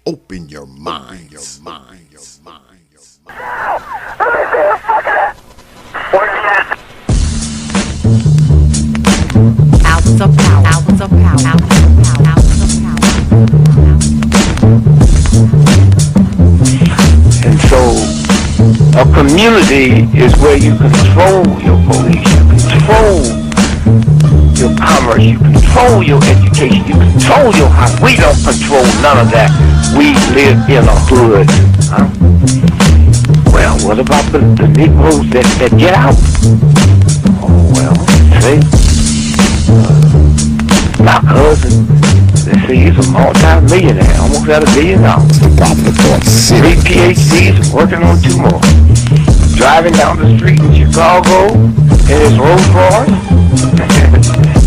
Open your mind. Your mind. Your mind. Your mind. Let me see the fucking. Where's he at? Hours of power. Hours of power. Hours of power. Hours of power. And so a community is where you control your police, you control your commerce, you control your education, you control your house. We don't control none of that. We live in a hood. Huh? Well, what about the Negroes that get out? Oh, well, see, my cousin, they say he's a multi-millionaire, almost at $1 billion. Three PhDs, working on 2 more. Driving down the street in Chicago in his Rolls Royce,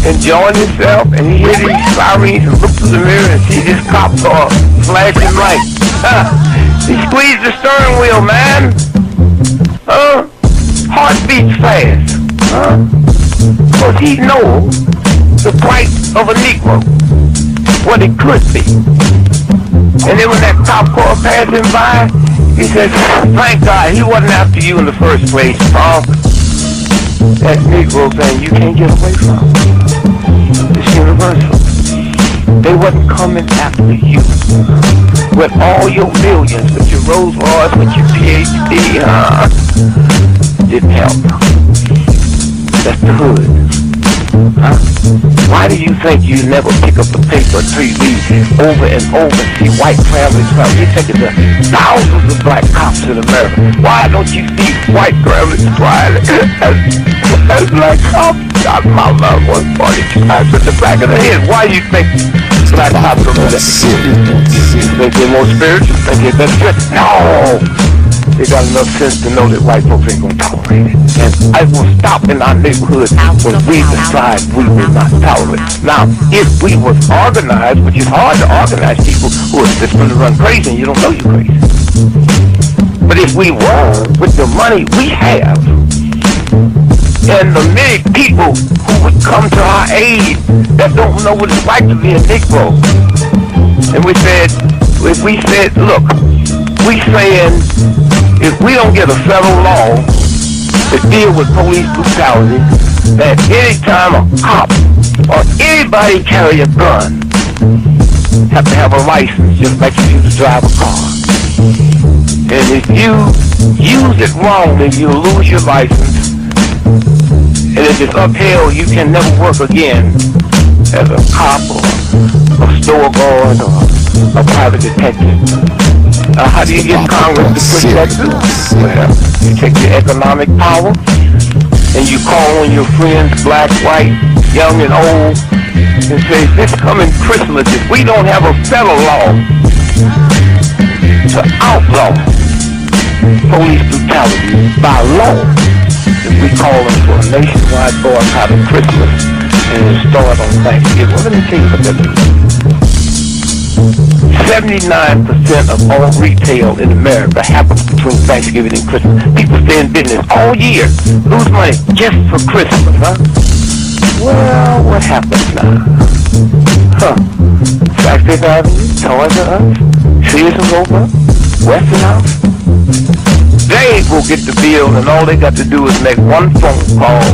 enjoying himself, and he hears these sirens and looks through the mirror and sees this cop car flashing lights. He squeezed the steering wheel, man. Heart beats fast. Because he knows the price of a Negro, what it could be. And then when that cop car passed him by, he said, thank God he wasn't after you in the first place, Paul. That Negro thing you can't get away from. It's universal. They wasn't coming after you with all your millions, with your Rolls Royce, with your PhD. Didn't help. That's the hood. Huh? Why do you think you never pick up the paper until you read over and over and see white families? You think it's thousands of black cops in America. Why don't you see white families crying as black cops shot my loved one 40 times in the back of the head? Why do you think black cops are that? You think they're more spiritual? Think they're better? No! They got enough sense to know that white folks ain't gonna tolerate it. And I will stop in our neighborhood when we decide we will not tolerate it. Now, if we was organized, which is hard to organize people who are just gonna run crazy and you don't know you're crazy. But if we were, with the money we have, and the many people who would come to our aid that don't know what it's like to be a Negro, and we said, look, we saying, if we don't get a federal law to deal with police brutality, that any time a cop or anybody carry a gun, have to have a license just like you used to drive a car. And if you use it wrong, then you lose your license. And if it's upheld, you can never work again as a cop or a store guard or a private detective. How do you get Congress to push that through? Well, you take your economic power and you call on your friends, black, white, young and old, and say, this coming Christmas, if we don't have a federal law to outlaw police brutality by law, if we call them for a nationwide boycott of Christmas and start on Thanksgiving. Well, let me tell you what that means. 79% of all retail in America happens between Thanksgiving and Christmas. People stay in business all year, lose money just for Christmas, huh? Well, what happens now? Sack Fifth Avenue, Toys R Us, Sears and Roebuck, Weston House. They will get the bill, and all they got to do is make one phone call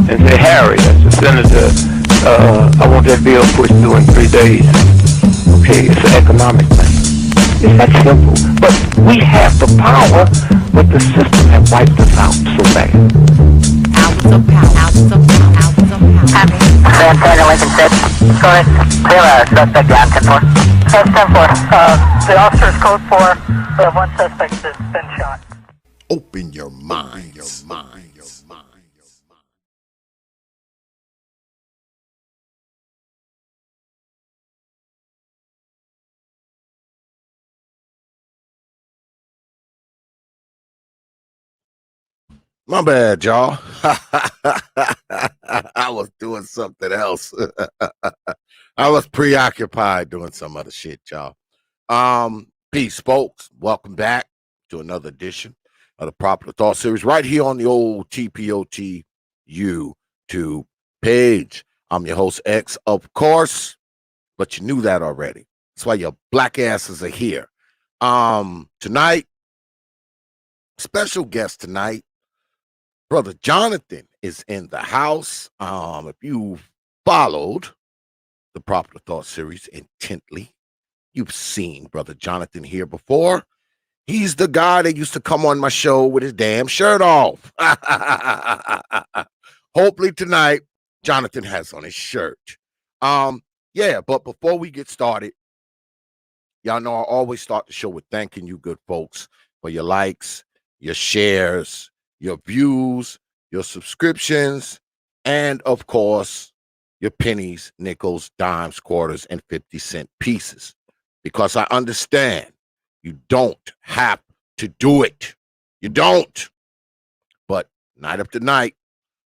and say, Harry, that's the senator, I want that bill pushed through in 3 days. Okay, it's an economic thing. It's that simple. But we have the power, but the system has wiped us out so bad. Hours of power. Hours of power. Hours of power. San Antonio, Lincoln 6. Go ahead. Clear suspect down, 10-4. 10-4. The officer's code 4. We have one suspect that's been shot. Open your mind. Your mind. Your mind. My bad, y'all. I was doing something else. I was preoccupied doing some other shit, y'all. Peace, folks. Welcome back to another edition of the Popular Thought Series right here on the old T.P.O.T. YouTube page. I'm your host, X, of course, but you knew that already. That's why your black asses are here. Tonight, special guest tonight, Brother Jonathan is in the house. If you followed the Proper Thought series intently, you've seen Brother Jonathan here before. He's the guy that used to come on my show with his damn shirt off. Hopefully tonight, Jonathan has on his shirt. Yeah, but before we get started, y'all know I always start the show with thanking you good folks for your likes, your shares, your views, your subscriptions, and of course, your pennies, nickels, dimes, quarters, and 50-cent pieces. Because I understand you don't have to do it. You don't. But night after night,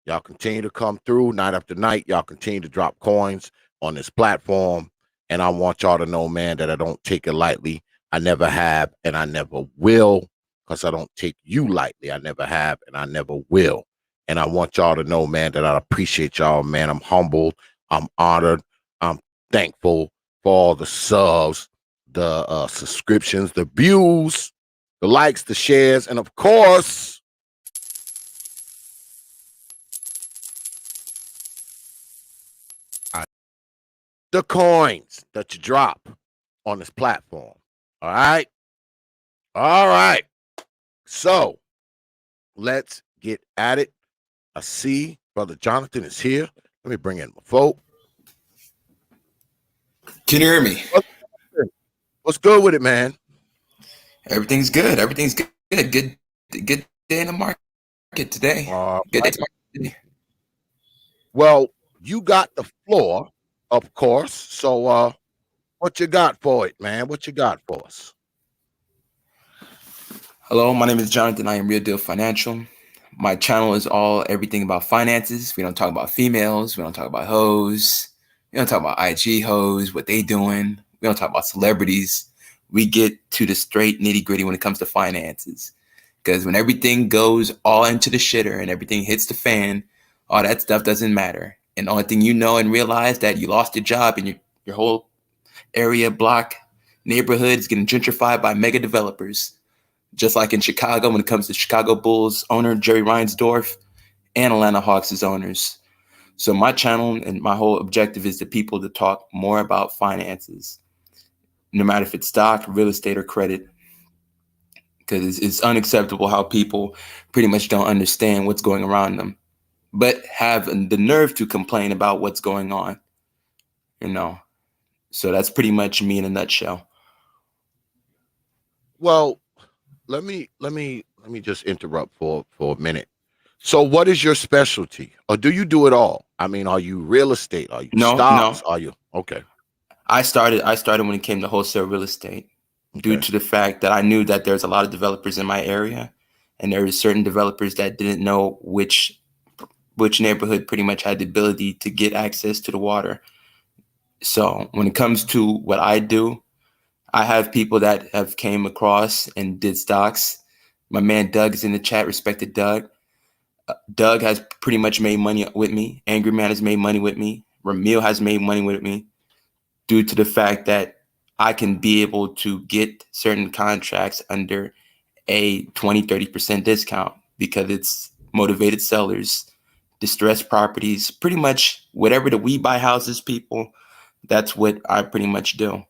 y'all continue to come through. Night after night, y'all continue to drop coins on this platform. And I want y'all to know, man, that I don't take it lightly. I never have, and I never will, because I don't take you lightly. I never have, and I never will. And I want y'all to know, man, that I appreciate y'all, man. I'm humbled. I'm honored. I'm thankful for all the subs, the subscriptions, the views, the likes, the shares, and of course, the coins that you drop on this platform. All right. All right. So let's get at it. I see Brother Jonathan is here. Let me bring in my folk. Can you hear me? What's good with it, man? Everything's good. Everything's good. Good day in the market today. Good day today. Well, you got the floor, of course. So what you got for it, man? What you got for us? Hello, my name is Jonathan. I am Real Deal Financial. My channel is everything about finances. We don't talk about females. We don't talk about hoes. We don't talk about IG hoes, what they doing. We don't talk about celebrities. We get to the straight nitty gritty when it comes to finances. Because when everything goes all into the shitter and everything hits the fan, all that stuff doesn't matter. And the only thing you know and realize that you lost your job and your whole area, block, neighborhood is getting gentrified by mega developers. Just like in Chicago, when it comes to Chicago Bulls owner Jerry Reinsdorf and Atlanta Hawks' owners. So my channel and my whole objective is the people to talk more about finances, no matter if it's stock, real estate, or credit. Because it's unacceptable how people pretty much don't understand what's going around them, but have the nerve to complain about what's going on. So that's pretty much me in a nutshell. Well, let me just interrupt for a minute. So what is your specialty? Or do you do it all? I mean, are you real estate? Are you stocks? Are you okay? I started when it came to wholesale real estate due to the fact that I knew that there's a lot of developers in my area, and there were certain developers that didn't know which neighborhood pretty much had the ability to get access to the water. So when it comes to what I do, I have people that have came across and did stocks. My man Doug is in the chat. Respected Doug. Doug has pretty much made money with me. Angry Man has made money with me. Ramil has made money with me due to the fact that I can be able to get certain contracts under a 20-30% discount because it's motivated sellers, distressed properties, pretty much whatever the we buy houses people, that's what I pretty much do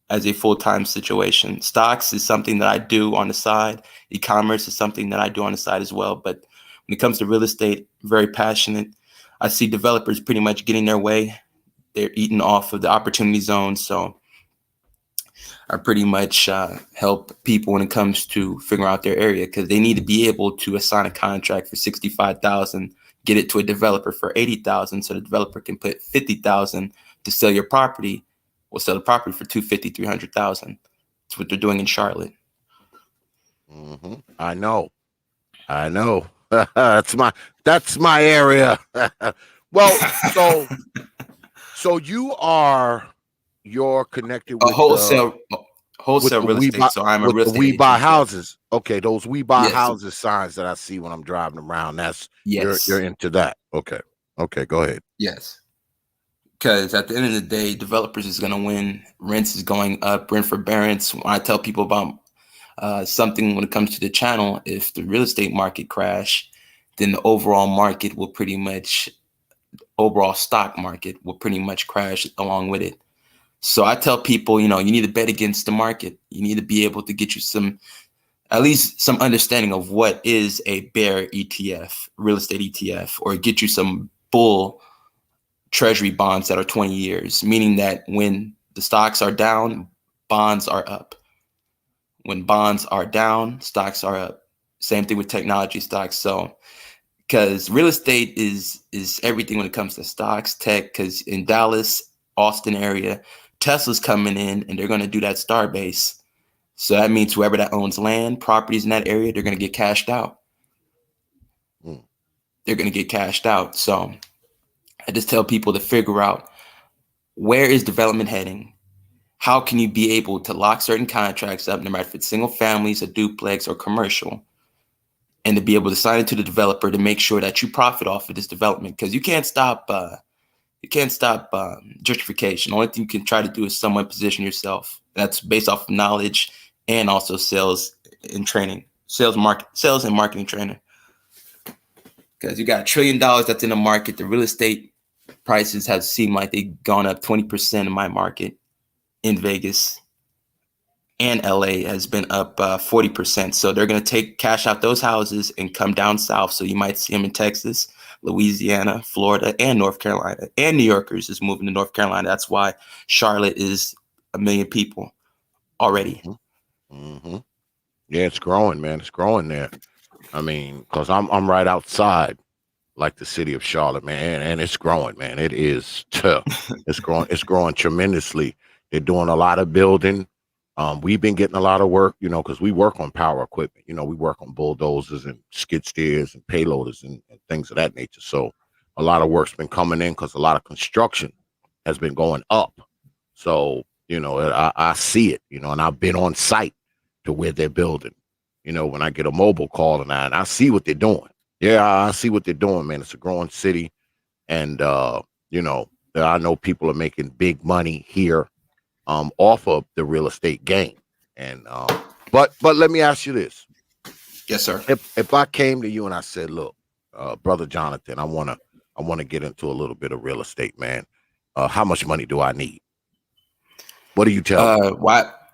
as a full-time situation. Stocks is something that I do on the side. E-commerce is something that I do on the side as well. But when it comes to real estate, very passionate. I see developers pretty much getting their way. They're eating off of the opportunity zone. So I pretty much help people when it comes to figuring out their area, because they need to be able to assign a contract for $65,000, get it to a developer for $80,000, so the developer can put $50,000 to sell your property. We'll sell the property for $250,000, $300,000. That's what they're doing in Charlotte. Mm-hmm. I know. That's my area. Well, so you're connected with wholesale real estate. So I'm a real estate we agent. buy houses. Okay, those we buy houses signs that I see when I'm driving around. That's you're into that. Okay, go ahead. Yes. Because at the end of the day, developers is going to win. Rents is going up. Rent forbearance. When I tell people about something when it comes to the channel, if the real estate market crash, then the overall market will pretty much, overall stock market will pretty much crash along with it. So I tell people, you need to bet against the market. You need to be able to get you at least some understanding of what is a bear ETF, real estate ETF, or get you some bull treasury bonds that are 20 years, meaning that when the stocks are down, bonds are up. When bonds are down, stocks are up. Same thing with technology stocks. So, because real estate is everything when it comes to stocks, tech. Because in Dallas, Austin area, Tesla's coming in and they're going to do that star base. So that means whoever that owns land, properties in that area, they're going to get cashed out. Mm. They're going to get cashed out. So I just tell people to figure out, where is development heading? How can you be able to lock certain contracts up, no matter if it's single families, a duplex, or commercial, and to be able to sign it to the developer to make sure that you profit off of this development? Because you can't stop gentrification. The only thing you can try to do is somewhat position yourself. That's based off of knowledge and also sales and training, sales and marketing training. Because you got $1 trillion that's in the market. The real estate prices have seemed like they've gone up 20% in my market in Vegas, and LA has been up 40%. So they're going to cash out those houses and come down south. So you might see them in Texas, Louisiana, Florida, and North Carolina. And New Yorkers is moving to North Carolina. That's why Charlotte is 1 million people already. Mm-hmm. Yeah, it's growing, man. It's growing there. I mean, because I'm right outside, like the city of Charlotte, man, and it's growing, man. It is tough. It's growing. It's growing tremendously. They're doing a lot of building. We've been getting a lot of work, because we work on power equipment. We work on bulldozers and skid steers and payloaders and things of that nature. So a lot of work's been coming in because a lot of construction has been going up. So, I see it, and I've been on site to where they're building. When I get a mobile call and I see what they're doing. Yeah, I see what they're doing, man. It's a growing city. And, I know people are making big money here off of the real estate game. And but let me ask you this. Yes, sir. If I came to you and I said, look, brother Jonathan, I wanna get into a little bit of real estate, man. How much money do I need? What do you tell me?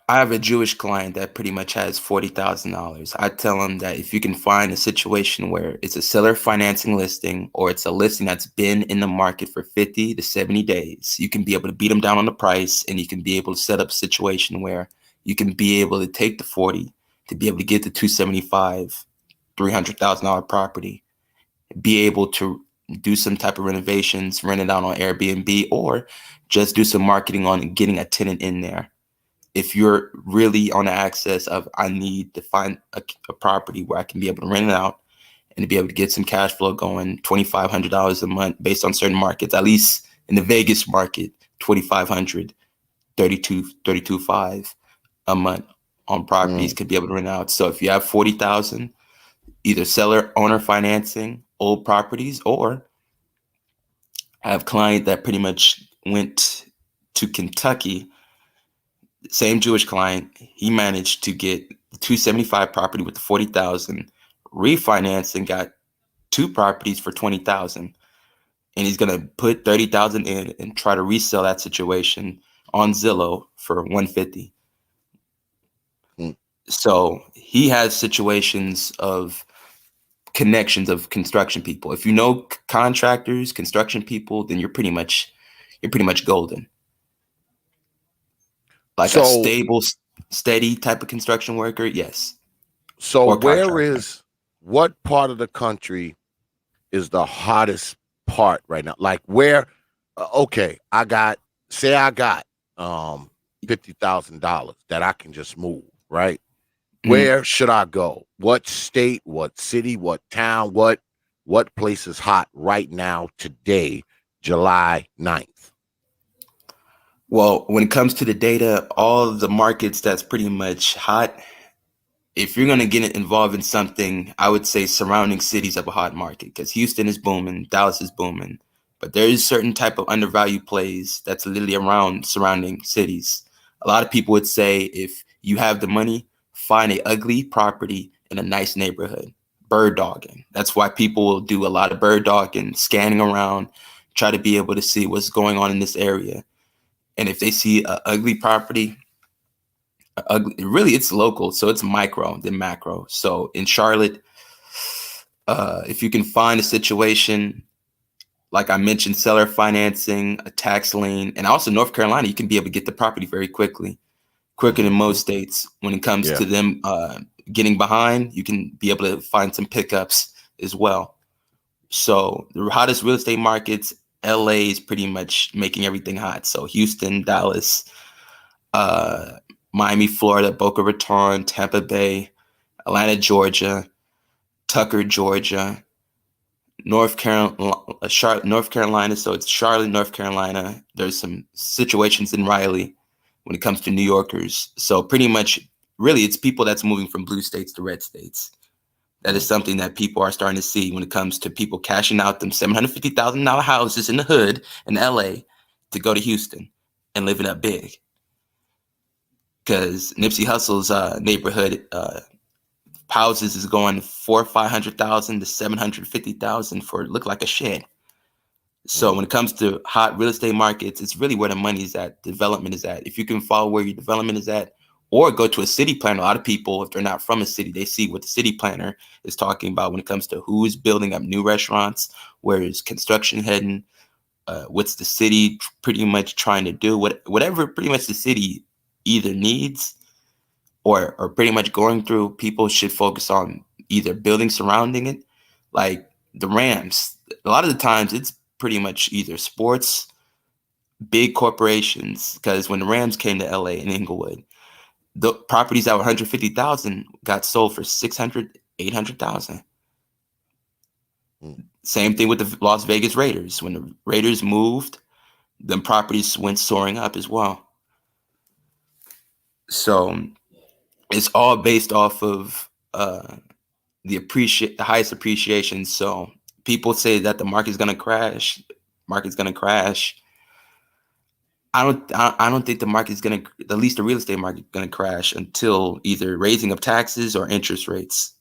I have a Jewish client that pretty much has $40,000. I tell him that if you can find a situation where it's a seller financing listing, or it's a listing that's been in the market for 50 to 70 days, you can be able to beat them down on the price, and you can be able to set up a situation where you can be able to take the 40 to be able to get the 275, $300,000 property, be able to do some type of renovations, rent it out on Airbnb, or just do some marketing on getting a tenant in there. If you're really on the access of, I need to find a property where I can be able to rent it out and to be able to get some cash flow going, $2,500 a month based on certain markets, at least in the Vegas market, $2,500, $32,500 a month on properties could be able to rent out. So if you have 40,000, either seller owner financing old properties, or I have a client that pretty much went to Kentucky. Same Jewish client, he managed to get the 275 property with the 40,000, refinance, and got 2 properties for 20,000. And he's gonna put 30,000 in and try to resell that situation on Zillow for 150. Mm. So he has situations of connections of construction people. If you know contractors, construction people, then you're pretty much golden. Like a So stable, steady type of construction worker, yes. so Or contractor. what part of the country is the hottest part right now? Like where? Okay, I got $50,000 that I can just move, right? Where should I go? What state? What city? What town? What place is hot right now today, July 9th? Well, when it comes to the data, all of the markets that's pretty much hot, if you're going to get involved in something, I would say surrounding cities have a hot market, because Houston is booming, Dallas is booming, But there is certain type of undervalued plays that's literally around surrounding cities. A lot of people would say if you have the money, find a ugly property in a nice neighborhood. Bird dogging. That's why people will do a lot of bird dogging, scanning around, try to be able to see what's going on in this area. And if they see an ugly property, really it's local, so it's micro than macro. So in Charlotte, if you can find a situation, like I mentioned, seller financing, a tax lien, and also North Carolina, you can be able to get the property very quickly, quicker than most states. When it comes to them getting behind, you can be able to find some pickups as well. So the hottest real estate markets, LA is pretty much making everything hot. So Houston, Dallas, Miami, Florida, Boca Raton, Tampa Bay, Atlanta, Georgia, Tucker, Georgia, North Carolina. So it's Charlotte, North Carolina. There's some situations in Raleigh when it comes to New Yorkers. So pretty much, really, it's people that's moving from blue states to red states. That is something that people are starting to see when it comes to people cashing out them $750,000 houses in the hood in LA to go to Houston and living up big. Because Nipsey Hussle's neighborhood houses is going $400,000 to $500,000 to $750,000 for look like a shed. So when it comes to hot real estate markets, it's really where the money is at, development is at. If you can follow where your development is at, or go to a city planner. A lot of people, if they're not from a city, they see what the city planner is talking about when it comes to who's building up new restaurants, where is construction heading, what's the city pretty much trying to do, whatever pretty much the city either needs or pretty much going through. People should focus on either building surrounding it, like the Rams. A lot of the times it's pretty much either sports, big corporations, because when the Rams came to LA and Inglewood, the properties that were 150,000 got sold for 600, 800,000. Same thing with the Las Vegas Raiders. When the Raiders moved, then properties went soaring up as well. So it's all based off of the highest appreciation. So people say that the market's gonna crash. Market's gonna crash. I don't think the market's gonna, at least the real estate market, gonna crash until either raising of taxes or interest rates.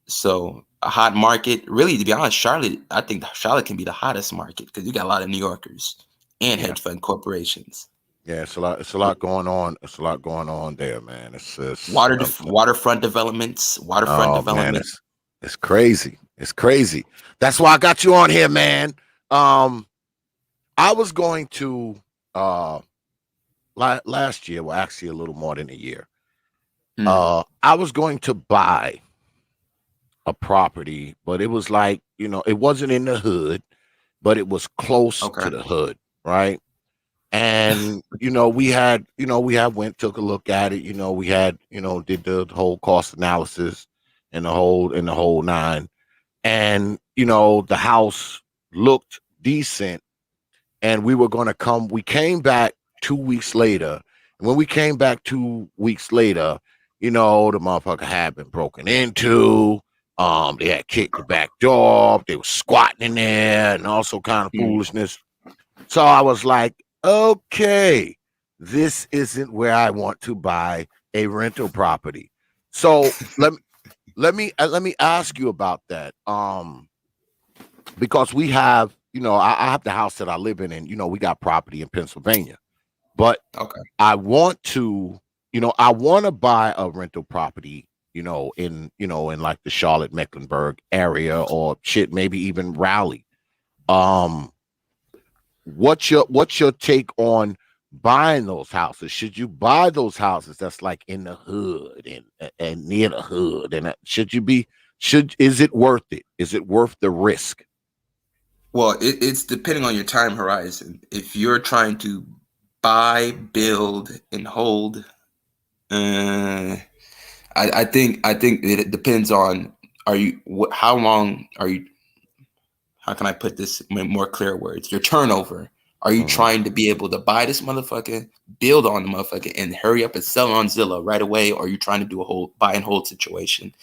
So a hot market, really, to be honest, Charlotte, I think Charlotte can be the hottest market because you got a lot of New Yorkers and hedge fund corporations. Yeah, it's a lot going on. It's a lot going on there, man. It's Waterfront developments. Man, it's crazy. It's crazy. That's why I got you on here, man. I was going to last year, well, actually a little more than a year. I was going to buy a property, but it was like, it wasn't in the hood, but it was close to the hood, right? And we went, took a look at it, we had, did the whole cost analysis and the whole nine. And the house looked decent, and we came back 2 weeks later. And when we came back 2 weeks later, the motherfucker had been broken into. They had kicked the back door. They were squatting in there and also kind of foolishness. So I was like, okay, this isn't where I want to buy a rental property. So let me ask you about that. Because we have, I have the house that I live in, and we got property in Pennsylvania. But I want to buy a rental property, in like the Charlotte, Mecklenburg area, or maybe even Raleigh. What's your take on buying those houses? Should you buy those houses that's like in the hood and near the hood? And is it worth it? Is it worth the risk? Well, it's depending on your time horizon. If you're trying to buy, build, and hold, I think it depends on, how long are you, how can I put this in more clear words? Your turnover. Are you trying to be able to buy this motherfucker, build on the motherfucker, and hurry up and sell on Zillow right away? Or are you trying to do a whole buy and hold situation?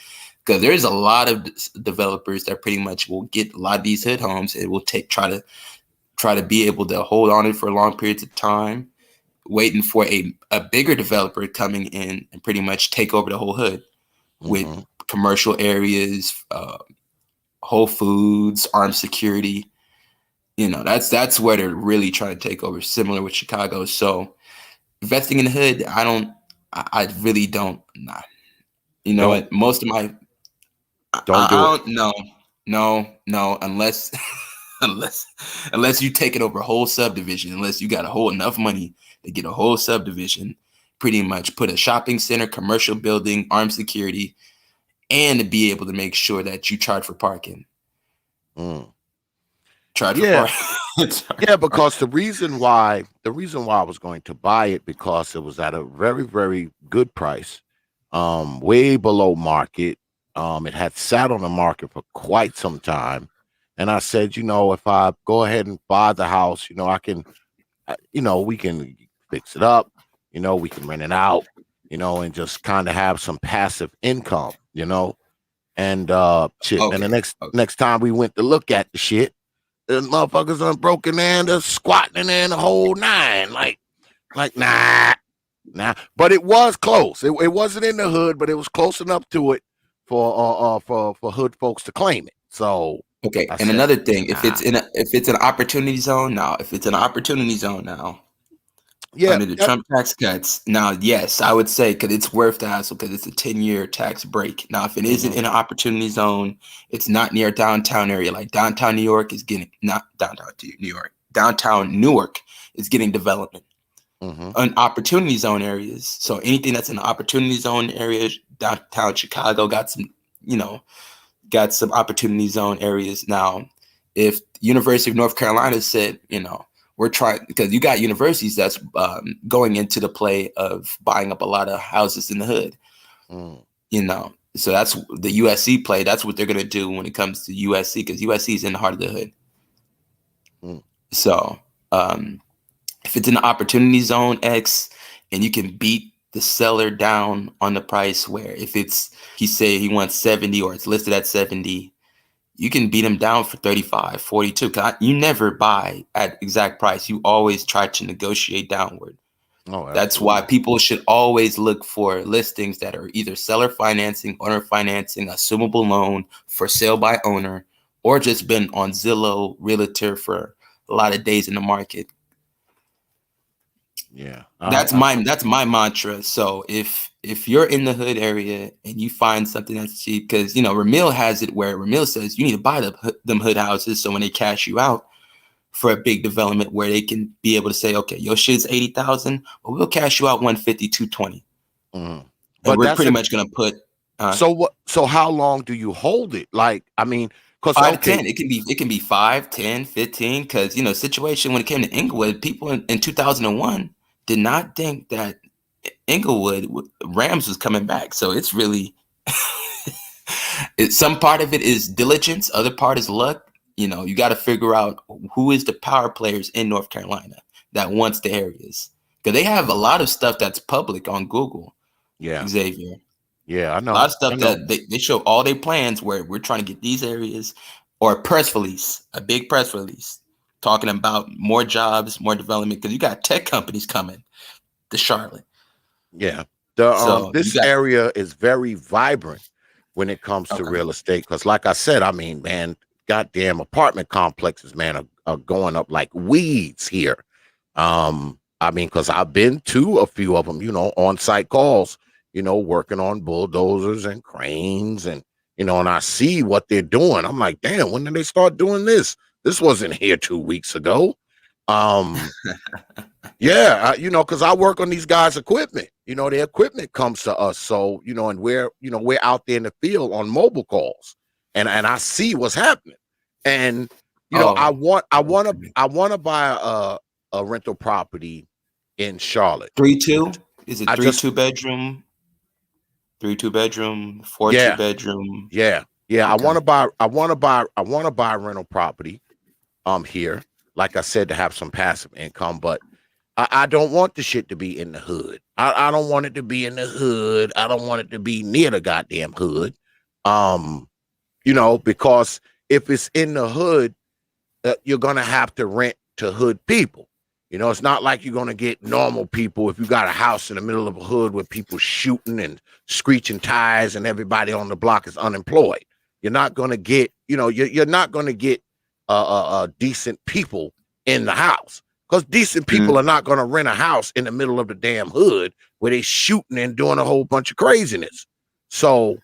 Because there's a lot of developers that pretty much will get a lot of these hood homes and will try to try to be able to hold on it for long periods of time, waiting for a bigger developer coming in and pretty much take over the whole hood with commercial areas, Whole Foods, armed security. You know, that's where they're really trying to take over, similar with Chicago. So investing in the hood, I really don't. Nah. You know what? Most of my, Don't do I it. don't, no, unless unless you take it over a whole subdivision, unless you got a whole enough money to get a whole subdivision, pretty much put a shopping center, commercial building, armed security, and to be able to make sure that you charge for parking. Charge for Yeah. parking. Yeah, because the reason why I was going to buy it, because it was at a very, very good price, way below market. It had sat on the market for quite some time. And I said, if I go ahead and buy the house, I can, we can fix it up, we can rent it out, and just kind of have some passive income, and shit. And the next time we went to look at the shit, the motherfuckers done broken in, they're squatting in the whole nine. Like nah. But it was close. It wasn't in the hood, but it was close enough to it for hood folks to claim it. So okay. I And said, another thing, nah. if it's an opportunity zone now, Yeah, under the Trump tax cuts, now, yes, I would say, because it's worth the hassle, because it's a 10-year tax break. Now, if it isn't in an opportunity zone, it's not near a downtown area. Like downtown New York is getting, not downtown New York, downtown Newark is getting development. On opportunity zone areas. So anything that's in the opportunity zone areas, downtown Chicago got some opportunity zone areas. Now, if University of North Carolina said, we're trying, because you got universities that's going into the play of buying up a lot of houses in the hood, so that's the USC play. That's what they're going to do when it comes to USC, because USC is in the heart of the hood. So if it's in the opportunity zone X and you can beat the seller down on the price, where if he say he wants 70 or it's listed at 70, you can beat him down for 35, 42. You never buy at exact price. You always try to negotiate downward. That's why people should always look for listings that are either seller financing, owner financing, assumable loan, for sale by owner, or just been on Zillow, Realtor for a lot of days in the market. Yeah, that's my mantra. So if you're in the hood area and you find something that's cheap, because Ramil has it where Ramil says you need to buy them hood houses, so when they cash you out for a big development, where they can be able to say, okay, your shit's 80,000, but we'll cash you out 150, 220, and but we're pretty much gonna put. So how long do you hold it? Like, I mean, because 5 to 10, it can be 5, 10, 15. Because situation when it came to Inglewood, people in 2001 did not think that Inglewood Rams was coming back. So it's really some part of it is diligence, other part is luck. You got to figure out who is the power players in North Carolina that wants the areas, because they have a lot of stuff that's public on Google. Yeah, Xavier. Yeah, I know. A lot of stuff that they show all their plans where we're trying to get these areas, or a press release, a big press release talking about more jobs, more development, because you got tech companies coming to Charlotte. Yeah. So this area is very vibrant when it comes to real estate, because like I said, I mean, man, goddamn apartment complexes, man, are going up like weeds here. I mean, because I've been to a few of them, on-site calls, working on bulldozers and cranes, and and I see what they're doing. I'm like, damn, when did they start doing this? This wasn't here 2 weeks ago. Yeah, because I work on these guys' equipment. Their equipment comes to us, so and we're out there in the field on mobile calls, and I see what's happening, and I want to buy a rental property in Charlotte. 3-2? Is it 3-2 bedroom, 4-2 bedroom? Yeah. Okay. I want to buy a rental property here, like I said, to have some passive income, but I don't want the shit to be in the hood. I don't want it to be in the hood. I don't want it to be near the goddamn hood. Because if it's in the hood, you're gonna have to rent to hood people. You know, it's not like you're gonna get normal people if you got a house in the middle of a hood with people shooting and screeching tires and everybody on the block is unemployed. You're not gonna get, you're not gonna get decent people in the house because decent people are not gonna rent a house in the middle of the damn hood where they shooting and doing a whole bunch of craziness. So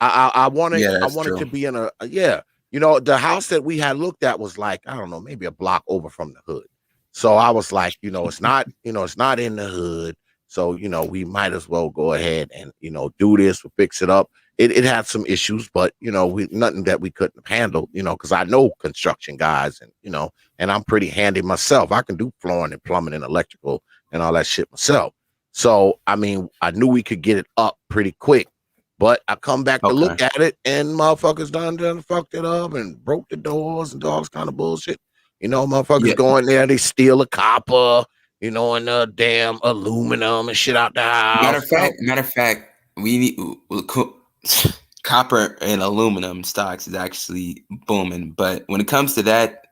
I wanted Yeah, I that's wanted true. to be in the house that we had looked at was like, I don't know, maybe a block over from the hood. So I was like, it's not in the hood. So, we might as well go ahead and, do this, we'll fix it up. It had some issues, but nothing that we couldn't handle, because I know construction guys and I'm pretty handy myself. I can do flooring and plumbing and electrical and all that shit myself. So, I mean, I knew we could get it up pretty quick. But I come back to look Okay. at it, and motherfuckers done fucked it up and broke the doors and all this kind of bullshit. Motherfuckers Yeah. go in there, they steal a copper, and the damn aluminum and shit out the house. Matter of fact, we need copper and aluminum stocks is actually booming. But when it comes to that,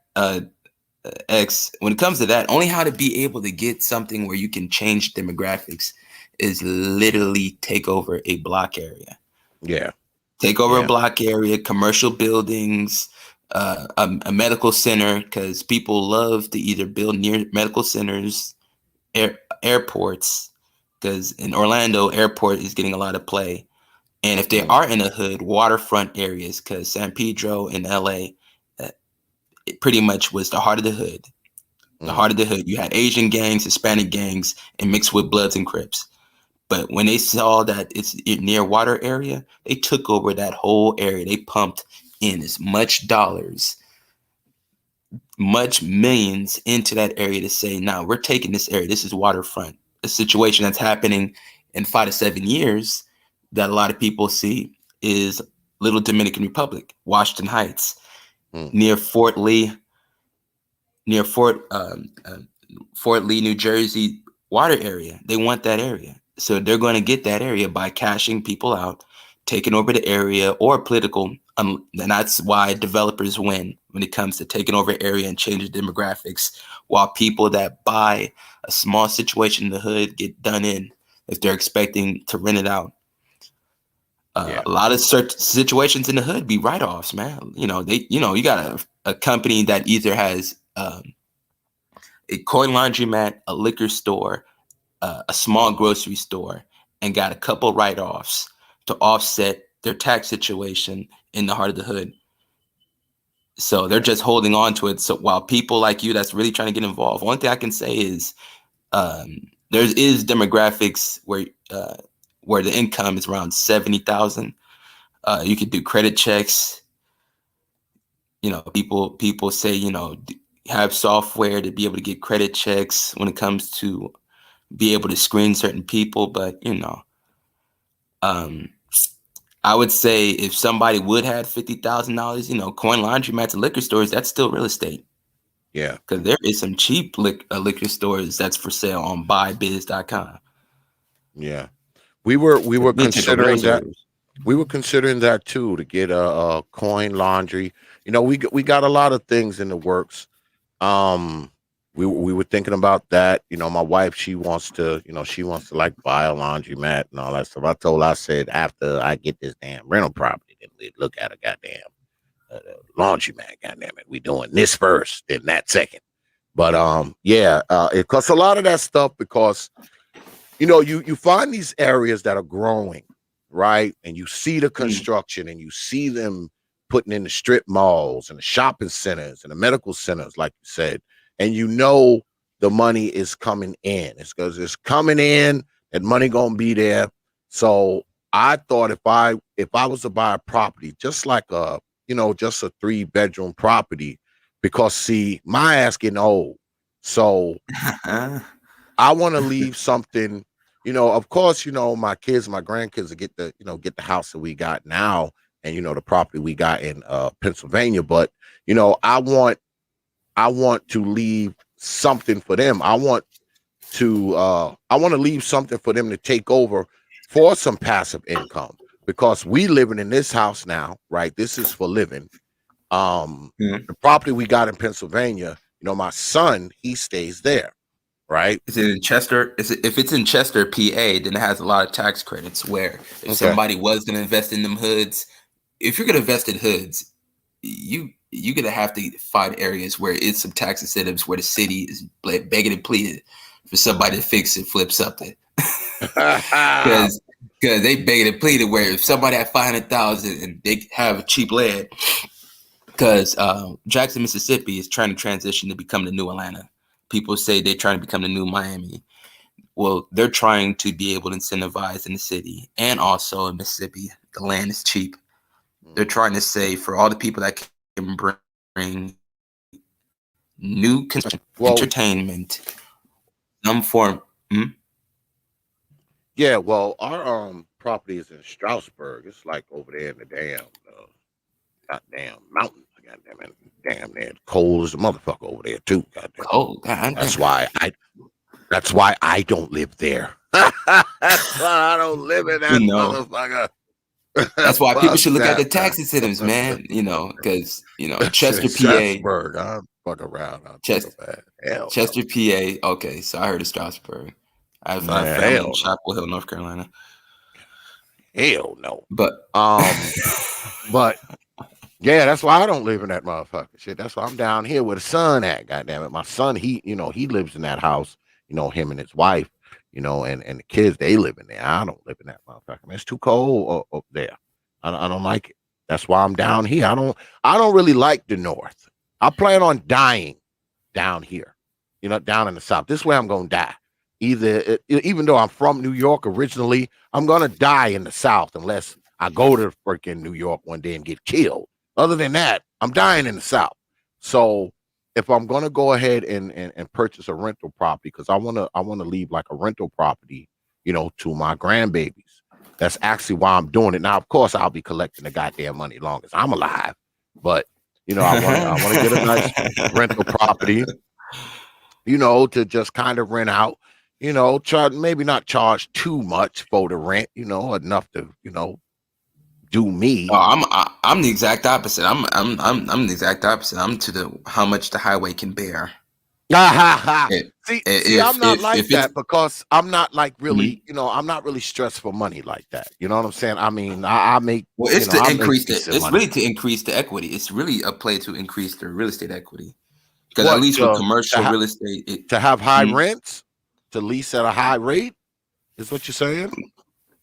only how to be able to get something where you can change demographics is literally take over a block area. Yeah. Take over a Yeah. block area, commercial buildings, a medical center, because people love to either build near medical centers, airports, because in Orlando, airport is getting a lot of play. And if they are in a hood, waterfront areas, because San Pedro in LA, it pretty much was the heart of the hood. The heart of the hood. You had Asian gangs, Hispanic gangs, and mixed with Bloods and Crips. But when they saw that it's near water area, they took over that whole area. They pumped in as much dollars, much millions into that area to say, now we're taking this area. This is waterfront. A situation that's happening in 5 to 7 years that a lot of people see is Little Dominican Republic, Washington Heights, near Fort Lee, Fort Lee, New Jersey water area. They want that area. So they're going to get that area by cashing people out, taking over the area, or political. And that's why developers win when it comes to taking over area and changing demographics, while people that buy a small situation in the hood get done in if they're expecting to rent it out. A lot of certain situations in the hood be write-offs, man. You got a company that either has a coin laundromat, a liquor store, a small grocery store, and got a couple write-offs to offset their tax situation in the heart of the hood. So they're just holding on to it. So while people like you that's really trying to get involved, one thing I can say is there is demographics where the income is around 70,000. You could do credit checks. People say, have software to be able to get credit checks when it comes to be able to screen certain people. But, I would say if somebody would have $50,000, coin laundromats and liquor stores, that's still real estate. Yeah. Because there is some cheap liquor stores that's for sale on buybiz.com. Yeah. We were considering that. realtors. We were considering that too, to get a coin laundry. We got a lot of things in the works. We were thinking about that. My wife, she wants to like buy a laundromat and all that stuff. I said, after I get this damn rental property, then we look at a goddamn laundromat. Goddamn it, we doing this first, then that second. But it costs a lot of that stuff because you find these areas that are growing, right? And you see the construction and you see them putting in the strip malls and the shopping centers and the medical centers, like you said. And the money is coming in. It's because it's coming in, and money gonna be there. So I thought if I was to buy a property, just like just a 3-bedroom property, because see, my ass getting old. So I want to leave something, of course, my kids, my grandkids will get the house that we got now and, the property we got in Pennsylvania. But, I want to leave something for them. I want to leave something for them to take over for some passive income, because we living in this house now, right? This is for living. The property we got in Pennsylvania, My son, he stays there, right? Is it in Chester? If it's in Chester, PA, then it has a lot of tax credits where if Okay. somebody was going to invest in them hoods, if you're going to invest in hoods, you're going to have to find areas where it's some tax incentives where the city is begging and pleading for somebody to fix and flip something. Because they begging and pleading where if somebody had 500,000 and they have cheap land, because Jackson, Mississippi is trying to transition to become the new Atlanta. People say they're trying to become the new Miami. Well, they're trying to be able to incentivize in the city and also in Mississippi. The land is cheap. They're trying to say for all the people that can bring new entertainment, some form. Yeah, well, our property is in Strasburg. It's like over there in the goddamn mountain. Goddamn it, damn, man, cold as a motherfucker over there too. Goddamn. Cold. That's why I don't live there. That's why I don't live in that motherfucker. That's why people should look at the tax incentives, man. Because Chester, PA. Strasburg. I'm fuck around. Chester, PA. Okay, so I heard of Strasburg. I have family in Chapel Hill, North Carolina. Hell no. But but yeah, that's why I don't live in that motherfucker shit. That's why I'm down here where the son at. Goddamn it, my son, he lives in that house. Him and his wife. And the kids, they live in there. I don't live in that motherfucker. Man, it's too cold up there. I don't like it. That's why I'm down here. I don't really like the North. I plan on dying down here. Down in the South. This way I'm gonna die. Even though I'm from New York originally, I'm gonna die in the South unless I go to freaking New York one day and get killed. Other than that, I'm dying in the South. So if I'm gonna go ahead and purchase a rental property, because I wanna leave like a rental property, to my grandbabies. That's actually why I'm doing it. Now, of course, I'll be collecting the goddamn money as long as I'm alive. But I wanna get a nice rental property, to just kind of rent out. Maybe not charge too much for the rent. Enough to do me. Oh, I'm the exact opposite. I'm the exact opposite. I'm to how much the highway can bear. See, I'm not like that because I'm not like really, I'm not really stressed for money like that. You know what I'm saying? I mean, I make. Well, it's to increase really to increase the equity. It's really a play to increase the real estate equity. Because at least with commercial real estate, to have high rents, to lease at a high rate, is what you're saying?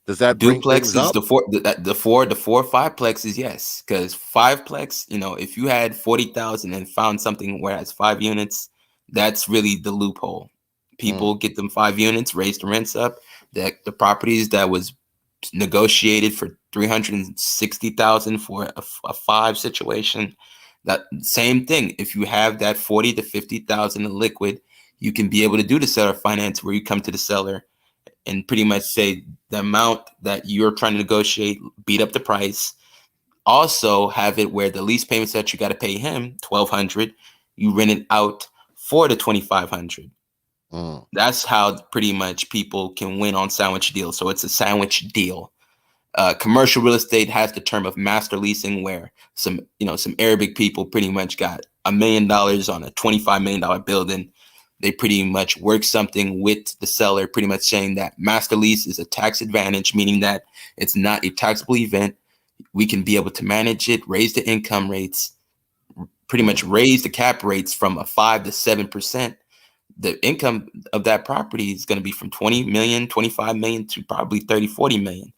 Does that bring things up? The four or fiveplexes, yes. Because fiveplex, if you had 40,000 and found something where it's 5 units, that's really the loophole. People get them 5 units, raise the rents up. The properties that was negotiated for 360,000 for a 5 situation, that same thing. If you have that 40 to 50,000 in liquid, you can be able to do the seller finance where you come to the seller and pretty much say the amount that you're trying to negotiate, beat up the price. Also have it where the lease payments that you got to pay him, $1,200, you rent it out for the $2,500. That's how pretty much people can win on sandwich deals. So it's a sandwich deal. Commercial real estate has the term of master leasing, where some Arabic people pretty much got $1 million on a $25 million building. They pretty much work something with the seller, pretty much saying that master lease is a tax advantage, meaning that it's not a taxable event. We can be able to manage it, raise the income rates, pretty much raise the cap rates from a 5 to 7%. The income of that property is going to be from 20 million, 25 million to probably 30, 40 million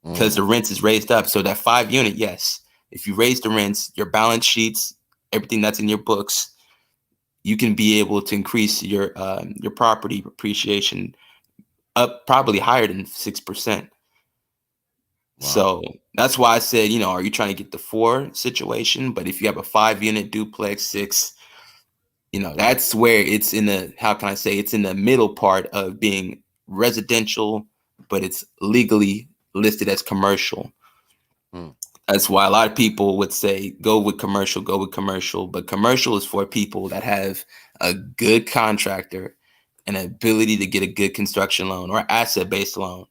because the rents is raised up. So that 5 unit, yes, if you raise the rents, your balance sheets, everything that's in your books, you can be able to increase your property appreciation up probably higher than 6%. Wow. So that's why I said, are you trying to get the 4 situation? But if you have a 5 unit duplex, 6, that's where it's in the, how can I say, it's in the middle part of being residential, but it's legally listed as commercial. That's why a lot of people would say, go with commercial, but commercial is for people that have a good contractor and an ability to get a good construction loan or asset-based loan.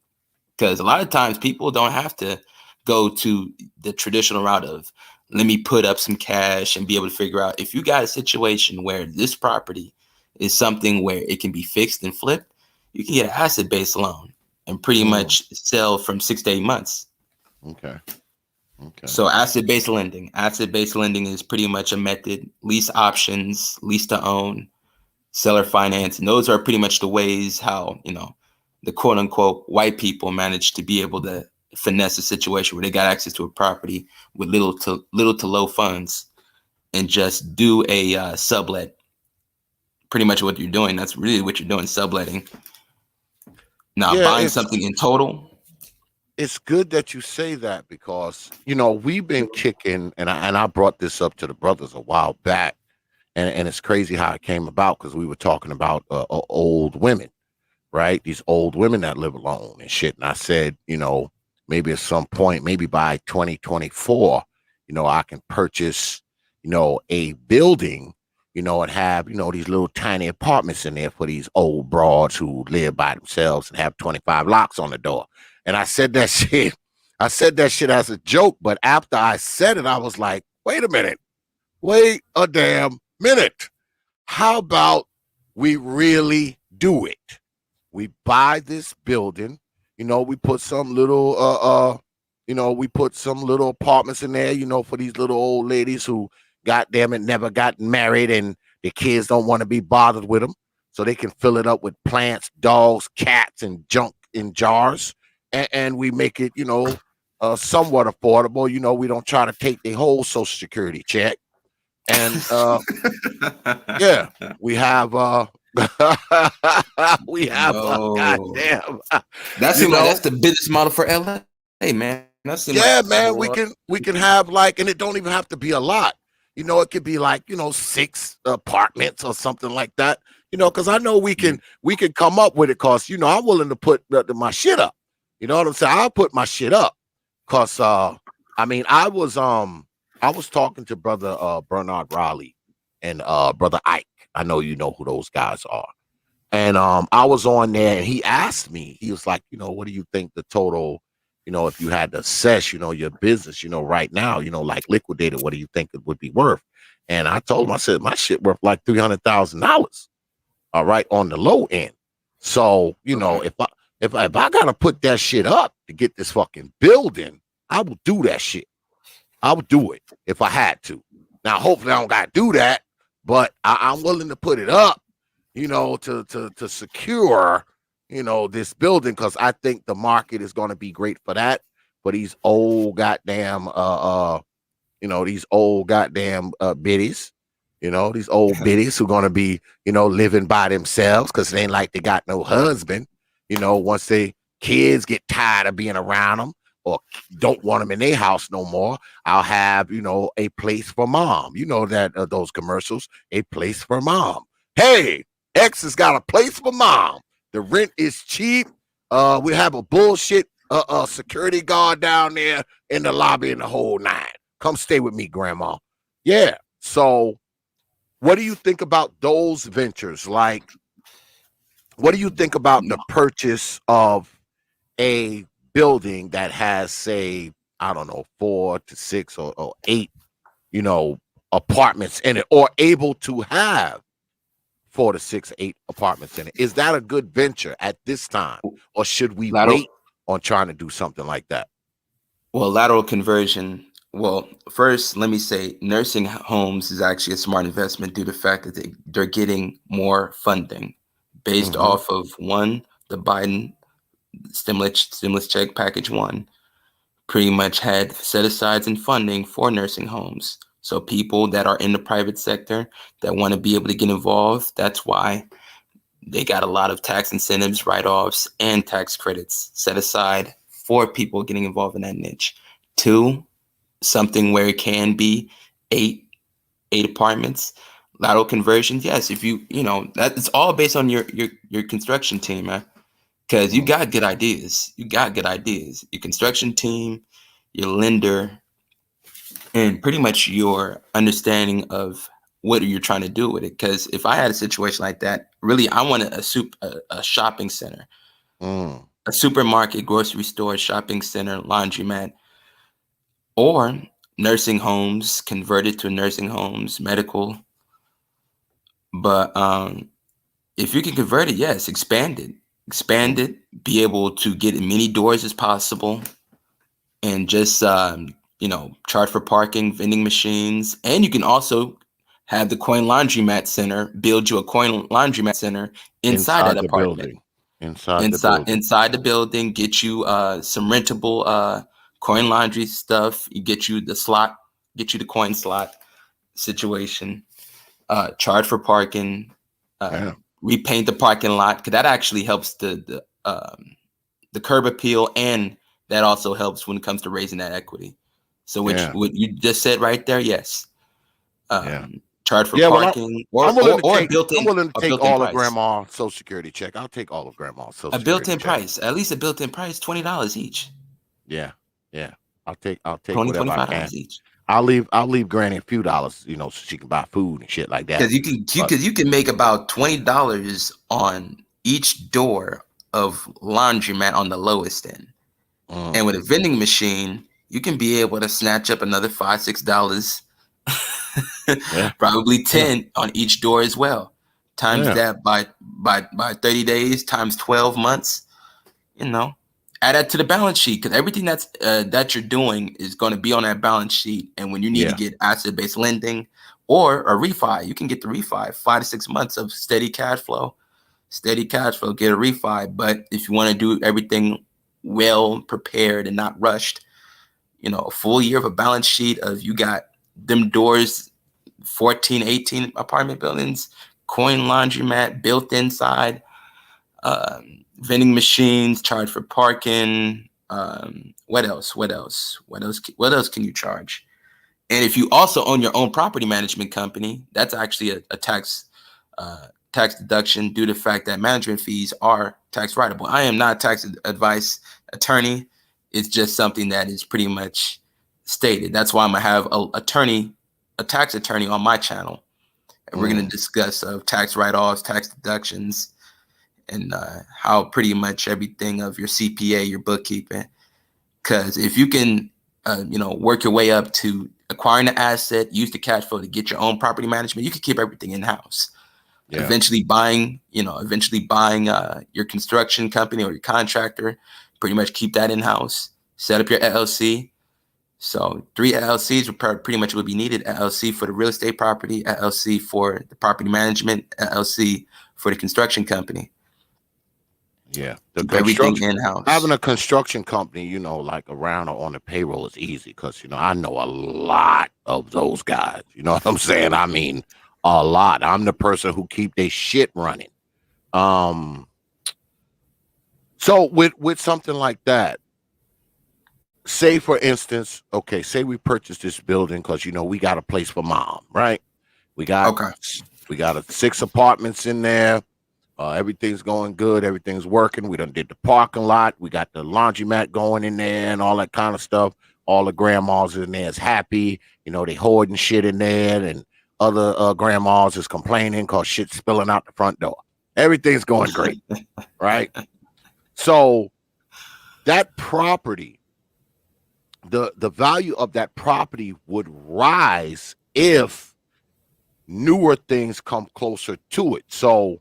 Because a lot of times people don't have to go to the traditional route of let me put up some cash and be able to figure out if you got a situation where this property is something where it can be fixed and flipped, you can get an asset-based loan and pretty much sell from 6 to 8 months. Okay. So asset-based lending is pretty much a method. Lease options, lease to own, seller finance, and those are pretty much the ways how, the quote unquote white people manage to be able to finesse a situation where they got access to a property with little to low funds and just do a sublet. Pretty much what you're doing. That's really what you're doing, subletting. Now, Yeah, buying something in total. It's good that you say that because we've been kicking, and I brought this up to the brothers a while back, and it's crazy how it came about because we were talking about old women, right? These old women that live alone and shit. And I said, maybe at some point, maybe by 2024, I can purchase, a building, and have, these little tiny apartments in there for these old broads who live by themselves and have 25 locks on the door. And I said that shit. I said that shit as a joke, but after I said it, I was like, wait a minute. Wait a damn minute. How about we really do it? We buy this building, we put some little we put some little apartments in there, for these little old ladies who goddamn it never got married and the kids don't want to be bothered with them. So they can fill it up with plants, dogs, cats, and junk in jars. And we make it, somewhat affordable. We don't try to take the whole Social Security check. And yeah, we have we have goddamn. That seems like that's the business model for LA. Hey man, man, we can have like, and it don't even have to be a lot. It could be like 6 apartments or something like that. Because I know we can come up with it. Cause I'm willing to put my shit up. You know what I'm saying? I'll put my shit up. Cause I was talking to brother Bernard Raleigh and brother Ike. I know you know who those guys are. And I was on there and he asked me, he was like, what do you think the total, if you had to assess, your business, right now, like liquidated, what do you think it would be worth? And I told him, I said, my shit worth like $300,000. All right, on the low end. So, if I gotta put that shit up to get this fucking building, I will do that shit. I would do it if I had to. Now, hopefully I don't gotta do that, but I'm willing to put it up, to secure, this building, because I think the market is gonna be great for that. For these old goddamn biddies, these old biddies who gonna be, living by themselves because it ain't like they got no husband. Once they kids get tired of being around them or don't want them in their house no more, I'll have, a place for mom. That those commercials, a place for mom. Hey, X has got a place for mom. The rent is cheap. We have a bullshit security guard down there in the lobby in the whole 9. Come stay with me, grandma. Yeah. So what do you think about those ventures? Like, what do you think about the purchase of a building that has, say, I don't know, 4 to 6 or 8, apartments in it, or able to have 4 to 6, 8 apartments in it? Is that a good venture at this time, or should we wait on trying to do something like that? Well, lateral conversion. Well, first, let me say nursing homes is actually a smart investment due to the fact that they're getting more funding based off of, one, the Biden stimulus check package 1 pretty much had set asides and funding for nursing homes. So people that are in the private sector that want to be able to get involved, that's why they got a lot of tax incentives, write-offs, and tax credits set aside for people getting involved in that niche. 2, something where it can be 8 apartments. Lateral conversions, yes. If that it's all based on your construction team, man. Because you got good ideas. Your construction team, your lender, and pretty much your understanding of what you're trying to do with it. Because if I had a situation like that, really, I wanted a shopping center, a supermarket, grocery store, shopping center, laundromat, or nursing homes, converted to nursing homes, medical. But if you can convert it, yes, expand it, be able to get as many doors as possible, and just charge for parking, vending machines, and you can also have the coin laundromat center build you a coin laundromat center inside that the apartment, building. Inside the building. inside the building. Get you some rentable coin laundry stuff. You get you the slot, get you the coin slot situation. Charge for parking. Yeah. Repaint the parking lot, because that actually helps the curb appeal, and that also helps when it comes to raising that equity. So what you just said right there, yes. Charge for Yeah, well, parking, I'm willing to or take. I'm willing to take all of Grandma's Social Security check. I'll take all of Grandma's Social a Security built-in check. price, at least a built-in price, $20 each. Yeah, yeah. I'll take $20, whatever I can. $25 each. I'll leave Granny a few dollars, so she can buy food and shit like that. Because you can make about $20 on each door of laundromat on the lowest end. And with a vending machine, you can be able to snatch up another $5-6, probably 10 on each door as well. Times that by 30 days times 12 months, add that to the balance sheet, because everything that you're doing is going to be on that balance sheet. And when you need to get asset-based lending or a refi, you can get the refi, 5 to 6 months of steady cash flow, get a refi. But if you want to do everything well prepared and not rushed, a full year of a balance sheet of, you got them doors, 14, 18 apartment buildings, coin laundromat built inside, vending machines, charge for parking. What else can you charge? And if you also own your own property management company, that's actually a tax deduction due to the fact that management fees are tax writable. I am not a tax advice attorney. It's just something that is pretty much stated. That's why I'm gonna have a tax attorney on my channel, and we're gonna discuss tax write-offs, tax deductions, and how pretty much everything of your CPA, your bookkeeping. Because if you can, work your way up to acquiring the asset, use the cash flow to get your own property management, you can keep everything in house. Yeah. Eventually buying your construction company or your contractor, pretty much keep that in house. Set up your LLC. So 3 LLCs pretty much would be needed: LLC for the real estate property, LLC for the property management, LLC for the construction company. Yeah, everything in house. Having a construction company, like around or on the payroll is easy, because I know a lot of those guys. You know what I'm saying? I mean, a lot. I'm the person who keep their shit running. So with something like that, say for instance, okay, say we purchased this building because we got a place for mom, right? We got 6 apartments in there. Everything's going good. Everything's working. We done did the parking lot. We got the laundromat going in there and all that kind of stuff. All the grandmas in there is happy. They hoarding shit in there, and other grandmas is complaining because shit's spilling out the front door. Everything's going great, right? So that property, the value of that property would rise if newer things come closer to it. So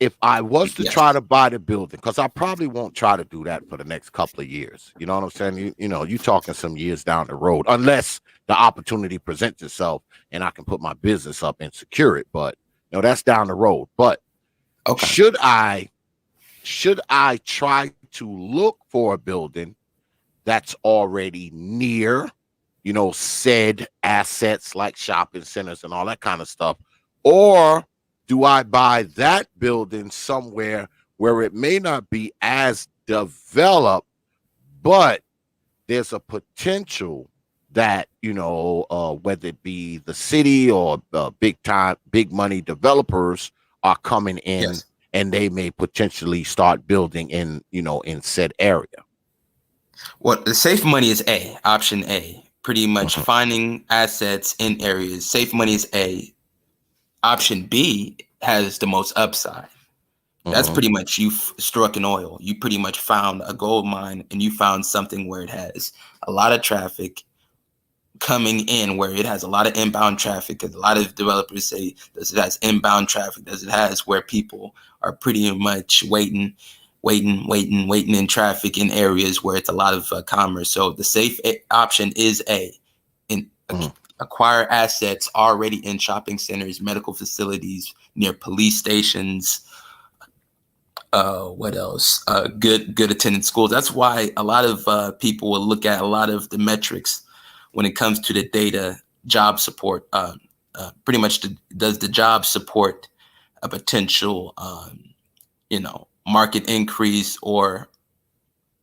if I was to try to buy the building, because I probably won't try to do that for the next couple of years. You know what I'm saying? You're talking some years down the road, unless the opportunity presents itself and I can put my business up and secure it. But that's down the road. But should I try to look for a building that's already near, said assets like shopping centers and all that kind of stuff, or do I buy that building somewhere where it may not be as developed, but there's a potential that, whether it be the city or big money developers are coming in, and they may potentially start building in, in said area? Well, the safe money is option A. Pretty much finding assets in areas. Safe money is A. Option B has the most upside. That's pretty much you struck an oil. You pretty much found a gold mine, and you found something where it has a lot of traffic, coming in where it has a lot of inbound traffic, because a lot of developers say, does it has inbound traffic? Does it has where people are pretty much waiting in traffic in areas where it's a lot of commerce? So the safe option is acquire assets already in shopping centers, medical facilities, near police stations. What else? Good attendance schools. That's why a lot of people will look at a lot of the metrics when it comes to the data. Job support. Pretty much does the job support a potential, market increase or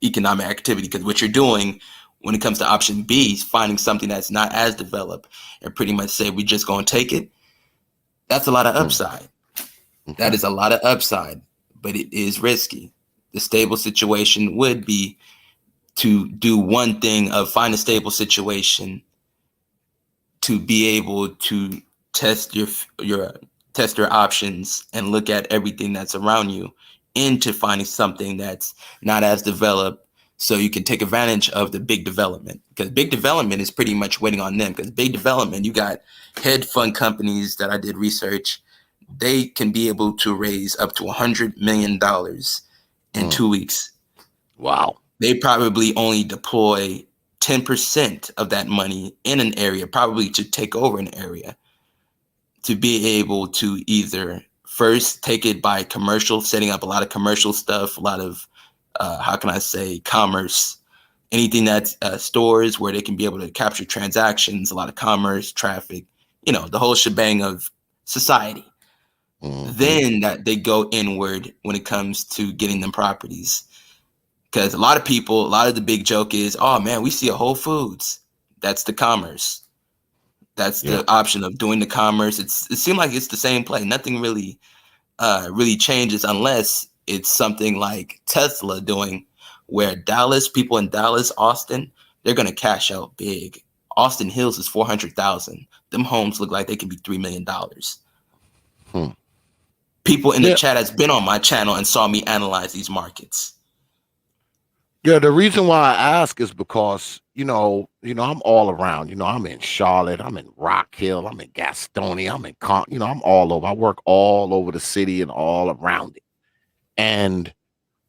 economic activity? Because what you're doing when it comes to option B is finding something that's not as developed and pretty much say we just gonna take it. That's a lot of upside. Okay. That is a lot of upside, but it is risky. The stable situation would be to do one thing of find a stable situation to be able to test your options and look at everything that's around you into finding something that's not as developed, so you can take advantage of the big development. Because big development is pretty much waiting on them. Because big development, you got hedge fund companies that I did research. They can be able to raise up to $100 million in 2 weeks. Wow. They probably only deploy 10% of that money in an area, probably to take over an area, to be able to either first take it by commercial, setting up a lot of commercial stuff, a lot of, commerce, anything that's stores where they can be able to capture transactions, a lot of commerce, traffic, the whole shebang of society. Then that they go inward when it comes to getting them properties. Because a lot of the big joke is, oh man, we see a Whole Foods. That's the commerce. That's the option of doing the commerce. It seems like it's the same play. Nothing really changes unless it's something like Tesla doing, where people in Dallas, Austin, they're going to cash out big. Austin Hills is 400,000. Them homes look like they can be $3 million. People in the chat has been on my channel and saw me analyze these markets. Yeah, the reason why I ask is because, I'm all around. I'm in Charlotte, I'm in Rock Hill, I'm in Gastonia, I'm in I'm all over. I work all over the city and all around it. And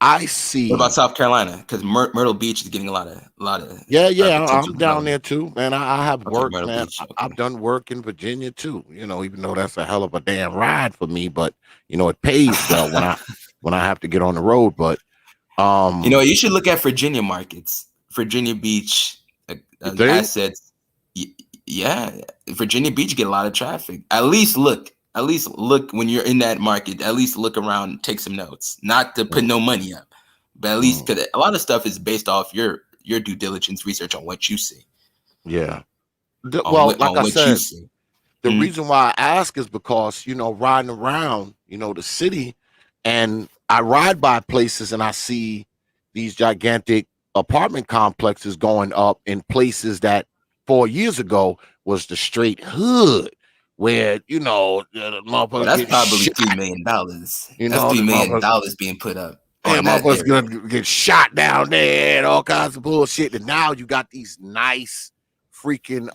I see. What about South Carolina? Because Myrtle Beach is getting a lot of. I'm down there too, man. I have work, man. Beach, okay. I've done work in Virginia too. Even though that's a hell of a damn ride for me, but it pays well when I have to get on the road. But you should look at Virginia markets, Virginia Beach assets. Yeah, Virginia Beach get a lot of traffic. At least look when you're in that market. At least look around, take some notes. Not to put no money up, but at least, because a lot of stuff is based off your due diligence research on what you see. Yeah. I said, the reason why I ask is because riding around the city, and I ride by places and I see these gigantic apartment complexes going up in places that 4 years ago was the straight hood, where the motherfuckers that's probably $3 million. That's $3 million being put up. And motherfuckers gonna get shot down there and all kinds of bullshit. And now you got these nice freaking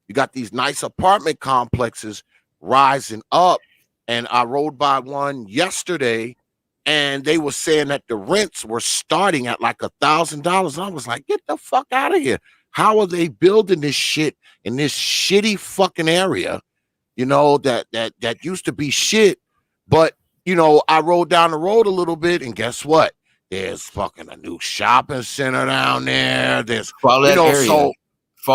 you got these nice apartment complexes rising up. And I rode by one yesterday, and they were saying that the rents were starting at like $1,000. I was like, get the fuck out of here. How are they building this shit in this shitty fucking area, that used to be shit? But, I rode down the road a little bit, and guess what? There's fucking a new shopping center down there. There's, follow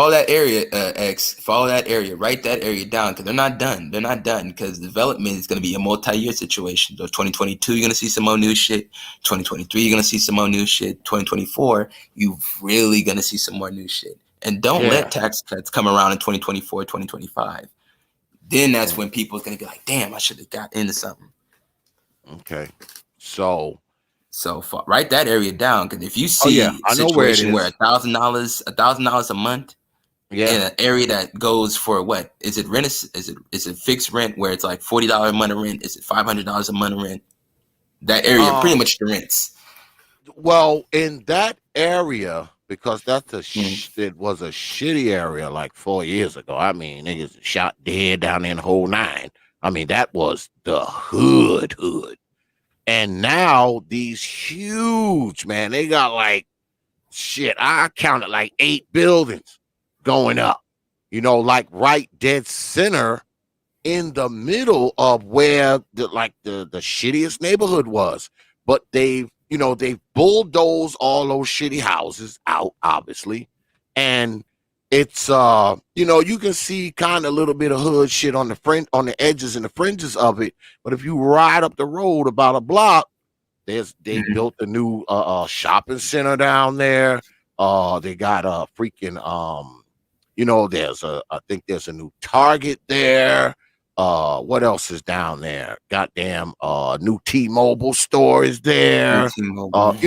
that area, X. Follow that area. Write that area down, because they're not done. They're not done, because development is going to be a multi-year situation. So 2022, you're going to see some more new shit. 2023, you're going to see some more new shit. 2024, you're really going to see some more new shit. And don't let tax cuts come around in 2024, 2025. Then that's when people's going to be like, damn, I should have got into something. Okay. So write that area down, because if you see a situation where $1,000 a month in an area that goes for what is it rent? Is it fixed rent where it's like $40 a month of rent? Is it $500 a month of rent? That area pretty much the rents. Well, in that area, because it was a shitty area like 4 years ago. I mean, niggas shot dead down there in the whole nine. I mean, that was the hood. And now these huge, man, they got like shit. I counted like 8 buildings going up, like right dead center in the middle of where the shittiest neighborhood was. But they've bulldozed all those shitty houses out, obviously. And it's you can see kind of a little bit of hood shit on the edges and the fringes of it. But if you ride up the road about a block, they built a new shopping center down there. They got a freaking I think there's a new Target there. What else is down there? Goddamn, new T-Mobile store is there. T-Mobile,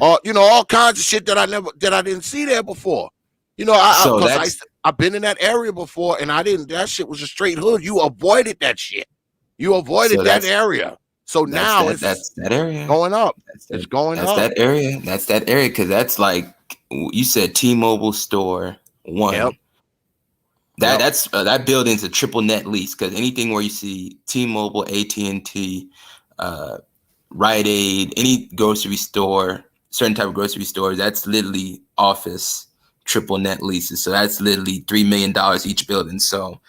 all kinds of shit that I didn't see there before. I've been in that area before, and that shit was a straight hood. You avoided that shit. You avoided that area. So now that's that area going up. It's going up. That's that area. That's that area because that's like you said, T-Mobile store 1. Yep. That building's a triple net lease because anything where you see T-Mobile, AT&T, Rite Aid, any grocery store, certain type of grocery store, that's literally office triple net leases. So that's literally $3 million each building. So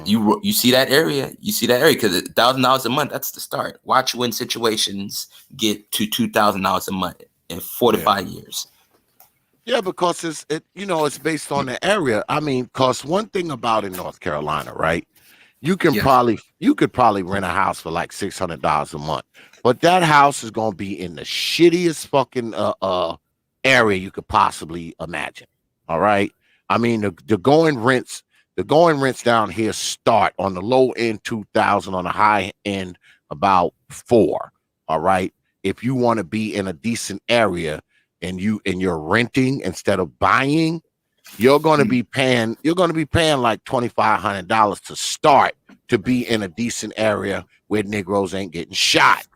you see that area, because $1,000 a month, that's the start. Watch when situations get to $2,000 a month in 4 to 5 years. Yeah, because it's based on the area. I mean, because one thing about in North Carolina, right? You could probably rent a house for like $600 a month, but that house is gonna be in the shittiest fucking area you could possibly imagine. All right. I mean, the going rents down here start on the low end 2,000, on the high end about 4. All right. If you want to be in a decent area and you're renting instead of buying, you're going to be paying like $2,500 to start to be in a decent area where Negroes ain't getting shot.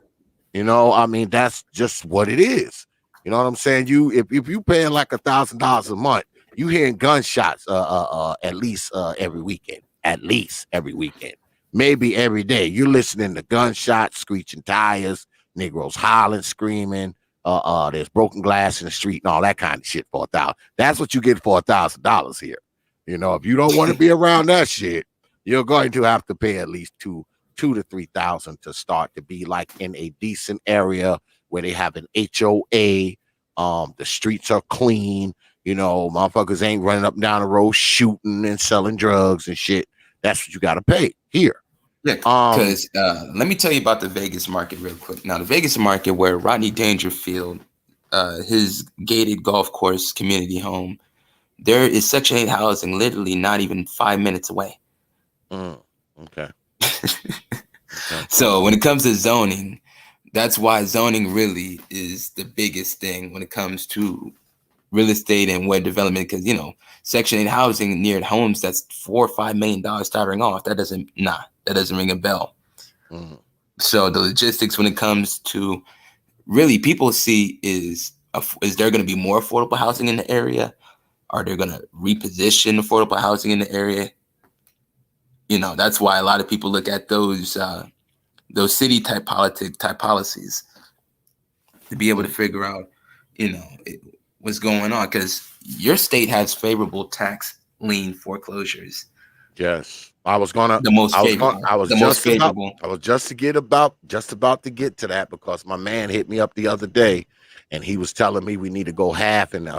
I mean, that's just what it is. You know what I'm saying? If you paying like $1,000 a month, you hearing gunshots at least every weekend, maybe every day. You're listening to gunshots, screeching tires, Negroes hollering, screaming. There's broken glass in the street and all that kind of shit for $1,000. That's what you get for $1,000 here. If you don't want to be around that shit, you're going to have to pay at least $2,000 to $3,000 to start to be like in a decent area where they have an HOA. The streets are clean. Motherfuckers ain't running up and down the road shooting and selling drugs and shit. That's what you got to pay here. Yeah, because let me tell you about the Vegas market real quick. Now, the Vegas market, where Rodney Dangerfield, his gated golf course community home, there is Section 8 housing literally not even 5 minutes away. Okay. So when it comes to zoning, that's why zoning really is the biggest thing when it comes to real estate and web development, because Section 8 housing near homes that's $4 or $5 million starting off, that doesn't ring a bell. So the logistics when it comes to really people see is there going to be more affordable housing in the area? Are they going to reposition affordable housing in the area? That's why a lot of people look at those city type policies to be able to figure out what's going on, because your state has favorable tax lien foreclosures. Yes, I was just about to get to that, because my man hit me up the other day, and he was telling me we need to go half and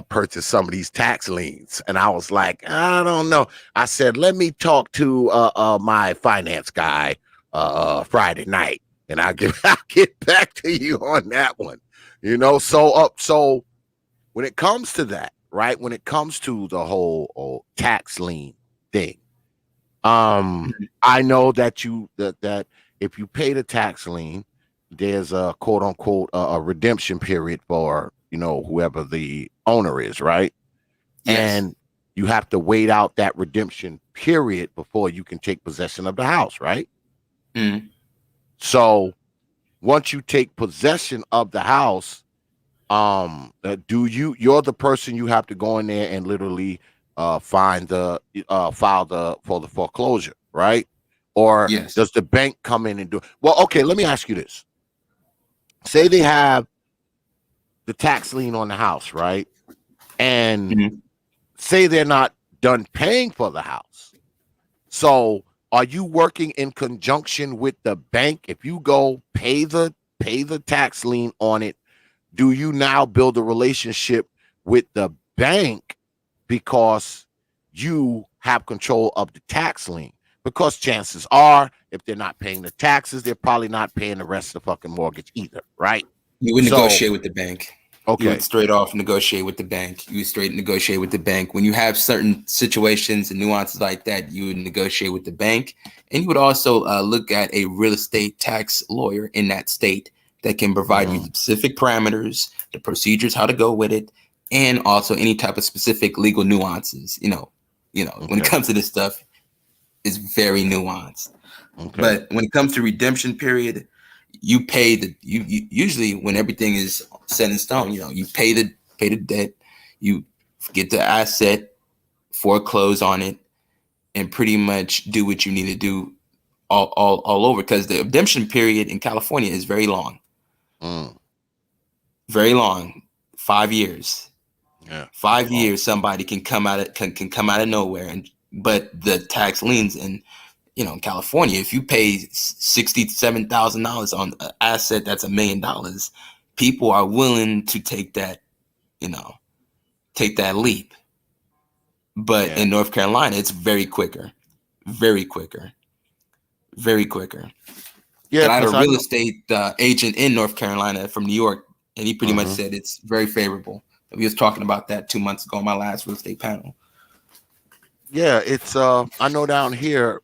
purchase some of these tax liens, and I was like, I don't know. I said, let me talk to my finance guy Friday night, and I'll get back to you on that one. So when it comes to that, right? When it comes to the whole tax lien thing, I know that that if you pay the tax lien, there's a quote unquote a redemption period for whoever the owner is, right? Yes. And you have to wait out that redemption period before you can take possession of the house, right? So once you take possession of the house, you're the person, you have to go in there and literally find the file for the foreclosure, right? Or Yes. does the bank come in and do it? Well, okay, let me ask you this. Say they have the tax lien on the house, right? And Mhm. say they're not done paying for the house. So are you working in conjunction with the bank? If you go pay the tax lien on it, do you now build a relationship with the bank because you have control of the tax lien? Because chances are, if they're not paying the taxes, they're probably not paying the rest of the fucking mortgage either, right? You would So, negotiate with the bank. You would okay, straight off negotiate with the bank. You would straight negotiate with the bank. When you have certain situations and nuances like that, you would negotiate with the bank. And you would also look at a real estate tax lawyer in that state that can provide you the specific parameters, the procedures, how to go with it, and also any type of specific legal nuances. When it okay, comes to this stuff, it's very nuanced. okay, But when it comes to redemption period, you pay you usually when everything is set in stone, you pay the debt, you get the asset, foreclose on it, and pretty much do what you need to do all over, because the redemption period in California is very long. mm, Very long. 5 years. yeah, that's Five long. years somebody can come out of can come out of nowhere, but the tax liens in California, if you pay $67,000 on an asset that's $1 million, people are willing to take that leap. But Yeah, in North Carolina, it's very quicker, very quicker, very quicker. yeah, And I had a because I real know. estate agent in North Carolina from New York, and he pretty much Mhm. said it's very favorable. We was talking about that 2 months ago on my last real estate panel. Yeah, it's I know down here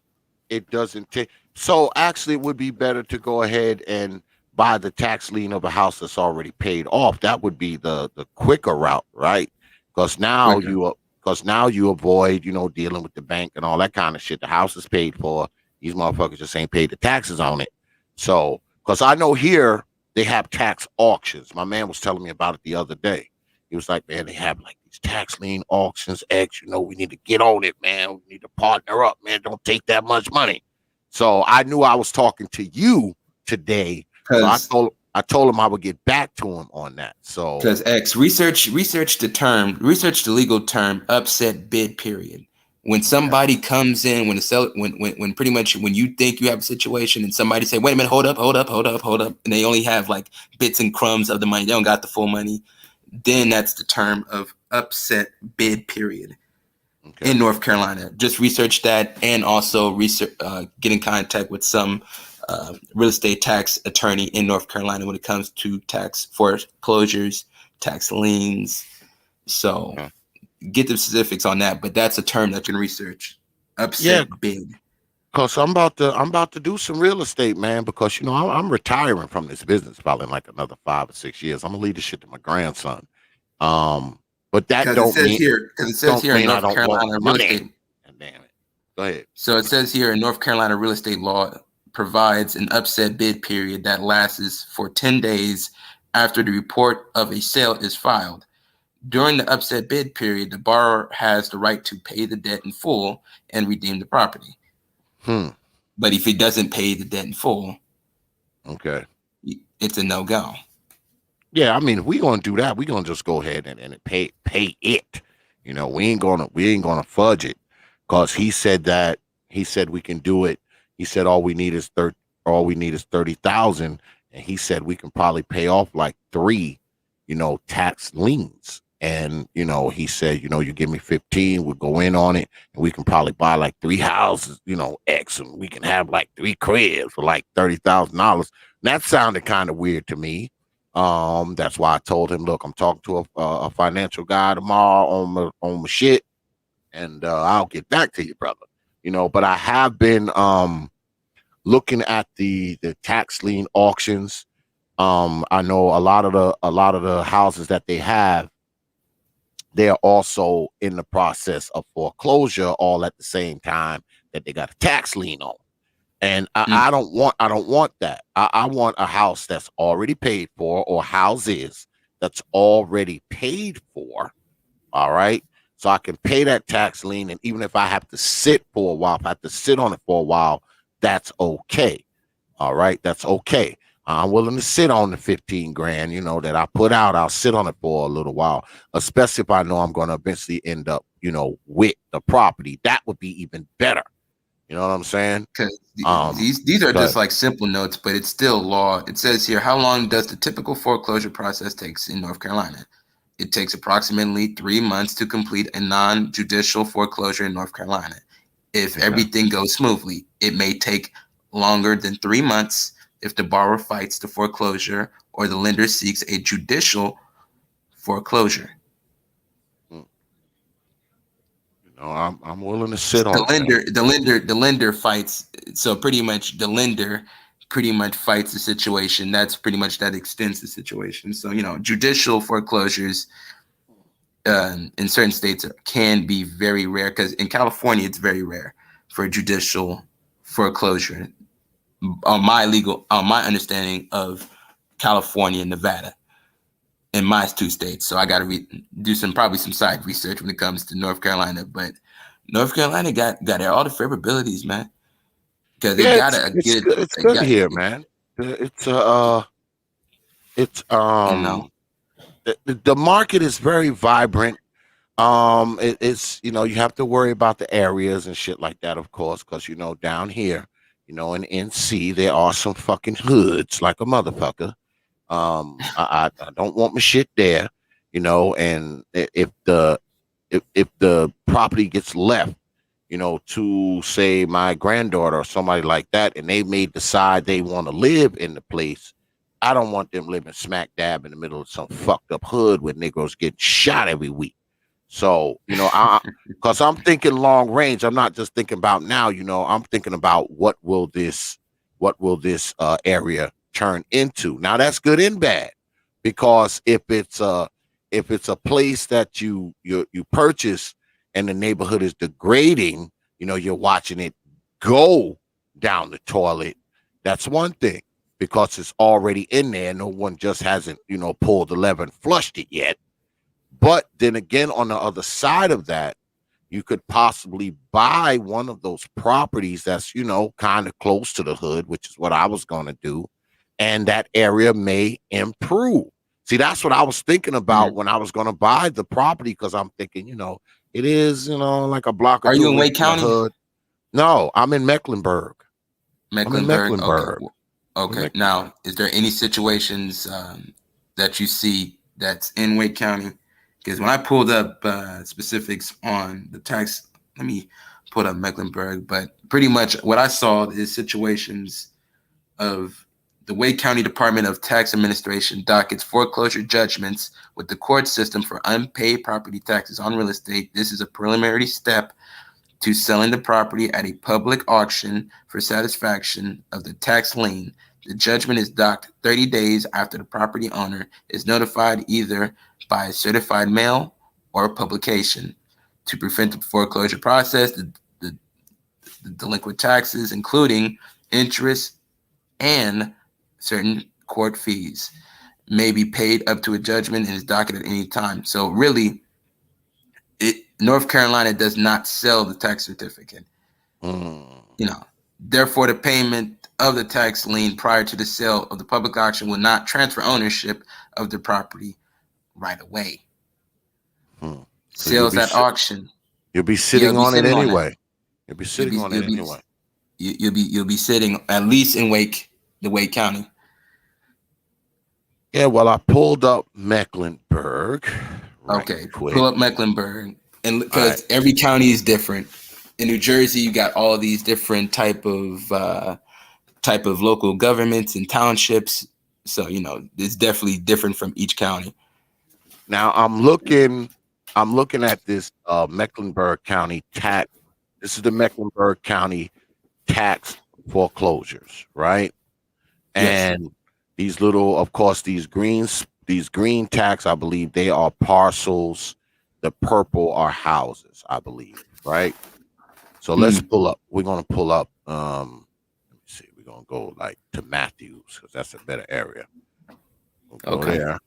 it doesn't take. So actually, it would be better to go ahead and buy the tax lien of a house that's already paid off. That would be the quicker route, right? Because now Quicker. you avoid dealing with the bank and all that kind of shit. The house is paid for. These motherfuckers just ain't paid the taxes on it. So because I know here they have tax auctions. My man was telling me about it the other day. He was like, man, they have like these tax lien auctions. X, we need to get on it, man. We need to partner up, man. Don't take that much money. So I knew I was talking to you today. So Because I told him I would get back to him on that. So Because X research the legal term upset bid period. When okay, somebody comes in, when the sell when pretty much when you think you have a situation and somebody say, wait a minute, hold up, and they only have like bits and crumbs of the money, they don't got the full money, then that's the term of upset bid period okay, in North Carolina. Just research that, and also get in contact with some real estate tax attorney in North Carolina when it comes to tax foreclosures, tax liens. So okay. get the specifics on that, but that's a term that you can research. Yeah, Upset bid. because I'm about to do some real estate, man. Because I'm retiring from this business probably in like another 5 or 6 years. I'm gonna leave this shit to my grandson. Um, but that Because it don't says mean here, because it says don't here in mean I North don't want Carolina real money. estate. Damn it. Go ahead. So it says here in North Carolina real estate law provides an upset bid period that lasts for 10 days after the report of a sale is filed. During the upset bid period, the borrower has the right to pay the debt in full and redeem the property. Hmm. But if he doesn't pay the debt in full, Okay. it's a no-go. Yeah, I mean, if we gonna do that, we gonna just go ahead and pay it. We ain't gonna fudge it, cause he said we can do it. He said all we need is 30,000, and he said we can probably pay off like three, tax liens. And he said, you give me 15, we'll go in on it, and we can probably buy like three houses, X, and we can have like three cribs for like $30,000. That sounded kind of weird to me. That's why I told him, look, I'm talking to a financial guy tomorrow on my shit, and I'll get back to you, brother. But I have been looking at the tax lien auctions. I know a lot of the houses that they have, they are also in the process of foreclosure all at the same time that they got a tax lien on. And I don't want that. I want a house that's already paid for, or houses that's already paid for. All right. So I can pay that tax lien. And even if I have to sit for a while, if I have to sit on it for a while, that's okay. All right. That's okay. I'm willing to sit on the 15 grand, that I put out. I'll sit on it for a little while, especially if I know I'm going to eventually end up, with the property. That would be even better. You know what I'm saying? Because Um, these are just but like simple notes, but it's still law. It says here, how long does the typical foreclosure process takes in North Carolina? It takes approximately 3 months to complete a non-judicial foreclosure in North Carolina. If okay. everything goes smoothly, it may take longer than 3 months if the borrower fights the foreclosure or the lender seeks a judicial foreclosure. Mm, I'm willing to sit The on it, man. lender fights. So pretty much the lender pretty much fights the situation. That's pretty much that extends the situation. So judicial foreclosures in certain states can be very rare, because in California it's very rare for judicial foreclosure. On my understanding of California and Nevada, in my two states. So I got to do probably some side research when it comes to North Carolina. But North Carolina got all the favorabilities, man, because they Yeah, gotta it's get it. good. It's They good got here, it, man. It's you know. the market is very vibrant. It's you have to worry about the areas and shit like that, of course, because down here, in NC, there are some fucking hoods like a motherfucker. I don't want my shit there, and if the property gets left, to say my granddaughter or somebody like that, and they may decide they want to live in the place, I don't want them living smack dab in the middle of some fucked up hood where Negroes get shot every week. So, because I'm thinking long range, I'm not just thinking about now, I'm thinking about what will this area turn into. Now that's good and bad, because if it's a place that you purchase and the neighborhood is degrading, you're watching it go down the toilet. That's one thing, because it's already in there. No one just hasn't, pulled the lever and flushed it yet. But then again, on the other side of that, you could possibly buy one of those properties that's, kind of close to the hood, which is what I was going to do. And that area may improve. See, that's what I was thinking about when I was going to buy the property, because I'm thinking, it is, like a block or Are two you in away Wake from the County? hood. No, I'm in Mecklenburg. I'm in Mecklenburg. Okay. Mecklenburg. I'm in Okay. Mecklenburg. Now, is there any situations that you see that's in Wake County? Because when I pulled up specifics on the tax, let me pull up Mecklenburg, but pretty much what I saw is situations of the Wake County Department of Tax Administration dockets foreclosure judgments with the court system for unpaid property taxes on real estate. This is a preliminary step to selling the property at a public auction for satisfaction of the tax lien. The judgment is docked 30 days after the property owner is notified either by certified mail or publication. To prevent the foreclosure process, the delinquent taxes, including interest and certain court fees, may be paid up to a judgment and is docketed at any time. So really, North Carolina does not sell the tax certificate. Mm. Therefore, the payment of the tax lien prior to the sale of the public auction will not transfer ownership of the property right away. Mm. So Sales at auction, you'll be yeah, sitting you'll be on it sitting on it. anyway. You'll be You'll sitting be on it you'll be anyway. you'll be sitting at least in the Wake County. Yeah, well, I pulled up Mecklenburg right Okay, quick. pull up Mecklenburg, and All right. because every county is different. In New Jersey, you got all these different type of local governments and townships. So it's definitely different from each county. Now I'm looking at this Mecklenburg County tax. This is the Mecklenburg County tax foreclosures, right? Yes. And these little, of course, these green tax, I believe they are parcels. The purple are houses, I believe, right? So let's Mm. pull up. We're gonna pull up. Let me see. We're gonna go like to Matthews, because that's a better area. We'll go Okay. there.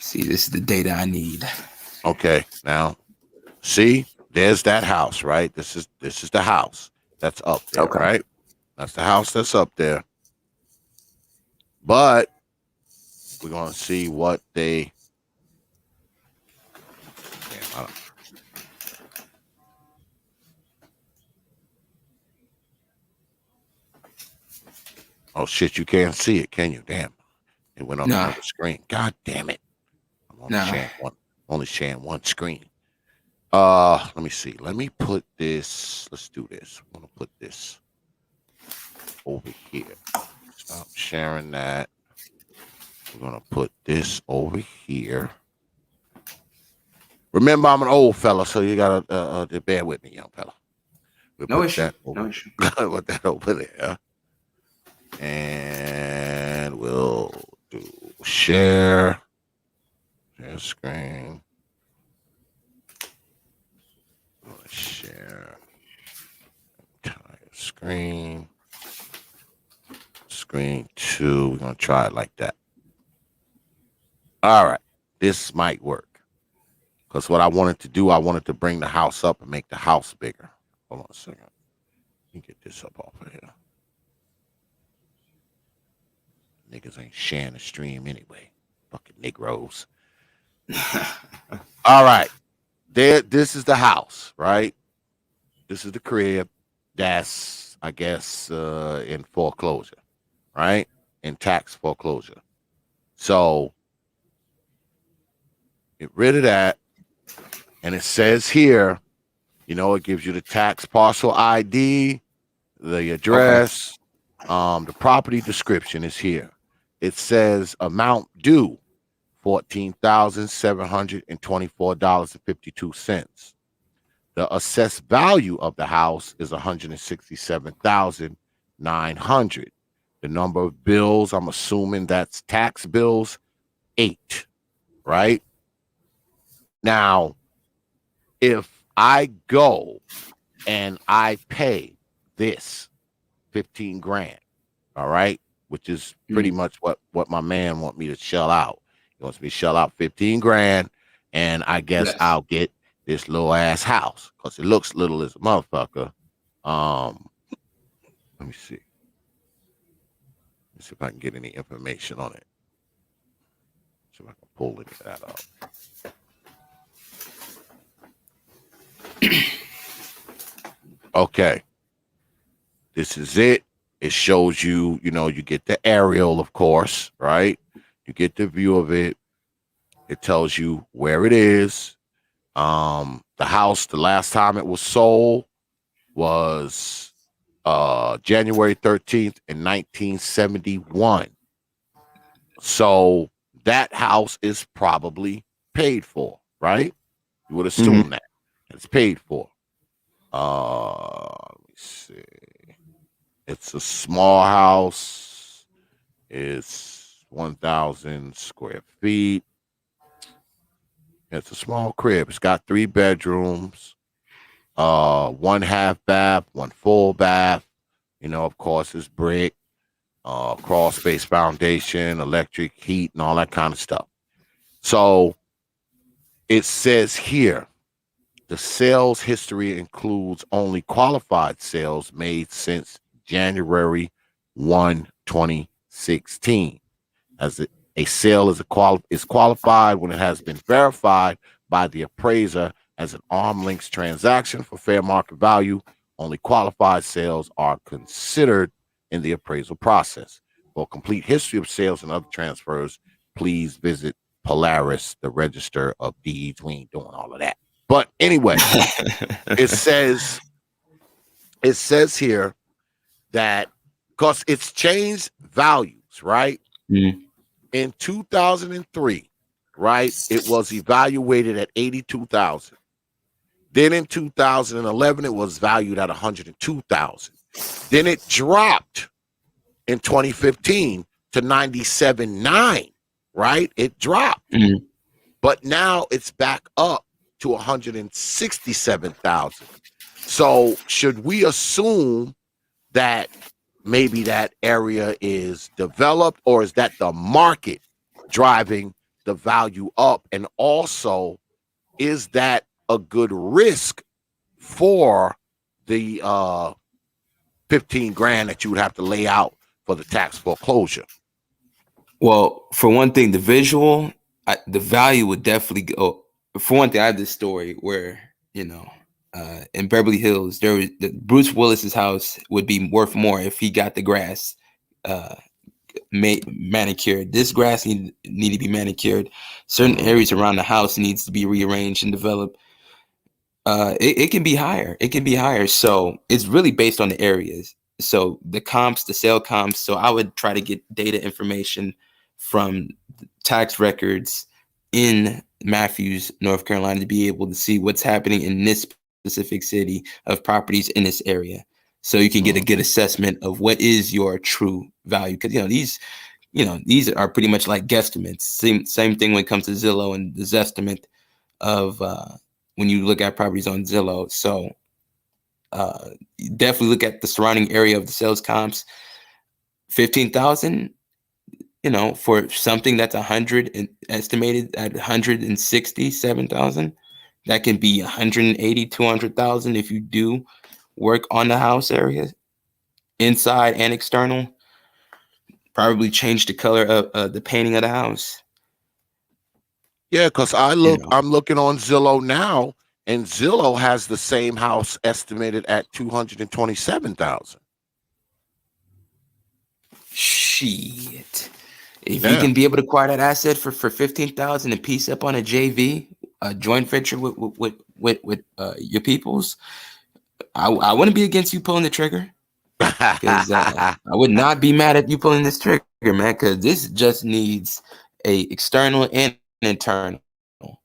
See, this is the data I need. Okay, now see, there's that house, right? This is the house that's up there, Okay. right? That's the house that's up there. But we're gonna see what they. Damn, I don't, oh shit, you can't see it, can you? Damn, it went on Nah. another screen. God damn it! I'm only Nah. sharing one screen. Let me see. Let me put this. Let's do this. I'm gonna put this over here. Stop sharing that. We're gonna put this over here. Remember, I'm an old fella, so you gotta bear with me, young fella. We'll No put issue. that over, No issue. put that over there, and we'll do share screen. Share entire screen. Screen 2. We're gonna try it like that. All right, this might work. Because what I wanted to do, I wanted to bring the house up and make the house bigger. Hold on a second. Let me get this up off of here. Niggas ain't sharing the stream anyway. Fucking Negroes. All right. This is the house, right? This is the crib that's, I guess, in foreclosure, right? In tax foreclosure. So get rid of that. And it says here, it gives you the tax parcel ID, the address, the property description is here. It says amount due, $14,724.52. The assessed value of the house is $167,900. The number of bills, I'm assuming that's tax bills, 8, right? Now, if I go and I pay this 15 grand, all right, which is pretty much what my man want me to shell out. He wants me to shell out 15 grand, and I guess Yes. I'll get this little ass house because it looks little as a motherfucker. Let me see. Let's see if I can get any information on it. See if I can pull any of that up. Okay. This is it. It shows you, you get the aerial, of course, right? You get the view of it. It tells you where it is. The house, the last time it was sold was January 13th in 1971. So that house is probably paid for, right? You would assume that it's paid for. Let me see. It's a small house. It's 1,000 square feet. It's a small crib. It's got 3 bedrooms, 1 half bath, 1 full bath. Of course, it's brick, crawl space foundation, electric, heat, and all that kind of stuff. So it says here, the sales history includes only qualified sales made since January 1, 2016. As a sale is qualified when it has been verified by the appraiser as an arm's length transaction for fair market value. Only qualified sales are considered in the appraisal process. For a complete history of sales and other transfers, please visit Polaris, the Register of Deeds. We ain't doing all of that. But anyway, it says here that because it's changed values, right? In 2003, right, it was evaluated at 82,000. Then in 2011, it was valued at 102,000. Then it dropped in 2015 to 97.9, right? It dropped. But now it's back up to 167,000. So should we assume that maybe that area is developed, or is that the market driving the value up? And also, is that a good risk for the 15 grand that you would have to lay out for the tax foreclosure? Well, for one thing, the visual, the value would definitely go. For one thing, I have this story where, in Beverly Hills, Bruce Willis's house would be worth more if he got the grass uh, manicured. This grass need to be manicured. Certain areas around the house needs to be rearranged and developed. It can be higher. It can be higher. So it's really based on the areas. So the comps, the sale comps. So I would try to get data information from tax records in Matthews, North Carolina, to be able to see what's happening in this specific city of properties in this area. So you can get a good assessment of what is your true value. Because these are pretty much like guesstimates. Same thing when it comes to Zillow and the Zestimate of when you look at properties on Zillow. So definitely look at the surrounding area of the sales comps. 15,000, for something that's 100 and estimated at 167,000, that can be 180, 200,000 if you do work on the house area, inside and external. Probably change the color of the painting of the house. Yeah, because I'm looking on Zillow now, and Zillow has the same house estimated at 227,000. Shit. If you can be able to acquire that asset for 15,000 and piece up on a JV, a joint venture with your peoples, I wouldn't be against you pulling the trigger. Because I would not be mad at you pulling this trigger, man, because this just needs a external and internal. What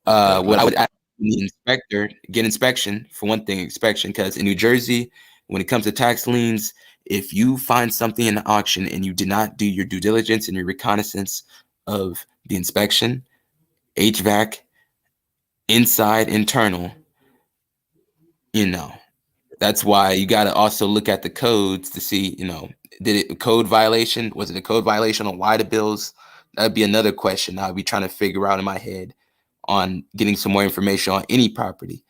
I would ask the inspector, get inspection, for one thing, inspection, because in New Jersey, when it comes to tax liens, if you find something in the auction and you did not do your due diligence and your reconnaissance of the inspection, HVAC, inside, internal, that's why you got to also look at the codes to see, did it a code violation? Was it a code violation on why the bills? That'd be another question I'll be trying to figure out in my head on getting some more information on any property.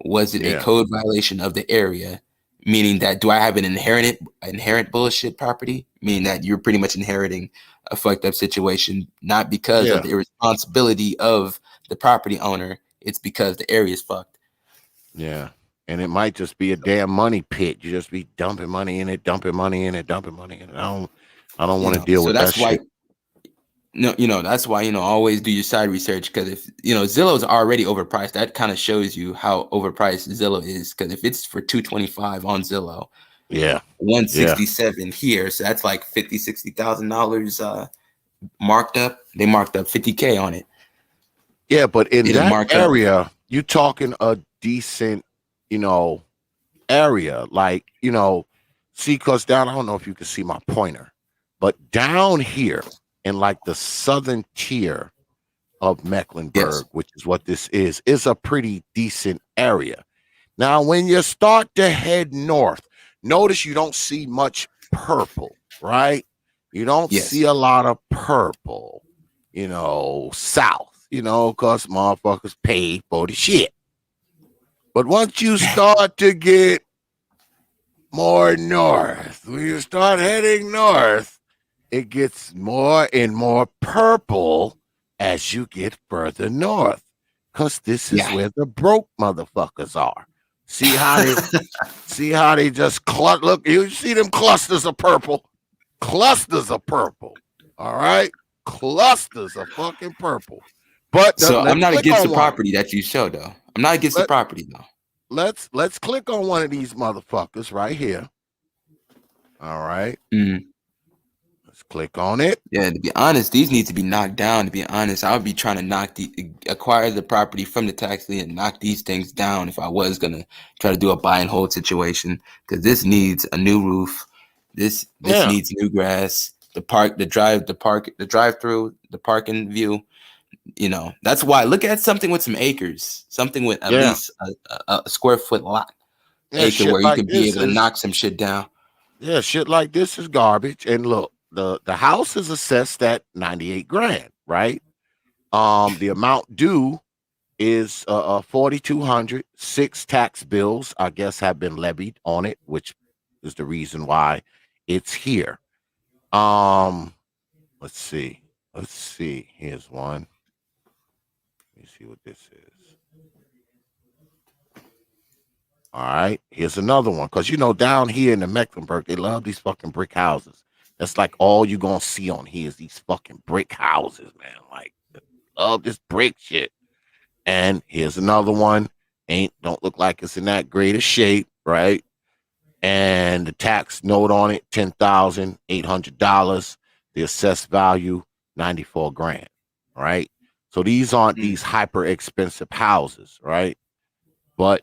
Was it a code violation of the area? Meaning that, do I have an inherent bullshit property? Meaning that you're pretty much inheriting a fucked up situation, not because of the irresponsibility of the property owner. It's because the area is fucked. Yeah. And it might just be a damn money pit. You just be dumping money in it, dumping money in it, dumping money in it. I don't want to deal with that shit. That's why, always do your side research. Because if, Zillow's already overpriced, that kind of shows you how overpriced Zillow is. Because if it's for $225 on Zillow, 167 here, so that's like $50,000-$60,000 marked up. They marked up $50K on it. Yeah, but in that area, you're talking a decent, area, like, see, because down, I don't know if you can see my pointer, but down here in like the southern tier of Mecklenburg, which is what this is a pretty decent area. Now, when you start to head north, notice you don't see much purple, right? You don't see a lot of purple, south, because motherfuckers pay for the shit. But once you start to get more north, when you start heading north, it gets more and more purple as you get further north. Because this is where the broke motherfuckers are. See how they just look, you see them clusters of purple. Clusters of purple. All right? Clusters of fucking purple. But so I'm not against the property that you show, though. I'm not against the property, though. Let's click on one of these motherfuckers right here. All right. Let's click on it. Yeah, to be honest, these need to be knocked down. To be honest, I would be trying to acquire the property from the tax lien and knock these things down if I was gonna try to do a buy and hold situation. Because this needs a new roof. This needs new grass. The drive-through, the parking view. That's why look at something with some acres, something with at least a square foot lot, acre where you can be able to knock some shit down. Yeah, shit like this is garbage. And look, the house is assessed at 98 grand, right? The amount due is 4,200. 6 tax bills, I guess, have been levied on it, which is the reason why it's here. Let's see. Let's see. Here's one. Let me see what this is. All right. Here's another one. Because, down here in the Mecklenburg, they love these fucking brick houses. That's like all you're going to see on here is these fucking brick houses, man. Like, love this brick shit. And here's another one. Don't look like it's in that great a shape, right? And the tax note on it, $10,800. The assessed value, 94 grand. Right. So these aren't these hyper expensive houses, right? But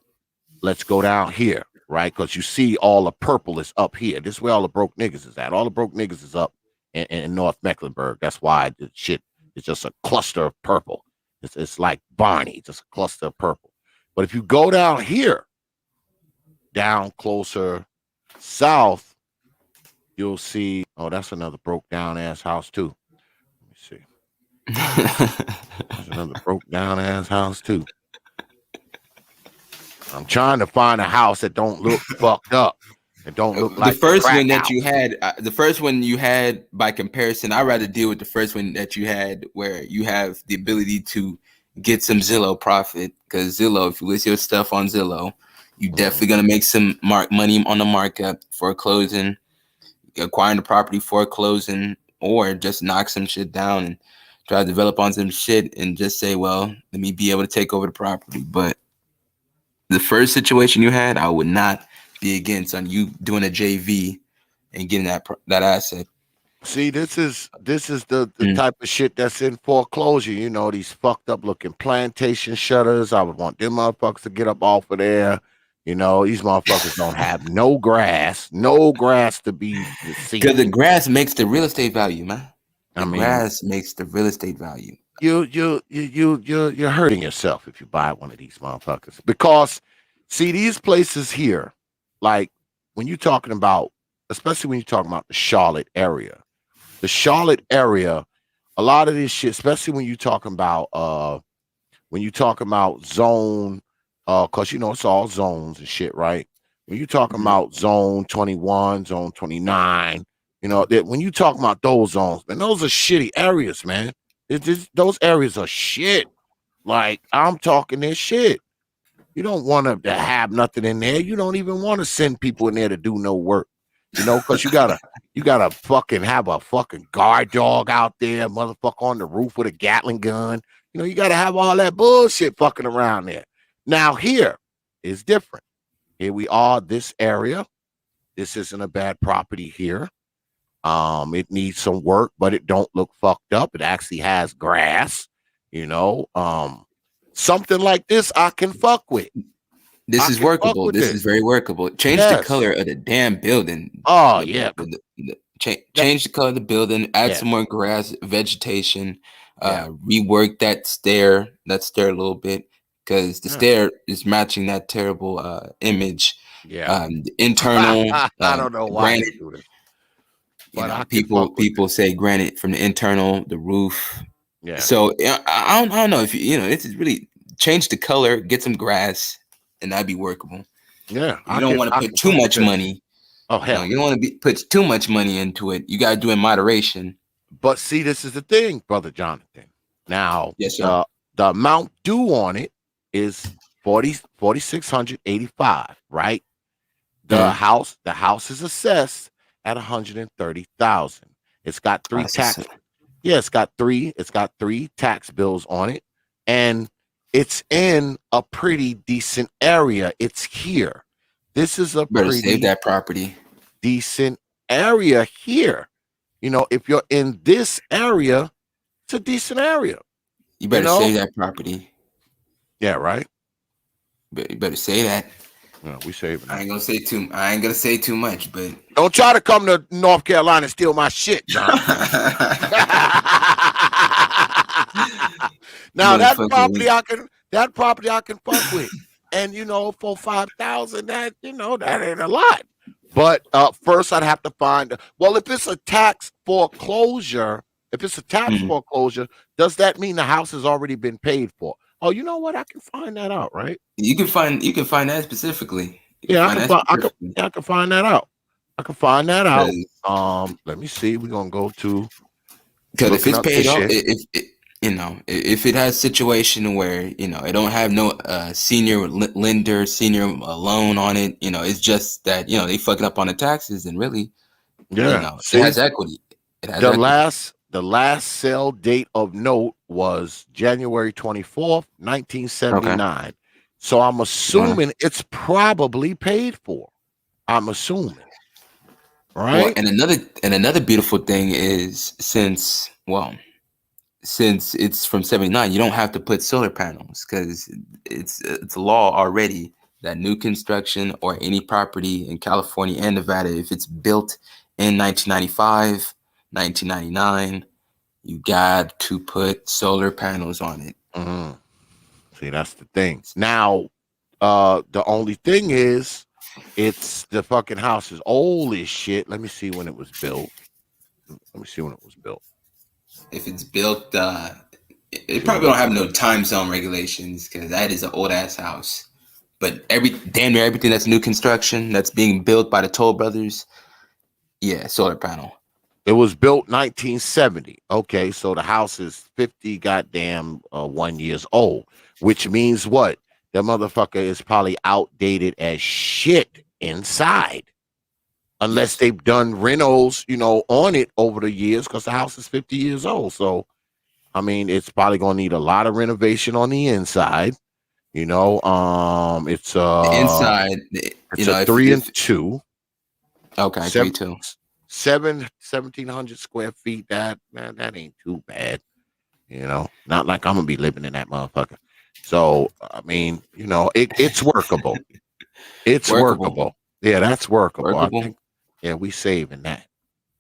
let's go down here, right? Because you see all the purple is up here. This is where all the broke niggas is at. All the broke niggas is up in North Mecklenburg. That's why the shit is just a cluster of purple. It's like Barney, just a cluster of purple. But if you go down here, down closer south, you'll see, oh, that's another broke down ass house too. Let me see. There's another broke down ass house too. I'm trying to find a house that don't look fucked up. It don't look like the first one that house. you had. The first one you had, by comparison, I'd rather deal with the first one that you had, where you have the ability to get some Zillow profit. Because Zillow, if you list your stuff on Zillow, you're definitely gonna make some money on the markup for closing, acquiring the property for closing, or just knock some shit down and try to develop on some shit and just say, well, let me be able to take over the property. But the first situation you had, I would not be against on you doing a JV and getting that asset. See, this is the type of shit that's in foreclosure. These fucked up looking plantation shutters. I would want them motherfuckers to get up off of there. These motherfuckers don't have no grass to be seen. Because the grass makes the real estate value, man. Grass makes the real estate value. You're hurting yourself if you buy one of these motherfuckers. Because see, these places here, like when you're talking about, especially when you're talking about the Charlotte area, a lot of this shit, especially when you're talking about zone, because it's all zones and shit, right? When you're talking about zone 21, zone 29, that when you talking about those zones, man, those are shitty areas, man. Those areas are shit. Like, I'm talking this shit. You don't want to have nothing in there. You don't even want to send people in there to do no work. Because you gotta fucking have a fucking guard dog out there, motherfucker on the roof with a Gatling gun. You gotta have all that bullshit fucking around there. Now here is different. Here we are, this area. This isn't a bad property here. It needs some work, but it don't look fucked up. It actually has grass. Something like this I can fuck with. This is workable. This is very workable. Change the color of the damn building. Oh, yeah. Change the color of the building. Add some more grass, vegetation. Rework that stair a little bit, because the stair is matching that terrible image. Yeah. The internal. I don't know why they do this. But people say granite from the internal, the roof. Yeah. So I don't know if it's really change the color, get some grass, and that'd be workable. Yeah. You don't want to put too much money. Oh hell. You don't want to put too much money into it. You got to do it in moderation. But see, this is the thing, Brother Jonathan. Now, yes, sir. The amount due on it is $4,685, right? The house is assessed at $130,000. It's got three tax. Yeah, it's got three tax bills on it, and it's in a pretty decent area. It's here. This is a pretty save that property. Decent area here. If you're in this area, it's a decent area. You better save that property. Yeah, right. But you better say that. No, we saving. I ain't gonna say too much, but don't try to come to North Carolina and steal my shit, John. Now that property I can fuck with, and for $5,000, that that ain't a lot. But first I'd have to find. Well, if it's a tax foreclosure, If it's a tax Mhm. foreclosure, does that mean the house has already been paid for? Oh, you know what? I can find that out, right? You can find that specifically. You can Yeah, I find can that find. specifically Yeah, I can find that out. I can find that out. because Let me see. We're gonna go to if looking it's up this paid off, shit. if it has situation where it don't have no senior lender, senior loan on it, it's just that they fucking up on the taxes, and really, Yeah. it See, has equity. It has the equity. last sale date of note was January 24th, Okay. 1979. So I'm Well, assuming it's probably paid for. I'm assuming, well, right? and another beautiful thing is since it's from 79, you don't have to put solar panels because it's a law already that new construction or any property in California and Nevada, if it's built in 1995, 1999, you got to put solar panels on it. Mhm. See, that's the thing. Now, the only thing is, it's the fucking house is old as shit. Let me see when it was built. Let me see when it was built. If it's built, it See when probably it don't was have no built. time zone regulations because that is an old ass house. But damn near everything that's new construction that's being built by the Toll Brothers, yeah, solar panel. It was built 1970. Okay, so the house is 50 goddamn 1 years old, which means what? The motherfucker is probably outdated as shit inside. Unless Yes. they've done renos, on it over the years, because the house is 50 years old. So I mean, it's probably gonna need a lot of renovation on the inside. It's The inside, a three and if two, okay, three seven, two. 1,700 square feet. That man, that ain't too bad. Not like I'm gonna be living in that motherfucker. So I mean, it's workable. It's Workable, workable. Yeah, that's workable. I workable. think. Yeah, we saving that.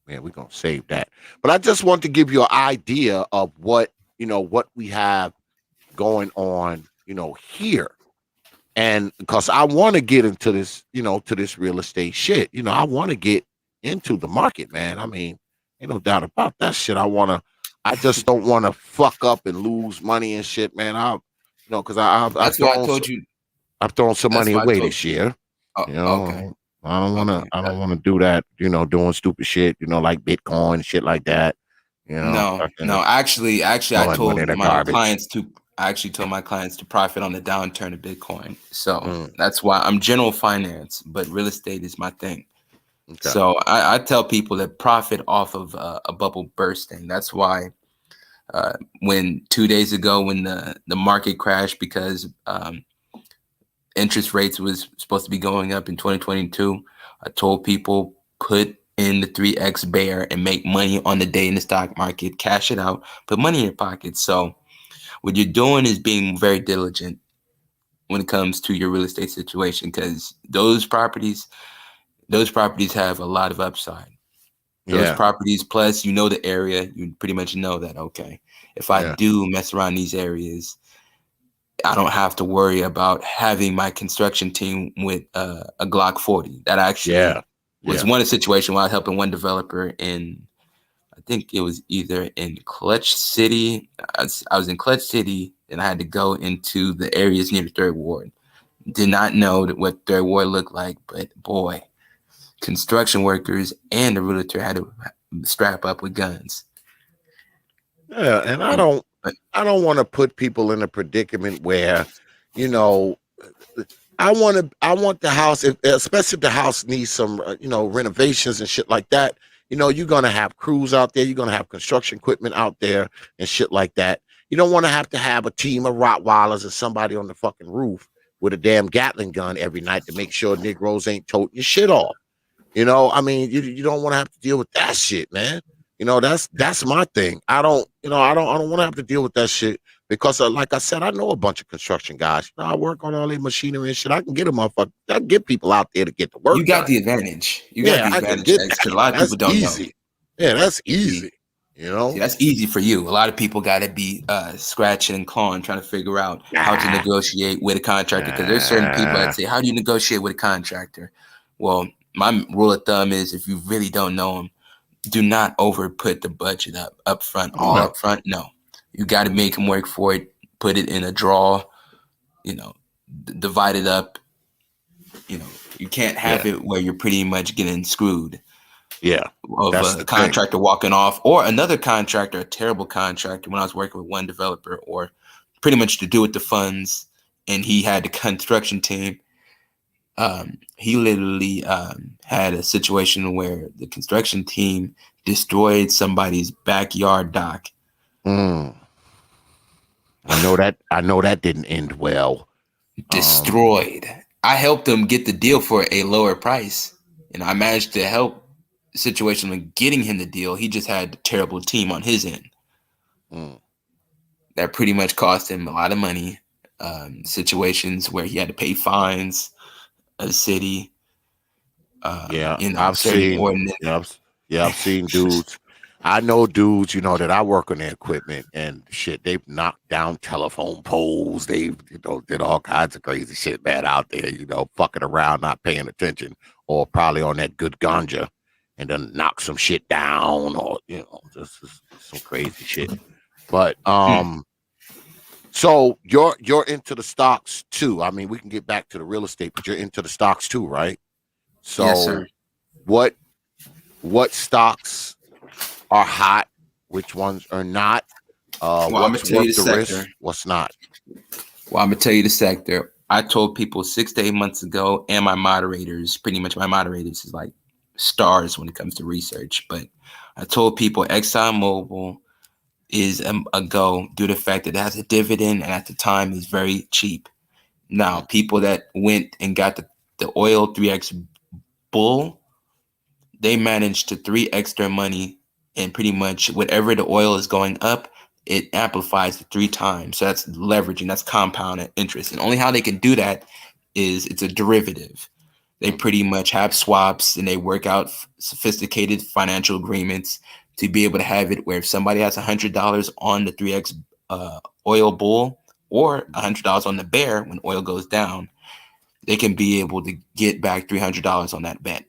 Man, we're gonna save that. But I just want to give you an idea of what we have going on, here. And because I want to get into this, to this real estate shit. I want to get into the market, man. I mean, ain't no doubt about that shit. I just don't want to fuck up and lose money and shit, man. Because That's why I told you. I've thrown some That's money why I away told this you. year. Oh, okay, I don't want to. okay. I don't want to do that. Doing stupid shit. Like Bitcoin and shit like that. No, Fucking no. Actually, I throwing money in told the my garbage. clients to. I actually told my clients to profit on the downturn of Bitcoin. So Mm, that's why I'm general finance, but real estate is my thing. okay. So I tell people that profit off of a bubble bursting. That's why when 2 days ago when the market crashed because interest rates was supposed to be going up in 2022, I told people put in the 3x bear and make money on the day in the stock market, cash it out, put money in your pocket. So what you're doing is being very diligent when it comes to your real estate situation because those properties have a lot of upside. Those Yeah. properties, plus the area, you pretty much know that, okay, if I Yeah. do mess around these areas, I don't have to worry about having my construction team with a Glock 40. That Yeah. actually was Yeah. one situation where I was helping one developer in, I think it was either in Clutch City. I was in Clutch City and I had to go into the areas near the third ward. Did not know what third ward looked like, but boy, construction workers and the realtor had to strap up with guns. Yeah. And I And don't. but I don't want to put people in a predicament where, you know, I want the house, especially if the house needs some, renovations and shit like that. You're gonna have crews out there. You're gonna have construction equipment out there and shit like that. You don't want to have a team of Rottweilers and somebody on the fucking roof with a damn Gatling gun every night to make sure Negroes ain't toting your shit off. I mean, you don't want to have to deal with that shit, man. That's my thing. I don't want to have to deal with that shit because, like I said, I know a bunch of construction guys. I work on all their machinery and shit. I can get a motherfucker. I can get people out there to get the you work got done. the advantage. You got Yeah, the I can advantage get because that. a lot of That's people don't know. easy. Yeah, that's See, easy. You See, know? that's easy for you. A lot of people got to be scratching and clawing, trying to figure out how to Nah, negotiate with a contractor. Because there's certain people that nah. say, "How do you negotiate with a contractor?" Well, my rule of thumb is if you really don't know them, do not put the budget up front, all No. up front. No, you got to make them work for it. Put it in a draw, divide it up. You can't have Yeah. it where you're pretty much getting screwed Yeah. of That's a the thing. contractor walking off or another contractor, a terrible contractor. When I was working with one developer, or pretty much to do with the funds, and he had the construction team. He literally had a situation where the construction team destroyed somebody's backyard dock. Mm. I know that didn't end well. Destroyed. I helped them get the deal for a lower price, and I managed to help the situation with getting him the deal. He just had a terrible team on his end. That pretty much cost him a lot of money. Situations where he had to pay fines, a city. I've certain seen. ordinance. I've seen dudes. I know dudes, that I work on their equipment and shit. They've knocked down telephone poles. They've, did all kinds of crazy shit, man, out there. Fucking around, not paying attention, or probably on that good ganja, and then knock some shit down, or just some crazy shit. But so you're into the stocks too. I mean, we can get back to the real estate, but you're into the stocks too, right? So Yes, sir. what stocks are hot? Which ones are not? I'm gonna What's tell you worth the the risk? sector. What's not? Well, I'm gonna tell you the sector. I told people 6 to 8 months ago, and my moderators, pretty much my moderators is like stars when it comes to research. But I told people ExxonMobil is a go due to the fact that it has a dividend and at the time is very cheap. Now, people that went and got the oil 3x bull, they managed to 3x their money, and pretty much whatever the oil is going up, it amplifies it 3 times. So that's leveraging, that's compound interest. And only how they can do that is it's a derivative. They pretty much have swaps and they work out sophisticated financial agreements to be able to have it where if somebody has $100 on the 3x oil bull or $100 on the bear when oil goes down, they can be able to get back $300 on that bet.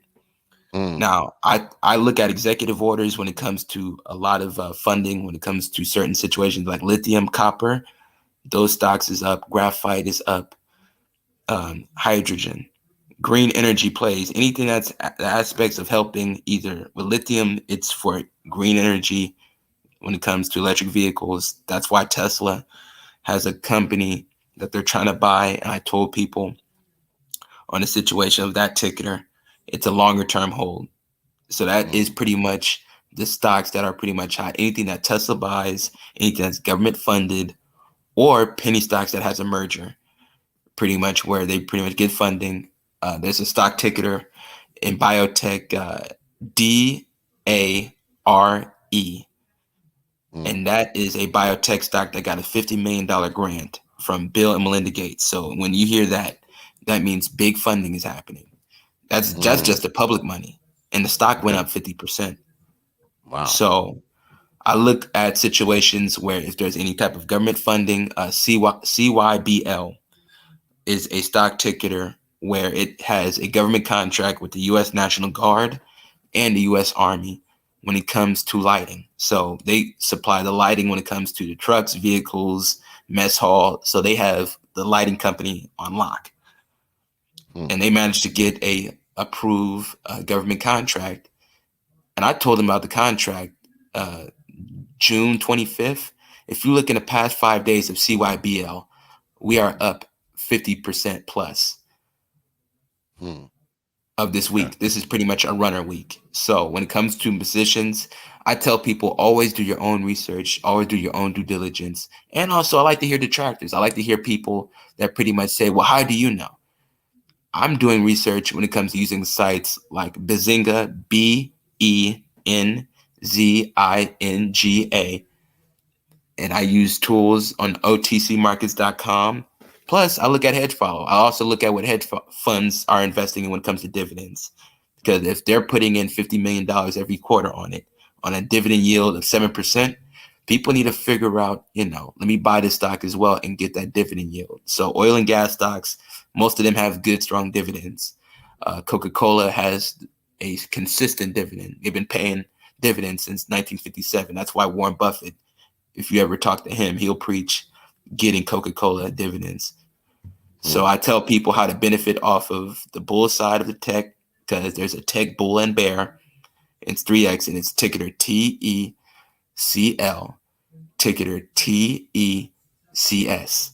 Now, I look at executive orders when it comes to a lot of funding, when it comes to certain situations like lithium, copper, those stocks is up, graphite is up, hydrogen, green energy plays, anything that's the aspects of helping either with lithium, it's for green energy when it comes to electric vehicles. That's why Tesla has a company that they're trying to buy. And I told people on the situation of that ticker, it's a longer term hold. So that is pretty much the stocks that are pretty much hot. Anything that Tesla buys, anything that's government funded, or penny stocks that has a merger, pretty much where they pretty much get funding. There's a stock ticker in biotech, DARE, and that is a biotech stock that got a $50 million grant from Bill and Melinda Gates. So when you hear that, that means big funding is happening. That's just the public money. And the stock went up 50%. Wow. So I look at situations where if there's any type of government funding, CYBL is a stock ticker where it has a government contract with the U.S. National Guard and the U.S. Army when it comes to lighting. So they supply the lighting when it comes to the trucks, vehicles, mess hall. So they have the lighting company on lock. And they managed to get a approved government contract. And I told them about the contract June 25th. If you look in the past 5 days of CYBL, we are up 50% plus of this week. This is pretty much a runner week. So when it comes to positions, I tell people always do your own research, always do your own due diligence. And also I like to hear detractors. I like to hear people that pretty much say, well, how do you know? I'm doing research when it comes to using sites like Bazinga, BENZINGA. And I use tools on otcmarkets.com. Plus, I look at hedge follow. I also look at what hedge funds are investing in when it comes to dividends. Because if they're putting in $50 million every quarter on it, on a dividend yield of 7%, people need to figure out, let me buy this stock as well and get that dividend yield. So oil and gas stocks, most of them have good, strong dividends. Coca-Cola has a consistent dividend. They've been paying dividends since 1957. That's why Warren Buffett, if you ever talk to him, he'll preach getting Coca-Cola dividends. So I tell people how to benefit off of the bull side of the tech, because there's a tech bull and bear. It's 3X and it's ticketer TECL, ticketer TECS.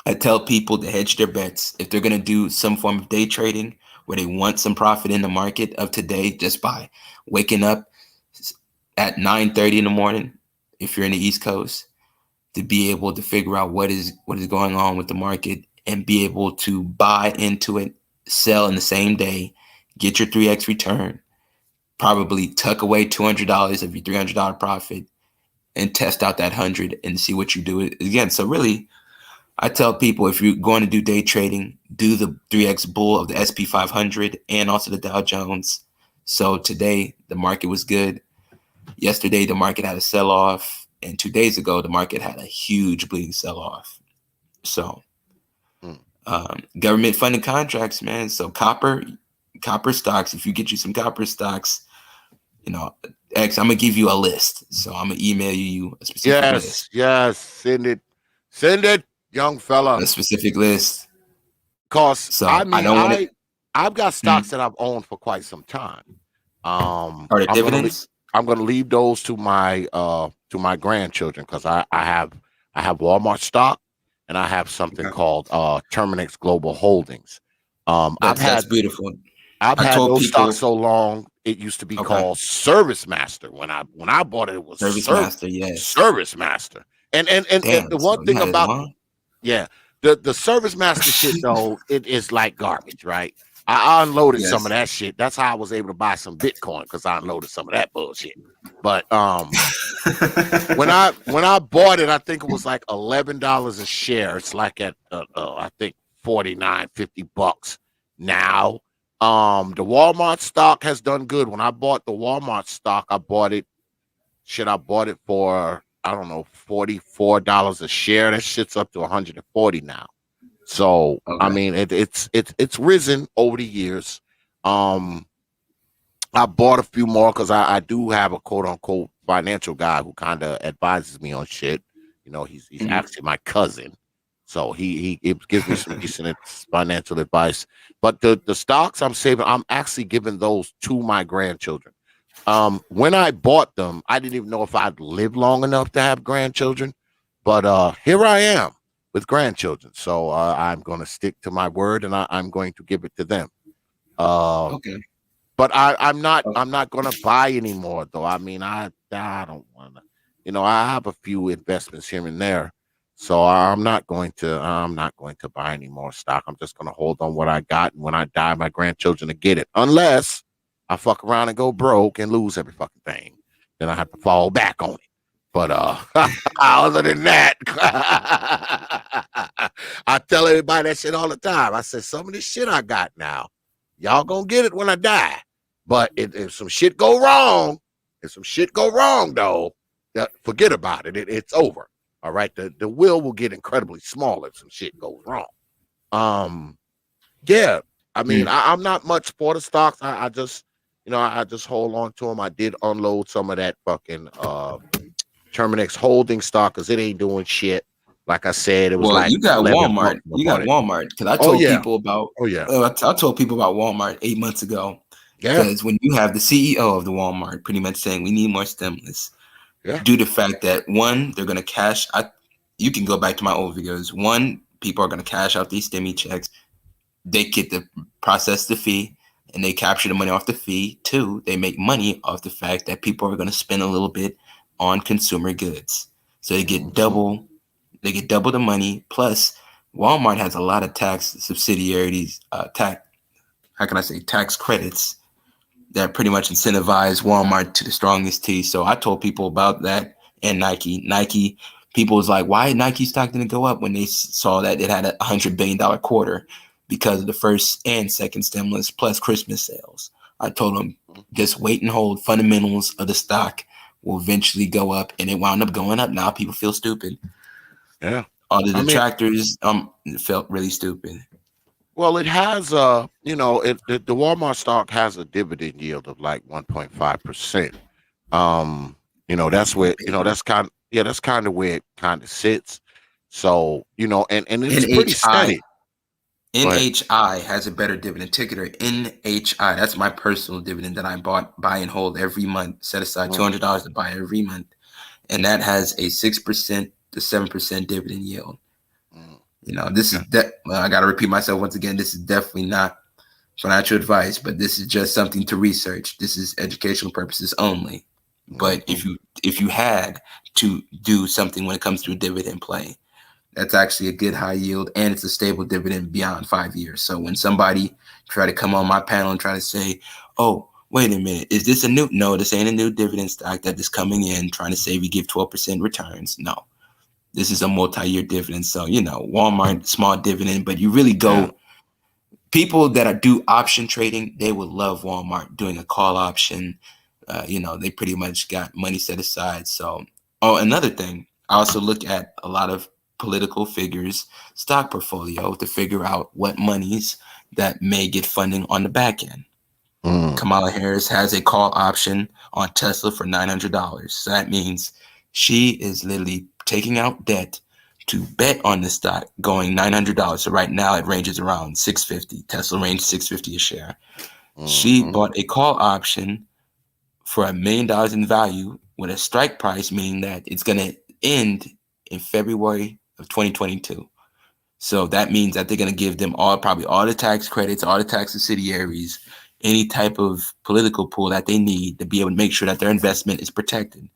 I tell people to hedge their bets. If they're going to do some form of day trading where they want some profit in the market of today, just by waking up at 9:30 in the morning, if you're in the East Coast, to be able to figure out what is going on with the market and be able to buy into it, sell in the same day, get your 3X return, probably tuck away $200 of your $300 profit and test out that 100 and see what you do again. So really, I tell people, if you're going to do day trading, do the 3X bull of the SP 500 and also the Dow Jones. So today the market was good. Yesterday the market had a sell-off, and 2 days ago the market had a huge bleeding sell-off. So government funded contracts, man. So copper stocks, if you get you some copper stocks, X, I'm gonna give you a list. So I'm gonna email you a specific list. Yes, send it, young fella. A specific list. Cause So I mean, I don't want to. I've got stocks that I've owned for quite some time. Are there dividends? I'm gonna leave those to my grandchildren, because I have Walmart stock, and I have something called Terminix Global Holdings. That's beautiful. I've had those stocks so long. It used to be called Service Master. When I bought it, it was Service Master. Yes, Service Master. And the one thing about the Service Master shit though, it is like garbage, right? I unloaded some of that shit. That's how I was able to buy some Bitcoin, because I unloaded some of that bullshit. But when I bought it, I think it was like $11 a share. It's like at I think $49-50 now. The Walmart stock has done good. When I bought the Walmart stock, I bought it for, I don't know, $44 a share. That shit's up to $140 now. So I mean, it's risen over the years. I bought a few more because I do have a quote unquote financial guy who kind of advises me on shit. He's actually my cousin. So he gives me some decent financial advice. But the stocks I'm saving, I'm actually giving those to my grandchildren. When I bought them, I didn't even know if I'd live long enough to have grandchildren. But here I am with grandchildren. So I'm going to stick to my word, and I'm going to give it to them. But I'm not going to buy anymore, though. I mean, I don't want to. I have a few investments here and there. So I'm not going to buy any more stock. I'm just going to hold on what I got, and when I die, my grandchildren will get it. Unless I fuck around and go broke and lose every fucking thing, then I have to fall back on it. But other than that, I tell everybody that shit all the time. I said, some of this shit I got now, y'all gonna get it when I die. But if some shit go wrong, though, forget about it. It's over. All right, the will get incredibly small if some shit goes wrong. I mean, I'm not much for the stocks. I just hold on to them. I did unload some of that fucking Terminix holding stock because it ain't doing shit. Like I said, it was you got Walmart. Walmart because I told people about. I told people about Walmart 8 months ago. Because when you have the CEO of the Walmart pretty much saying we need more stimulus. Due to the fact that one, they're going to cash. You can go back to my old videos. One, people are going to cash out these stimmy checks. They get to process the fee, and they capture the money off the fee. Two, they make money off the fact that people are going to spend a little bit on consumer goods. So they get double. They get double the money. Plus, Walmart has a lot of tax subsidiaries. Tax credits that pretty much incentivize Walmart to the strongest T. So I told people about that, and Nike, people was like, why Nike stock didn't go up when they saw that it had a $100 billion quarter because of the first and second stimulus plus Christmas sales. I told them, just wait and hold. Fundamentals of the stock will eventually go up, and it wound up going up. Now people feel stupid. Yeah. All the detractors felt really stupid. Well, it has the Walmart stock has a dividend yield of like 1.5%. That's where that's kind of where it kind of sits. So and it's pretty NHI steady. But NHI has a better dividend. Ticker NHI. That's my personal dividend that I buy and hold every month. Set aside $200 to buy every month, and that has a 6% to 7% dividend yield. This is I got to repeat myself once again. This is definitely not financial advice, but this is just something to research. This is educational purposes only. But if you had to do something when it comes to a dividend play, that's actually a good high yield, and it's a stable dividend beyond 5 years. So when somebody try to come on my panel and try to say, "Oh, wait a minute, is this a new?" No, this ain't a new dividend stock that is coming in trying to say we give 12% returns. No, this is a multi-year dividend. So Walmart small dividend, but you really go. People that do option trading, they would love Walmart doing a call option. They pretty much got money set aside. So, another thing, I also look at a lot of political figures' stock portfolio to figure out what monies that may get funding on the back end. Kamala Harris has a call option on Tesla for $900. So that means she is literally taking out debt to bet on the stock going $900. So right now it ranges around $650. Tesla range $650 a share. She bought a call option for $1 million in value with a strike price, meaning that it's going to end in February of 2022. So that means that they're going to give them probably all the tax credits, all the tax subsidiaries, any type of political pool that they need to be able to make sure that their investment is protected.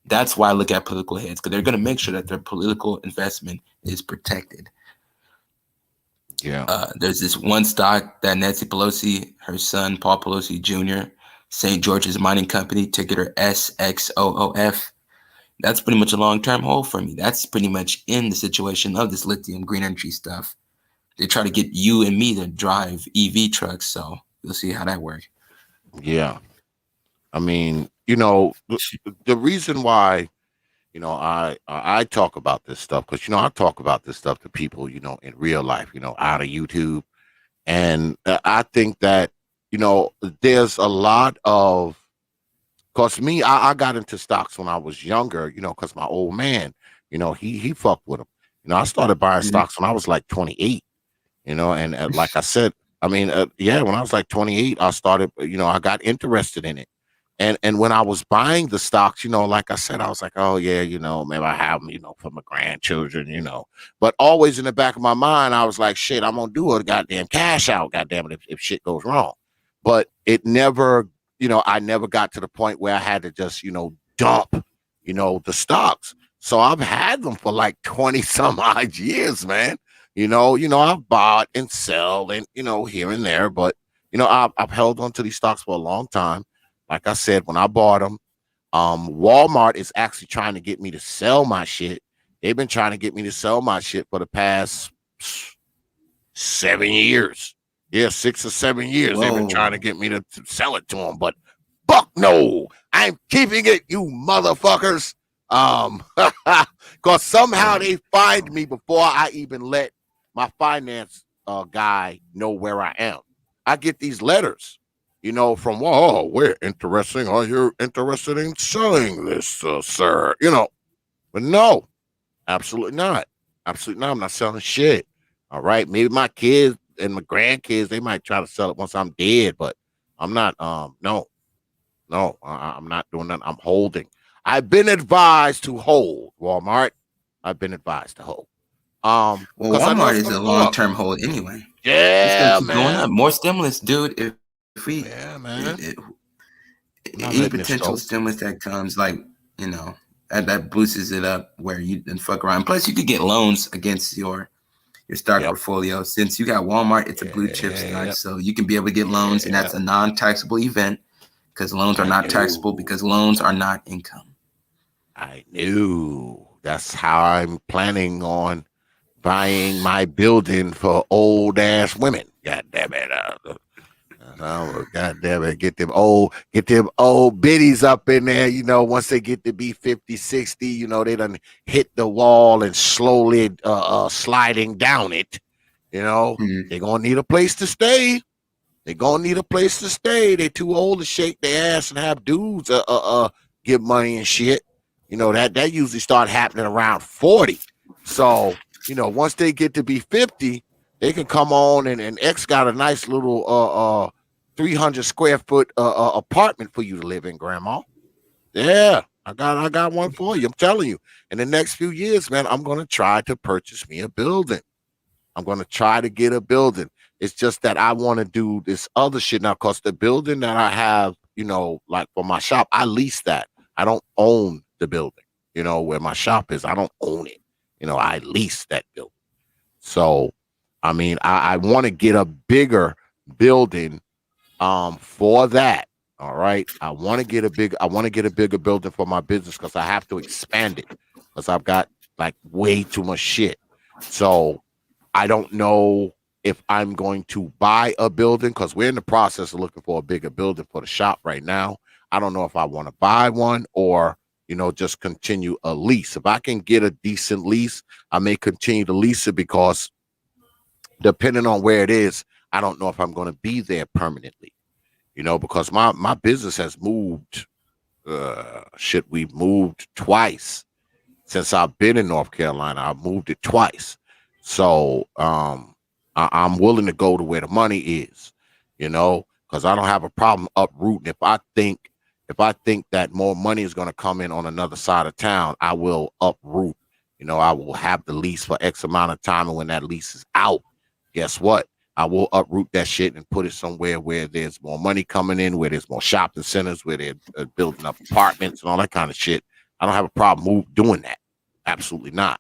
That's why I look at political heads, because they're going to make sure that their political investment is protected. There's this one stock that Nancy Pelosi, her son Paul Pelosi Jr., St. George's Mining Company, ticker SXOOF. That's pretty much a long-term hold for me. That's pretty much in the situation of this lithium green energy stuff. They try to get you and me to drive EV trucks, so you'll see how that works. Yeah. I mean, the reason why, I talk about this stuff, because, I talk about this stuff to people, in real life, out of YouTube. And I think that, there's a lot of, because me, I got into stocks when I was younger, because my old man, he fucked with them. I started buying stocks when I was like 28, and like I said, I mean, when I was like 28, I started, I got interested in it. And when I was buying the stocks, like I said, I was like, oh yeah, maybe I have them, for my grandchildren, but always in the back of my mind, I was like, shit, I'm gonna do a goddamn cash out, goddamn it, if shit goes wrong. But it never, I never got to the point where I had to just, dump, the stocks. So I've had them for like 20 some odd years, man. I've bought and sell and, here and there, but, I've held on to these stocks for a long time. Like I said, when I bought them, Walmart is actually trying to get me to sell my shit. They've been trying to get me to sell my shit for the past 7 years. Yeah, 6 or 7 years. Whoa. They've been trying to get me to sell it to them, but fuck no, I'm keeping it, you motherfuckers. Because somehow they find me before I even let my finance guy know where I am. I get these letters, from, oh, we're interesting. Are you interested in selling this, sir? But no, absolutely not. Absolutely not. I'm not selling shit. All right. Maybe my kids and my grandkids, they might try to sell it once I'm dead, but I'm not, no, I'm not doing that. I'm holding. I've been advised to hold, Walmart. I've been advised to hold. Well, Walmart is a long-term hold anyway. Yeah, it's going up. More stimulus, dude. If we, man. Any potential stimulus that comes, like, that boosts it up where you can fuck around. Plus, you could get loans against your stock portfolio. Since you got Walmart, it's a blue chip stock, so you can be able to get loans, and that's a non-taxable event because loans are not taxable because loans are not income. I knew. That's how I'm planning on buying my building for old ass women. God damn it. God damn it. Get them old biddies up in there, once they get to be 50, 60, they done hit the wall and slowly sliding down it. They're gonna need a place to stay. They're too old to shake their ass and have dudes get money and shit. That usually start happening around 40. So, once they get to be 50, they can come on and X got a nice little 300 square foot apartment for you to live in, grandma. Yeah, I got one for you. I'm telling you. In the next few years, man, I'm gonna try to purchase me a building. I'm gonna try to get a building. It's just that I want to do this other shit now, cause the building that I have, like for my shop, I lease that. I don't own the building. Where my shop is, I don't own it. I lease that building. So, I mean, I want to get a bigger building for that. All right. I want to get a bigger building for my business because I have to expand it because I've got like way too much shit. So I don't know if I'm going to buy a building because we're in the process of looking for a bigger building for the shop right now. I don't know if I want to buy one or, just continue a lease. If I can get a decent lease, I may continue to lease it because depending on where it is, I don't know if I'm going to be there permanently, because my business has moved. We've moved twice since I've been in North Carolina. I've moved it twice. So I'm willing to go to where the money is, because I don't have a problem uprooting. If I think that more money is going to come in on another side of town, I will uproot. I will have the lease for X amount of time, and when that lease is out, guess what? I will uproot that shit and put it somewhere where there's more money coming in, where there's more shopping centers, where they're building up apartments and all that kind of shit. I don't have a problem doing that. Absolutely not.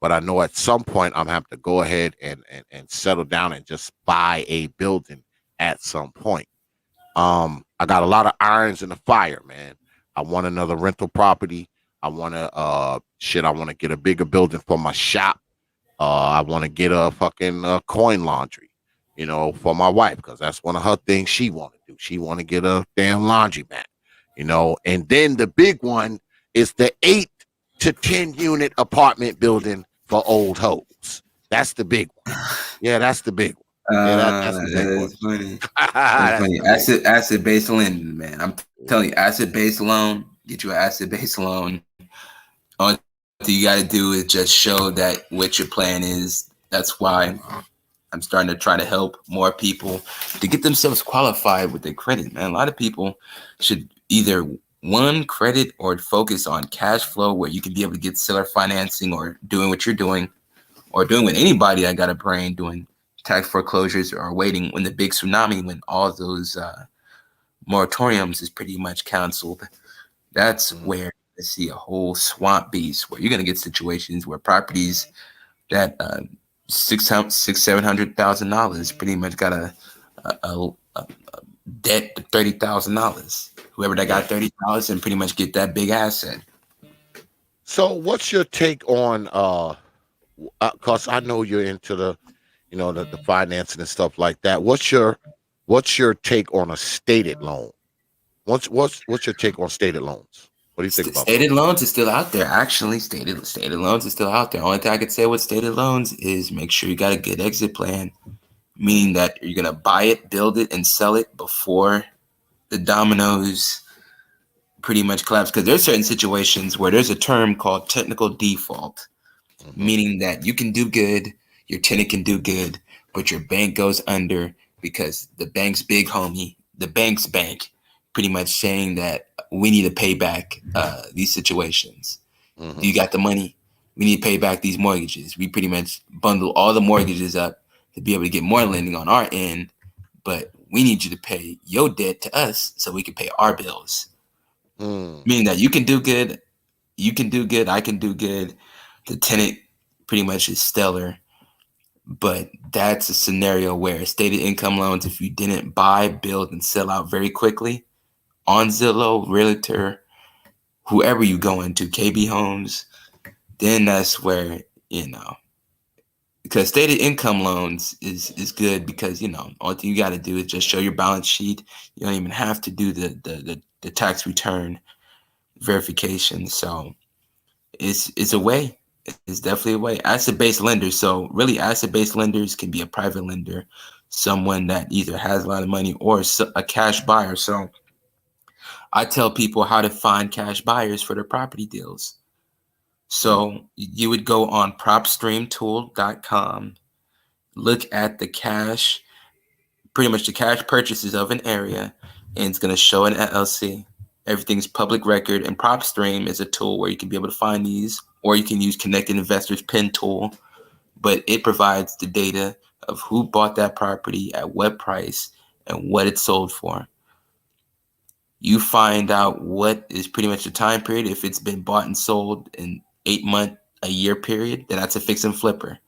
But I know at some point I'm have to go ahead and settle down and just buy a building at some point. I got a lot of irons in the fire, man. I want another rental property. I want to I want to get a bigger building for my shop. I want to get a fucking coin laundry, for my wife because that's one of her things she want to do. She want to get a damn laundry mat, And then the big one is the 8 to 10 unit apartment building for old hoes. That's the big one. Yeah, that's the big one. Yeah, that's the big one. Funny. That's funny. Asset based lending, man. I'm telling you, asset based loan. Get you an asset based loan. All you got to do is just show that what your plan is. That's why I'm starting to try to help more people to get themselves qualified with their credit, man. A lot of people should either one credit or focus on cash flow where you can be able to get seller financing or doing what you're doing or doing with anybody that got a brain doing tax foreclosures or waiting when the big tsunami, when all those moratoriums is pretty much canceled. That's where you see a whole swamp beast where you're going to get situations where properties that $700,000 pretty much got a debt to $30,000. Whoever that got $30,000 and pretty much get that big asset. So what's your take on because I know you're into the the financing and stuff like that. What's your take on a stated loan? What's your take on stated loans? What do you think about stated loans? Is still out there. Actually, stated loans is still out there. Only thing I could say with stated loans is make sure you got a good exit plan, meaning that you're gonna buy it, build it, and sell it before the dominoes pretty much collapse. Because there's certain situations where there's a term called technical default, meaning that you can do good, your tenant can do good, but your bank goes under because the bank's big homie, the bank's bank, pretty much saying that we need to pay back these situations. You got the money, we need to pay back these mortgages. We pretty much bundle all the mortgages up to be able to get more lending on our end, but we need you to pay your debt to us so we can pay our bills. Meaning that you can do good, I can do good. The tenant pretty much is stellar. But that's a scenario where stated income loans, if you didn't buy, build, and sell out very quickly on Zillow, Realtor, whoever you go into, KB Homes, then that's where, because stated income loans is good because, all thing you got to do is just show your balance sheet. You don't even have to do the tax return verification. So it's a way. It's definitely a way. Asset-based lenders. So really asset-based lenders can be a private lender, someone that either has a lot of money or a cash buyer. So I tell people how to find cash buyers for their property deals. So you would go on propstreamtool.com, look at the cash, pretty much the cash purchases of an area, and it's going to show an LLC. Everything's public record, and PropStream is a tool where you can be able to find these, or you can use Connected Investors Pin tool, but it provides the data of who bought that property at what price and what it sold for. You find out what is pretty much the time period. If it's been bought and sold in 8 month, a year period, then that's a fix and flipper.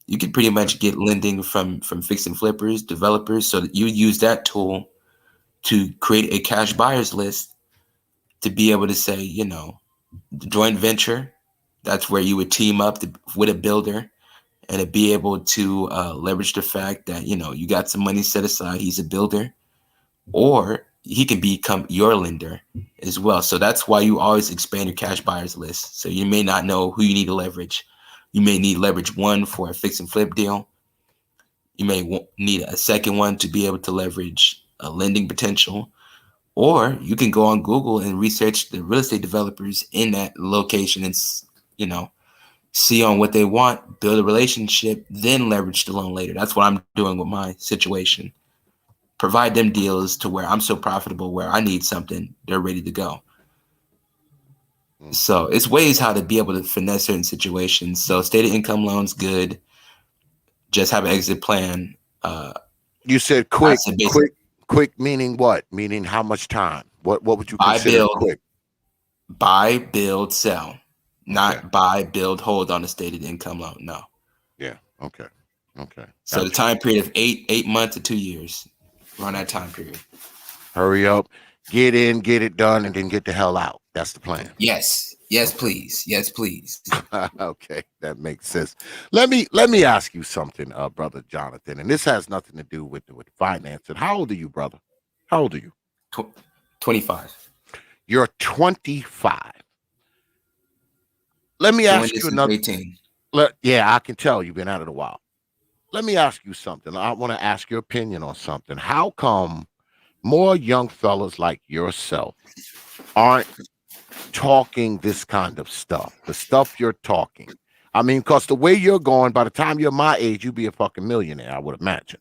You can pretty much get lending from fix and flippers, developers, so that you use that tool to create a cash buyers list to be able to say, the joint venture, that's where you would team up with a builder and to be able to leverage the fact that, you got some money set aside, he's a builder, or he can become your lender as well. So that's why you always expand your cash buyers list. So you may not know who you need to leverage. You may need leverage one for a fix and flip deal. You may need a second one to be able to leverage a lending potential. Or you can go on Google and research the real estate developers in that location and, see on what they want, build a relationship, then leverage the loan later. That's what I'm doing with my situation. Provide them deals to where I'm so profitable where I need something, they're ready to go. So it's ways how to be able to finesse certain situations. So stated income loans, good. Just have an exit plan. You said quick meaning what? Meaning how much time? What would you consider quick? Buy, build, sell. Not buy, build, hold on a stated income loan. No. Yeah. Okay. So the time period of 8 months to 2 years. Around that time period. Hurry up, get in, get it done, and then get the hell out. That's the plan. Yes, please. Yes, please. Okay, that makes sense. Let me ask you something, brother Jonathan, and this has nothing to do with finance. And how old are you, brother? How old are you? 25. You're 25. Let me ask you another. 18. Yeah, I can tell you've been at it a while. Let me ask you something. I want to ask your opinion on something. How come more young fellas like yourself aren't talking this kind of stuff? The stuff you're talking. I mean, because the way you're going, by the time you're my age, you'd be a fucking millionaire, I would imagine.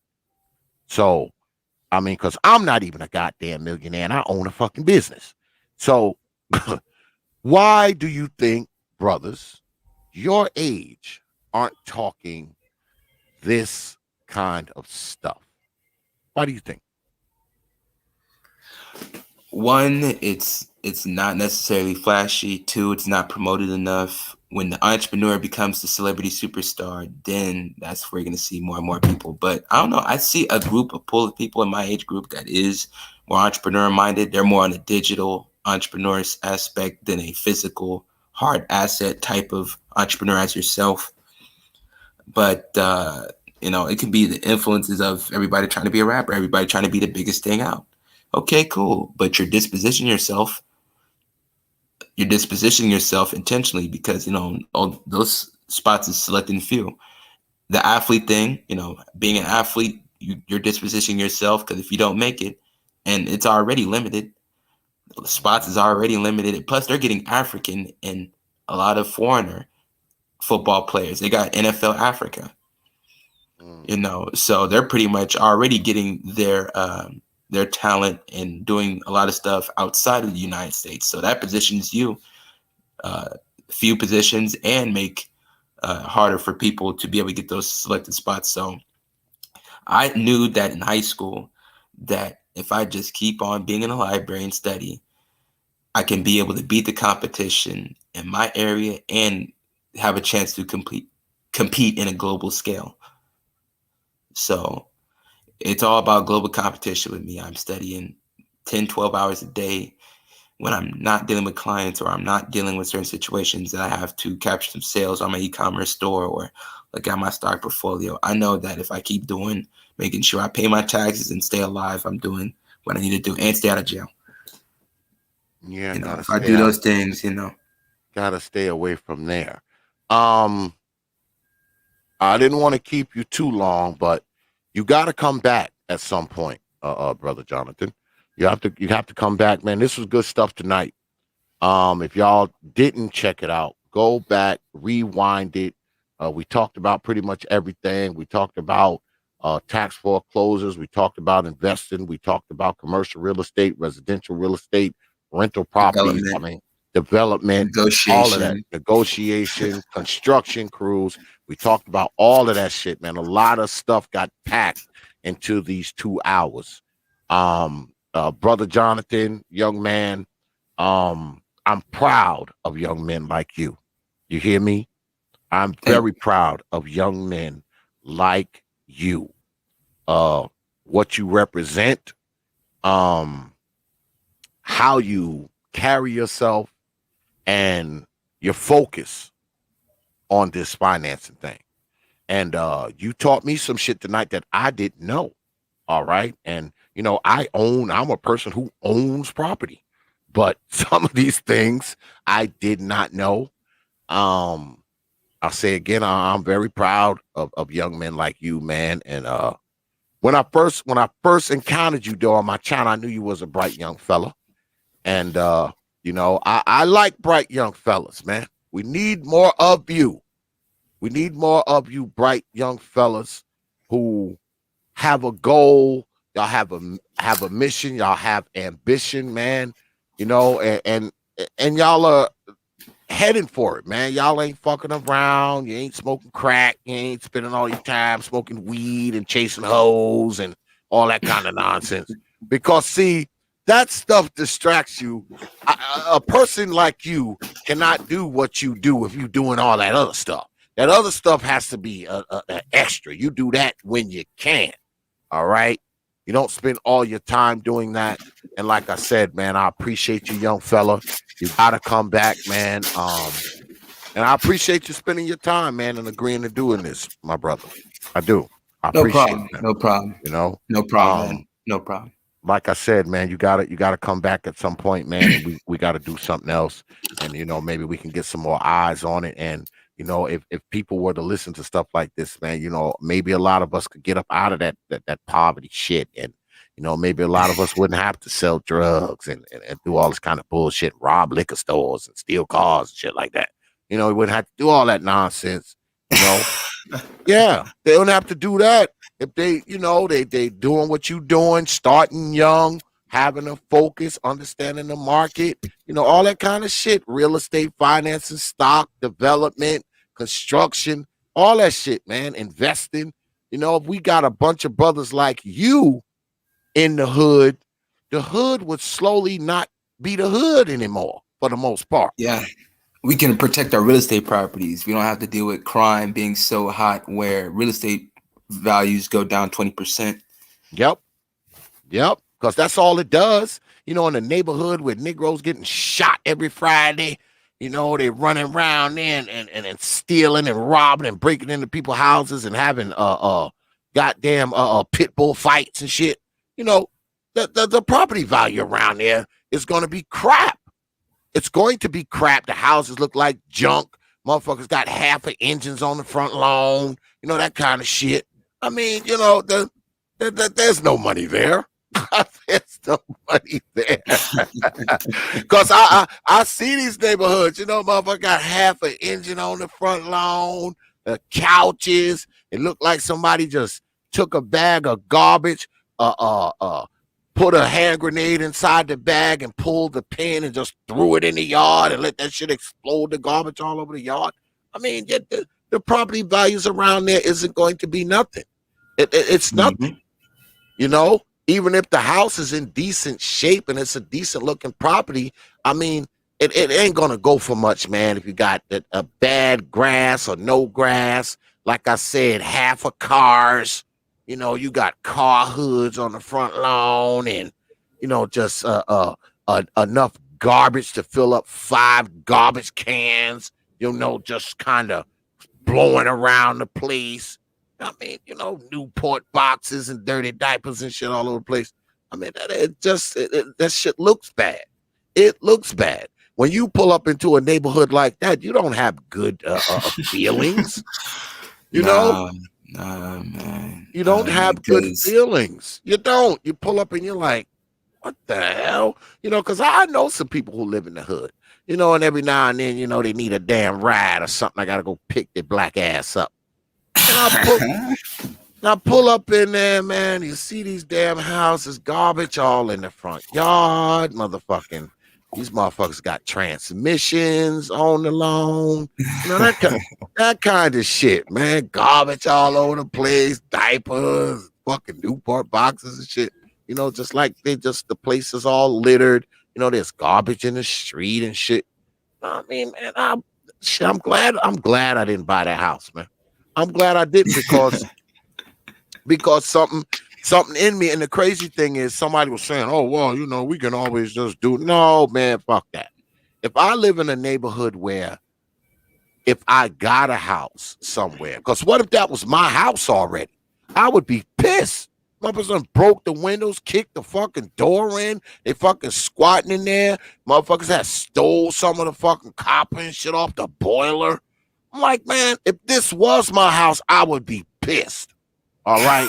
So, I mean, because I'm not even a goddamn millionaire and I own a fucking business. So, why do you think brothers your age aren't talking this kind of stuff? Why do you think? One, it's not necessarily flashy. Two, it's not promoted enough. When the entrepreneur becomes the celebrity superstar, then that's where you're going to see more and more people. But I don't know. I see a pool of people in my age group that is more entrepreneur minded. They're more on the digital entrepreneur aspect than a physical hard asset type of entrepreneur as yourself. But, it can be the influences of everybody trying to be a rapper, everybody trying to be the biggest thing out. Okay, cool. But you're dispositioning yourself intentionally because, all those spots is selecting few. The athlete thing, being an athlete, you're dispositioning yourself because if you don't make it, and it's already limited, the spots is already limited. Plus, they're getting African and a lot of foreigner football players. They got NFL Africa, so they're pretty much already getting their talent and doing a lot of stuff outside of the United States. So that positions you few positions and make harder for people to be able to get those selected spots. So I knew that in high school that if I just keep on being in the library and study, I can be able to beat the competition in my area and have a chance to compete in a global scale. So it's all about global competition with me. I'm studying 10, 12 hours a day when I'm not dealing with clients or I'm not dealing with certain situations that I have to capture some sales on my e-commerce store or look at my stock portfolio. I know that if I keep making sure I pay my taxes and stay alive, I'm doing what I need to do and stay out of jail. Yeah, if I do those things, gotta stay away from there. I didn't want to keep you too long, but you got to come back at some point, brother Jonathan. You have to come back, man. This was good stuff tonight. If y'all didn't check it out, go back, rewind it. We talked about pretty much everything. We talked about tax foreclosures. We talked about investing. We talked about commercial real estate, residential real estate, rental properties. I mean, development, all of that, negotiation, construction crews. We talked about all of that shit, man. A lot of stuff got packed into these 2 hours. Brother Jonathan, young man, I'm proud of young men like you. You hear me? I'm very proud of young men like you. What you represent, how you carry yourself, and your focus on this financing thing. And you taught me some shit tonight that I didn't know. All right. And I'm a person who owns property. But some of these things I did not know. I'll say again, I'm very proud of young men like you, man. And when I first encountered you though on my channel, I knew you was a bright young fella. And I like bright young fellas, man. We need more of you. We need more of you bright young fellas who have a goal. Y'all have a mission. Y'all have ambition, man. And y'all are heading for it, man. Y'all ain't fucking around. You ain't smoking crack. You ain't spending all your time smoking weed and chasing hoes and all that kind of nonsense. Because see, that stuff distracts you. A person like you cannot do what you do if you're doing all that other stuff. That other stuff has to be an extra. You do that when you can. All right. You don't spend all your time doing that. And like I said, man, I appreciate you, young fella. You gotta come back, man. And I appreciate you spending your time, man, and agreeing to doing this, my brother. I do. I appreciate it. No problem. No problem, man. No problem. Like I said, man, you gotta come back at some point, man. And we gotta do something else. And maybe we can get some more eyes on it. And if people were to listen to stuff like this, man, maybe a lot of us could get up out of that poverty shit. And, maybe a lot of us wouldn't have to sell drugs and do all this kind of bullshit, rob liquor stores and steal cars and shit like that. We wouldn't have to do all that nonsense, Yeah, they don't have to do that. If they, they doing what you doing, starting young, having a focus, understanding the market, all that kind of shit, real estate, financing, stock, development, construction, all that shit, man, investing. If we got a bunch of brothers like you in the hood would slowly not be the hood anymore for the most part. Yeah. We can protect our real estate properties. We don't have to deal with crime being so hot where real estate values go down 20%. Yep. Because that's all it does. In the neighborhood where Negroes getting shot every Friday, they running around there and stealing and robbing and breaking into people's houses and having goddamn pit bull fights and shit. The property value around there is going to be crap. It's going to be crap. The houses look like junk. Motherfuckers got half of engines on the front lawn. That kind of shit. I mean, there's no money there. There's no money there. Because I see these neighborhoods, motherfucker got half an engine on the front lawn, the couches. It looked like somebody just took a bag of garbage, put a hand grenade inside the bag and pulled the pin and just threw it in the yard and let that shit explode the garbage all over the yard. I mean, the property values around there isn't going to be nothing. It's nothing. Even if the house is in decent shape and it's a decent looking property, I mean, it ain't going to go for much, man, if you got a bad grass or no grass. Like I said, half of cars. You got car hoods on the front lawn and, just enough garbage to fill up 5 garbage cans, just kind of blowing around the place. I mean, Newport boxes and dirty diapers and shit all over the place. I mean, that shit looks bad. It looks bad. When you pull up into a neighborhood like that, you don't have good feelings, man. You don't have good feelings. You don't. You pull up and you're like, what the hell? Because I know some people who live in the hood, and every now and then, they need a damn ride or something. I got to go pick their black ass up. And I pull up in there, man. You see these damn houses, garbage all in the front yard, motherfucking. These motherfuckers got transmissions on the lawn. That kind of shit, man. Garbage all over the place, diapers, fucking Newport boxes and shit. Just like the place is all littered. There's garbage in the street and shit. I mean, man, I'm glad I didn't buy that house, man. I'm glad I didn't because something in me. And the crazy thing is, somebody was saying, "Oh, well, we can always just do." No, man, fuck that. If I live in a neighborhood where, if I got a house somewhere, because what if that was my house already? I would be pissed. Motherfuckers broke the windows, kicked the fucking door in. They fucking squatting in there. Motherfuckers had stole some of the fucking copper and shit off the boiler. I'm like, man, if this was my house, I would be pissed. All right,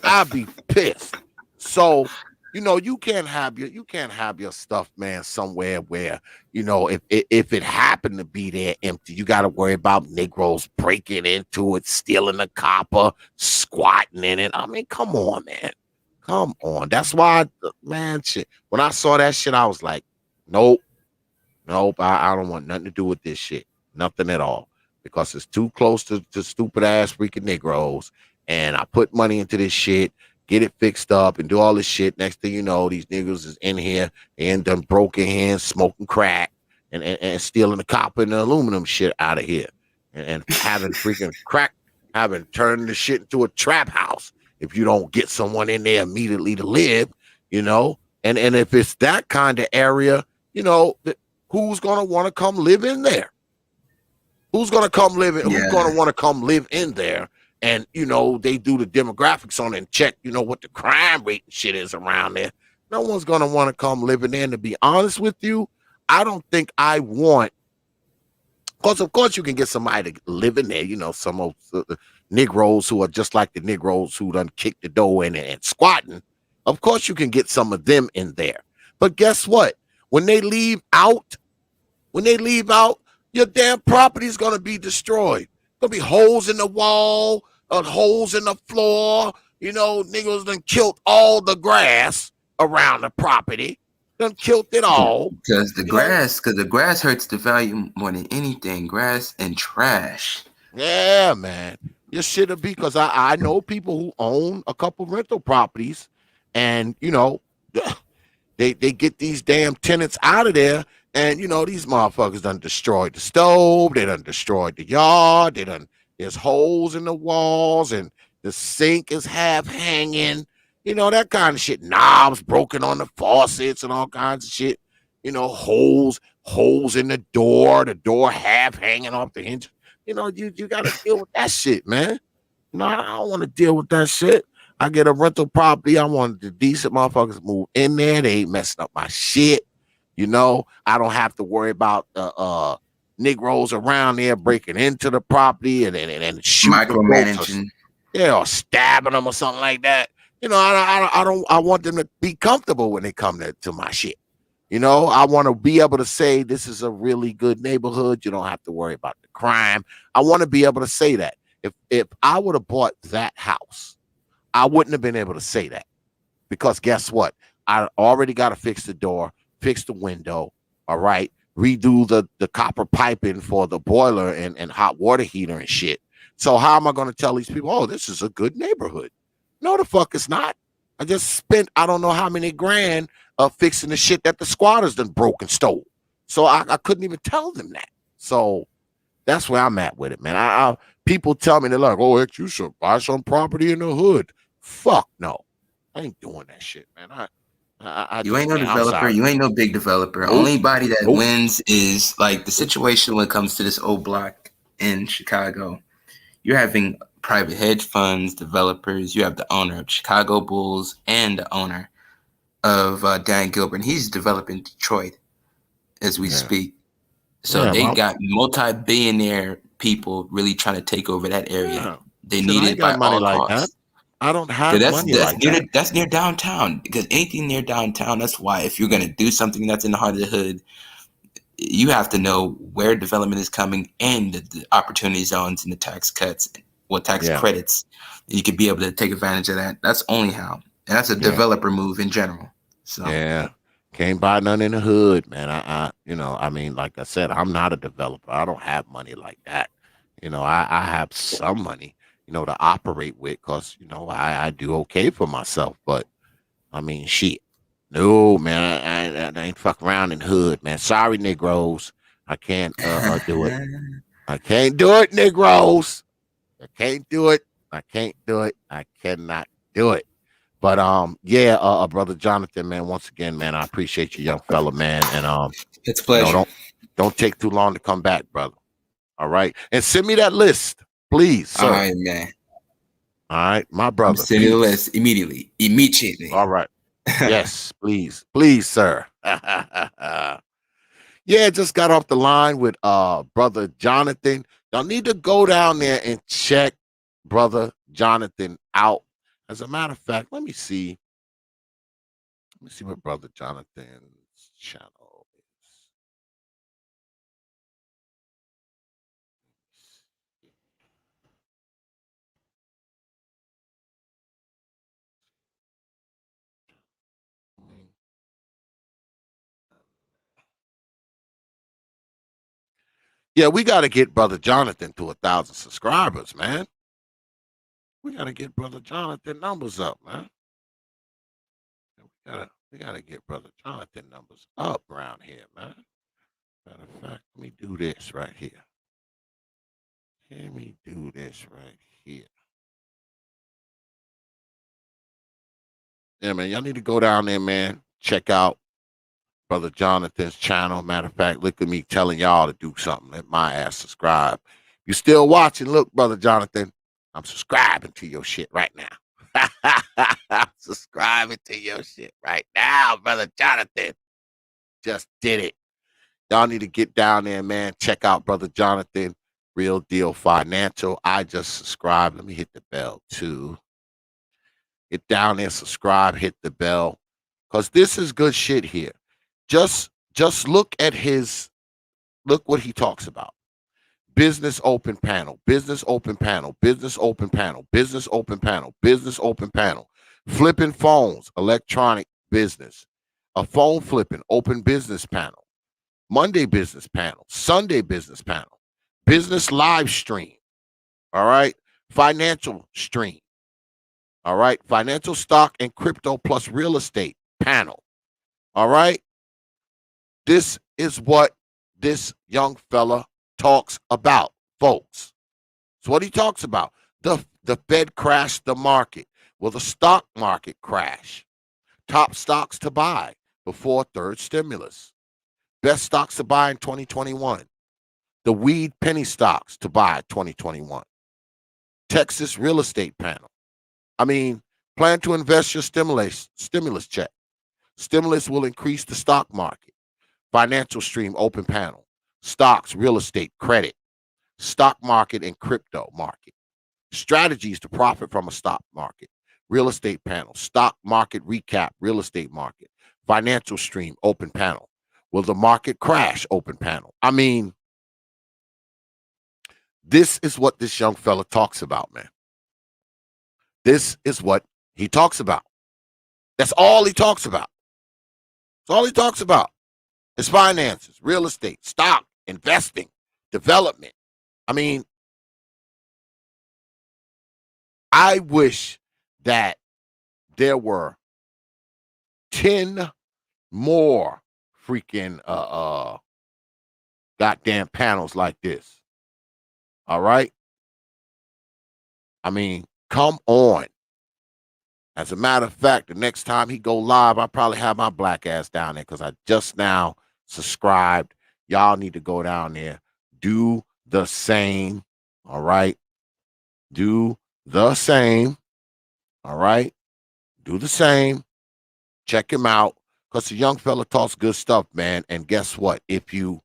I'd be pissed. So, you can't have your stuff, man, somewhere where, if it happened to be there empty, you got to worry about Negroes breaking into it, stealing the copper, squatting in it. I mean, come on, man. Come on. That's why, man, shit. When I saw that shit, I was like, nope, I don't want nothing to do with this shit. Nothing at all. Because it's too close to stupid ass freaking Negroes. And I put money into this shit, get it fixed up, and do all this shit. Next thing you know, these niggas is in here and done broken hands, smoking crack, and stealing the copper and the aluminum shit out of here, and having freaking crack, having turned the shit into a trap house. If you don't get someone in there immediately to live, and if it's that kind of area, who's gonna want to come live in there? Who's gonna come live in? Who's gonna want to come live in there? And, they do the demographics on it and check, what the crime rate and shit is around there. No one's going to want to come live in there. And to be honest with you, I don't think I want, because of course you can get somebody to live in there, some of the Negroes who are just like the Negroes who done kicked the door in and squatting. Of course you can get some of them in there. But guess what? When they leave out, your damn property is going to be destroyed. There'll be holes in the wall, holes in the floor. Niggas done killed all the grass around the property. Done killed it all. Because the grass hurts the value more than anything. Grass and trash. Yeah, man. Your shit'll be, because I know people who own a couple rental properties, and they get these damn tenants out of there. And, these motherfuckers done destroyed the stove. They done destroyed the yard. There's holes in the walls, and the sink is half hanging. That kind of shit. Knobs broken on the faucets and all kinds of shit. Holes in the door half hanging off the hinge. You got to deal with that shit, man. I don't want to deal with that shit. I get a rental property. I want the decent motherfuckers move in there. They ain't messing up my shit. I don't have to worry about Negroes around there breaking into the property and shooting, micromanaging, or stabbing them or something like that. I want them to be comfortable when they come to my shit. I want to be able to say this is a really good neighborhood. You don't have to worry about the crime. I want to be able to say that. If I would have bought that house, I wouldn't have been able to say that, because guess what? I already got to fix the door, fix the window, all right, redo the copper piping for the boiler and hot water heater and shit. So how am I going to tell these people, oh, this is a good neighborhood? No, the fuck it's not. I just spent I don't know how many grand fixing the shit that the squatters done broke and stole. So I couldn't even tell them that. So that's where I'm at with it, man. People tell me, they're like, oh, you should buy some property in the hood. Fuck no. I ain't doing that shit, man. You ain't no developer. You ain't no big developer. Nope. Only body that wins is like the situation when it comes to this old block in Chicago. You're having private hedge funds, developers. You have the owner of Chicago Bulls and the owner of Dan Gilbert. And he's developing Detroit as we speak. So they got multi-billionaire people really trying to take over that area. They need it by all costs. I don't have money like that. That's near downtown. Because anything near downtown, that's why if you're gonna do something that's in the heart of the hood, you have to know where development is coming and the opportunity zones and the tax cuts, tax credits. You could be able to take advantage of that. That's only how. And that's a developer move in general. So can't buy none in the hood, man. I mean, like I said, I'm not a developer. I don't have money like that. I have some money, to operate with, because I do okay for myself. But I mean, shit. No, man, I ain't fuck around in the hood, man. Sorry, Negroes. I can't do it. I can't do it, Negroes. I can't do it. I can't do it. I cannot do it. But brother Jonathan, man, once again, man, I appreciate you, young fella, man. And it's a pleasure. Don't take too long to come back, brother. All right. And send me that list, please, sir. All right, man. All right, my brother. Send me the list immediately. All right. Yes, please, sir. Just got off the line with brother Jonathan. Y'all need to go down there and check brother Jonathan out. As a matter of fact, let me see what brother Jonathan's channel is. Yeah, we got to get brother Jonathan to 1,000 subscribers, man. We got to get brother Jonathan numbers up, man. We gotta get brother Jonathan numbers up around here, man. Matter of fact, let me do this right here. Let me do this right here. Yeah, man, y'all need to go down there, man. Check out brother Jonathan's channel. Matter of fact, look at me telling y'all to do something. Let my ass subscribe. You still watching? Look, brother Jonathan, I'm subscribing to your shit right now. I'm subscribing to your shit right now, brother Jonathan. Just did it. Y'all need to get down there, man. Check out brother Jonathan, Real Deal Financial. I just subscribed. Let me hit the bell too. Get down there, subscribe, hit the bell, because this is good shit here. Just look at look what he talks about. Business open panel, business open panel, business open panel, business open panel, business open panel. Flipping phones, electronic business. A phone flipping, open business panel. Monday business panel, Sunday business panel. Business live stream. All right. Financial stream. All right. Financial stock and crypto plus real estate panel. All right. This is what this young fella talks about, folks. It's what he talks about. The Fed crashed the market. Will the stock market crash? Top stocks to buy before third stimulus. Best stocks to buy in 2021. The weed penny stocks to buy 2021. Texas real estate panel. Plan to invest your stimulus check. Stimulus will increase the stock market. Financial stream open panel. Stocks, real estate, credit. Stock market and crypto market. Strategies to profit from a stock market. Real estate panel. Stock market recap. Real estate market. Financial stream open panel. Will the market crash open panel? This is what this young fella talks about, man. This is what he talks about. That's all he talks about. That's all he talks about. His finances, real estate, stock, investing, development. I wish that there were 10 more freaking goddamn panels like this. All right? Come on. As a matter of fact, the next time he go live, I'll probably have my black ass down there, because I just now subscribed. Y'all need to go down there. Do the same. All right? Do the same. All right? Do the same. Check him out, because the young fella talks good stuff, man. And guess what? If you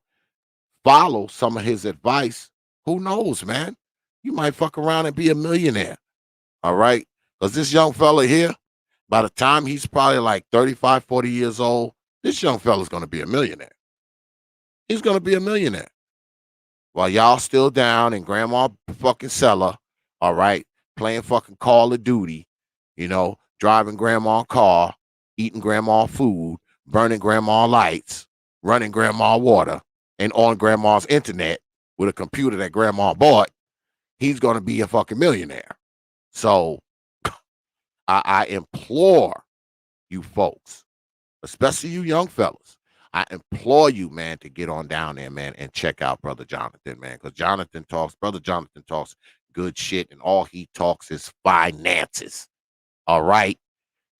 follow some of his advice, who knows, man? You might fuck around and be a millionaire. All right? Because this young fella here, by the time he's probably like 35, 40 years old, this young fella's going to be a millionaire. He's going to be a millionaire. While y'all still down in grandma fucking cellar, all right, playing fucking Call of Duty, you know, driving grandma car, eating grandma food, burning grandma lights, running grandma water, and on grandma's internet with a computer that grandma bought, he's going to be a fucking millionaire. So I implore you folks, especially you young fellas, I implore you, man, to get on down there, man, and check out Brother Jonathan, man, because Brother Jonathan talks good shit, and all he talks is finances, all right?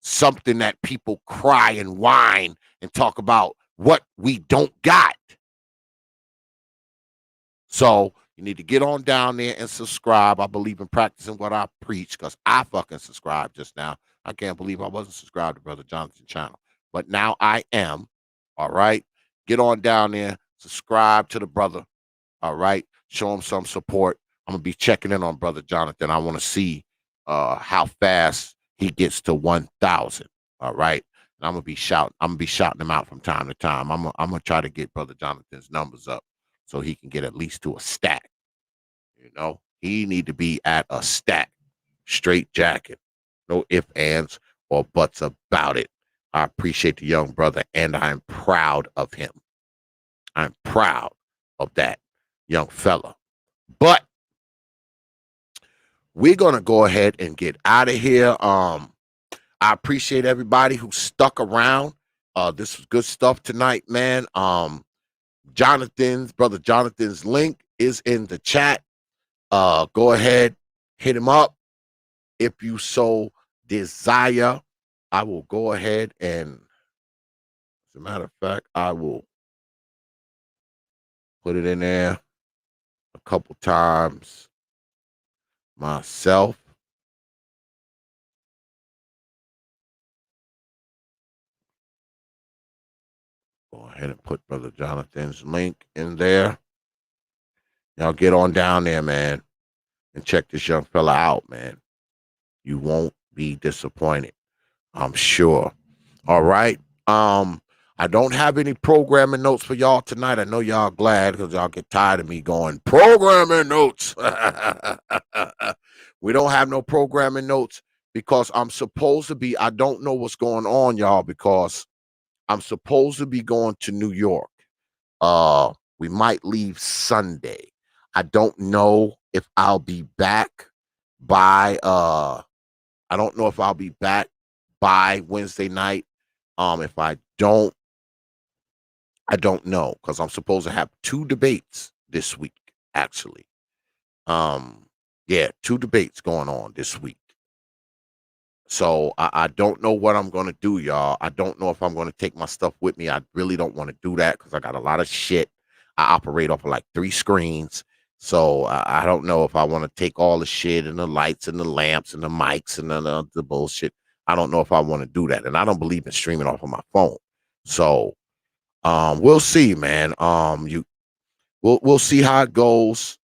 Something that people cry and whine and talk about what we don't got. So you need to get on down there and subscribe. I believe in practicing what I preach because I fucking subscribed just now. I can't believe I wasn't subscribed to Brother Jonathan's channel, but now I am. All right. Get on down there, subscribe to the brother. All right. Show him some support. I'm going to be checking in on Brother Jonathan. I want to see how fast he gets to 1,000. All right. And I'm going to be shouting him out from time to time. I'm going to try to get Brother Jonathan's numbers up so he can get at least to a stack. You know, he need to be at a stack, straight jacket. No ifs, ands, or buts about it. I appreciate the young brother, and I'm proud of him. I'm proud of that young fella. But we're going to go ahead and get out of here. I appreciate everybody who stuck around. This was good stuff tonight, man. Brother Jonathan's link is in the chat. Go ahead, hit him up if you so desire. I will go ahead and, as a matter of fact, I will put it in there a couple times myself. Go ahead and put Brother Jonathan's link in there. Y'all get on down there, man, and check this young fella out, man. You won't be disappointed, I'm sure. All right. I don't have any programming notes for y'all tonight. I know y'all glad because y'all get tired of me going programming notes. We don't have no programming notes because I'm supposed to be, I don't know what's going on, y'all, because I'm supposed to be going to New York. We might leave Sunday. I don't know if I'll be back by I don't know if I'll be back by Wednesday night. If I don't know, because I'm supposed to have 2 debates this week, actually. Yeah, 2 debates going on this week. So I don't know what I'm going to do, y'all. I don't know if I'm going to take my stuff with me. I really don't want to do that because I got a lot of shit. I operate off of like 3 screens. So I don't know if I want to take all the shit and the lights and the lamps and the mics and the bullshit. I don't know if I want to do that. And I don't believe in streaming off of my phone. So we'll see, man. We'll see how it goes.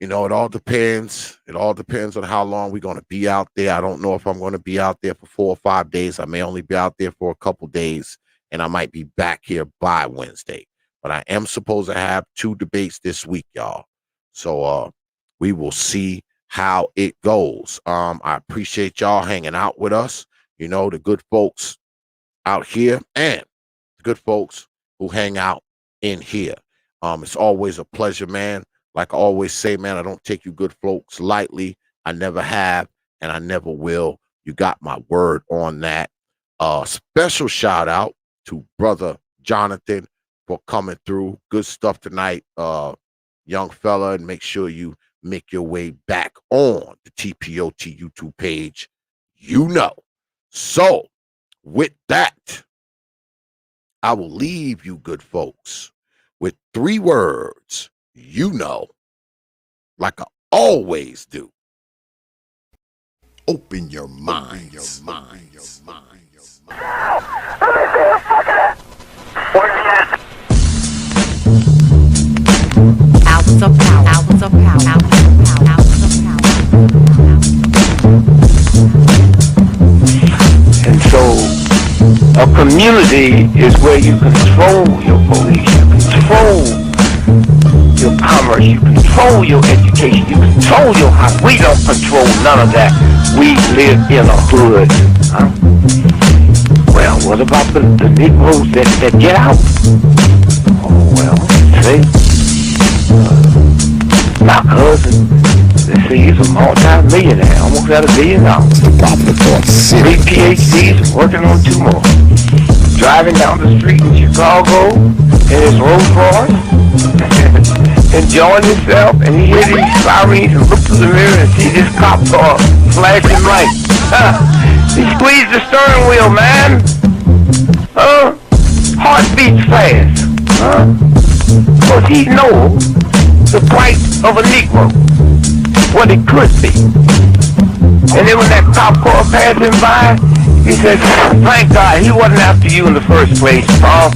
You know, it all depends. It all depends on how long we're going to be out there. I don't know if I'm going to be out there for 4 or 5 days. I may only be out there for a couple days, and I might be back here by Wednesday. But I am supposed to have 2 debates this week, y'all. So we will see how it goes. I appreciate y'all hanging out with us. You know, the good folks out here and the good folks who hang out in here. It's always a pleasure, man. Like I always say, man, I don't take you good folks lightly. I never have, and I never will. You got my word on that. Special shout out to Brother Jonathan for coming through. Good stuff tonight, young fella, and make sure you make your way back on the T.P.O.T YouTube page. You know. So, with that, I will leave you good folks with 3 words. You know, like I always do. Open your minds. Hours of power, hours of power, hours of power, hours of power, hours of power. Community is where you control your police, you control your commerce, you control your education, you control your house. We don't control none of that. We live in a hood. Huh? Well, what about the Negroes that get out? Oh, well, see, my cousin, they say he's a multi-millionaire, almost at $1 billion. Three PhDs, working on 2 more. Driving down the street in Chicago in his Rolls Royce, enjoying himself, and he hears these sirens and looks through the mirror and sees this cop car flashing lights. He squeezed the steering wheel, man. Heart beats fast. Because he knows the price of a Negro, what it could be. And then when that cop car passed him by, he said, thank God he wasn't after you in the first place, punk.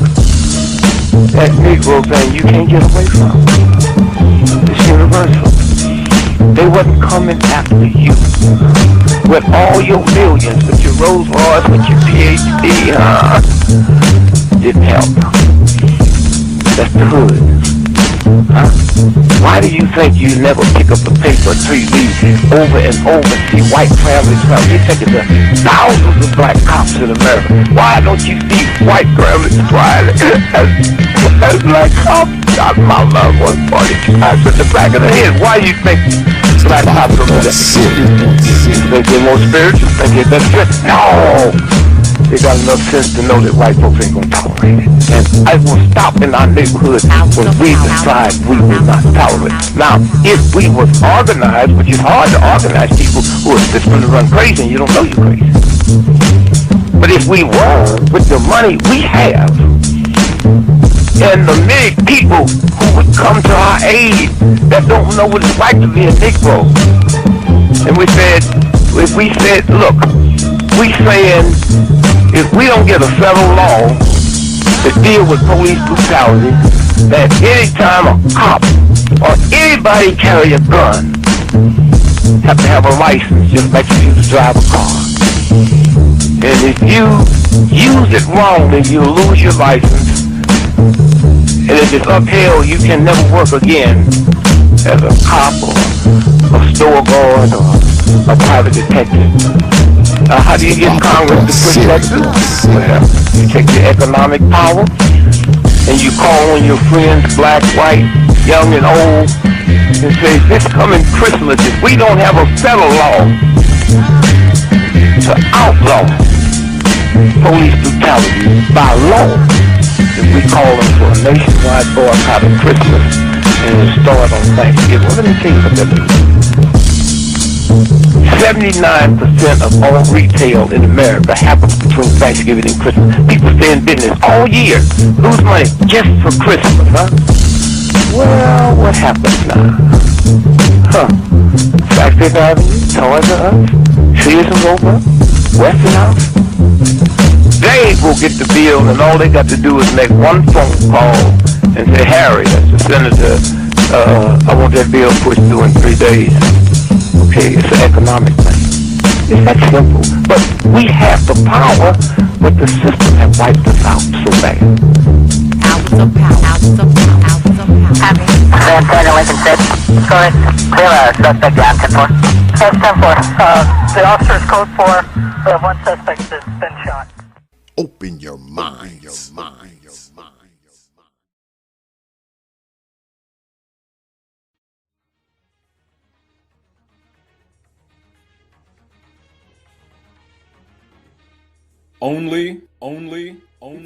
That Negro thing you can't get away from. It's universal. They wasn't coming after you. With all your millions, with your Rolls Royce, with your PhD, didn't help. That's the hood. Huh? Why do you think you never pick up the paper until you read over and over and see white families? You think it's thousands of black cops in America. Why don't you see white families crying as black cops shot my loved one 42 times in the back of the head? Why do you think black cops are that? You think they're more spiritual? Think they're better? No! They got enough sense to know that white folks ain't gonna tolerate it. And I will stop in our neighborhood when we decide we will not tolerate it. Now, if we was organized, which is hard to organize people who are just gonna run crazy and you don't know you're crazy. But if we were, with the money we have, and the many people who would come to our aid that don't know what it's like to be a Negro, and we said, if we said, look, we saying, if we don't get a federal law to deal with police brutality, that anytime a cop or anybody carry a gun, have to have a license just like you used to drive a car. And if you use it wrongly, you lose your license. And if it's upheld, you can never work again as a cop or a store guard or a private detective. How do you get Congress to push that through? Well, you take your economic power and you call on your friends, black, white, young and old, and say, this coming Christmas, if we don't have a federal law to outlaw police brutality by law, then we call them for a nationwide boycott of Christmas and it'll start on Thanksgiving. Well, let me tell you what that means. 79% of all retail in America happens between Thanksgiving and Christmas. People stay in business all year, lose money just for Christmas, huh? Well, what happens now? Factory Avenue, Toys R Us, Sears and Roebuck, Westinghouse. They will get the bill, and all they got to do is make one phone call and say, Harry, that's the senator, I want that bill pushed through in 3 days. Okay, it's an economic thing. It's that simple. But we have the power, but the system has wiped us out so bad. Hours of power. Hours of power. Hours of power. Van Sanders, Lincoln 6. Go ahead. Clear suspect down, 10-4. That's 10-4. The officer's code 4. We have one suspect that's been shot. Open your mind. Only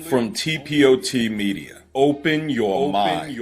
from T.P.O.T. Media. Open your mind.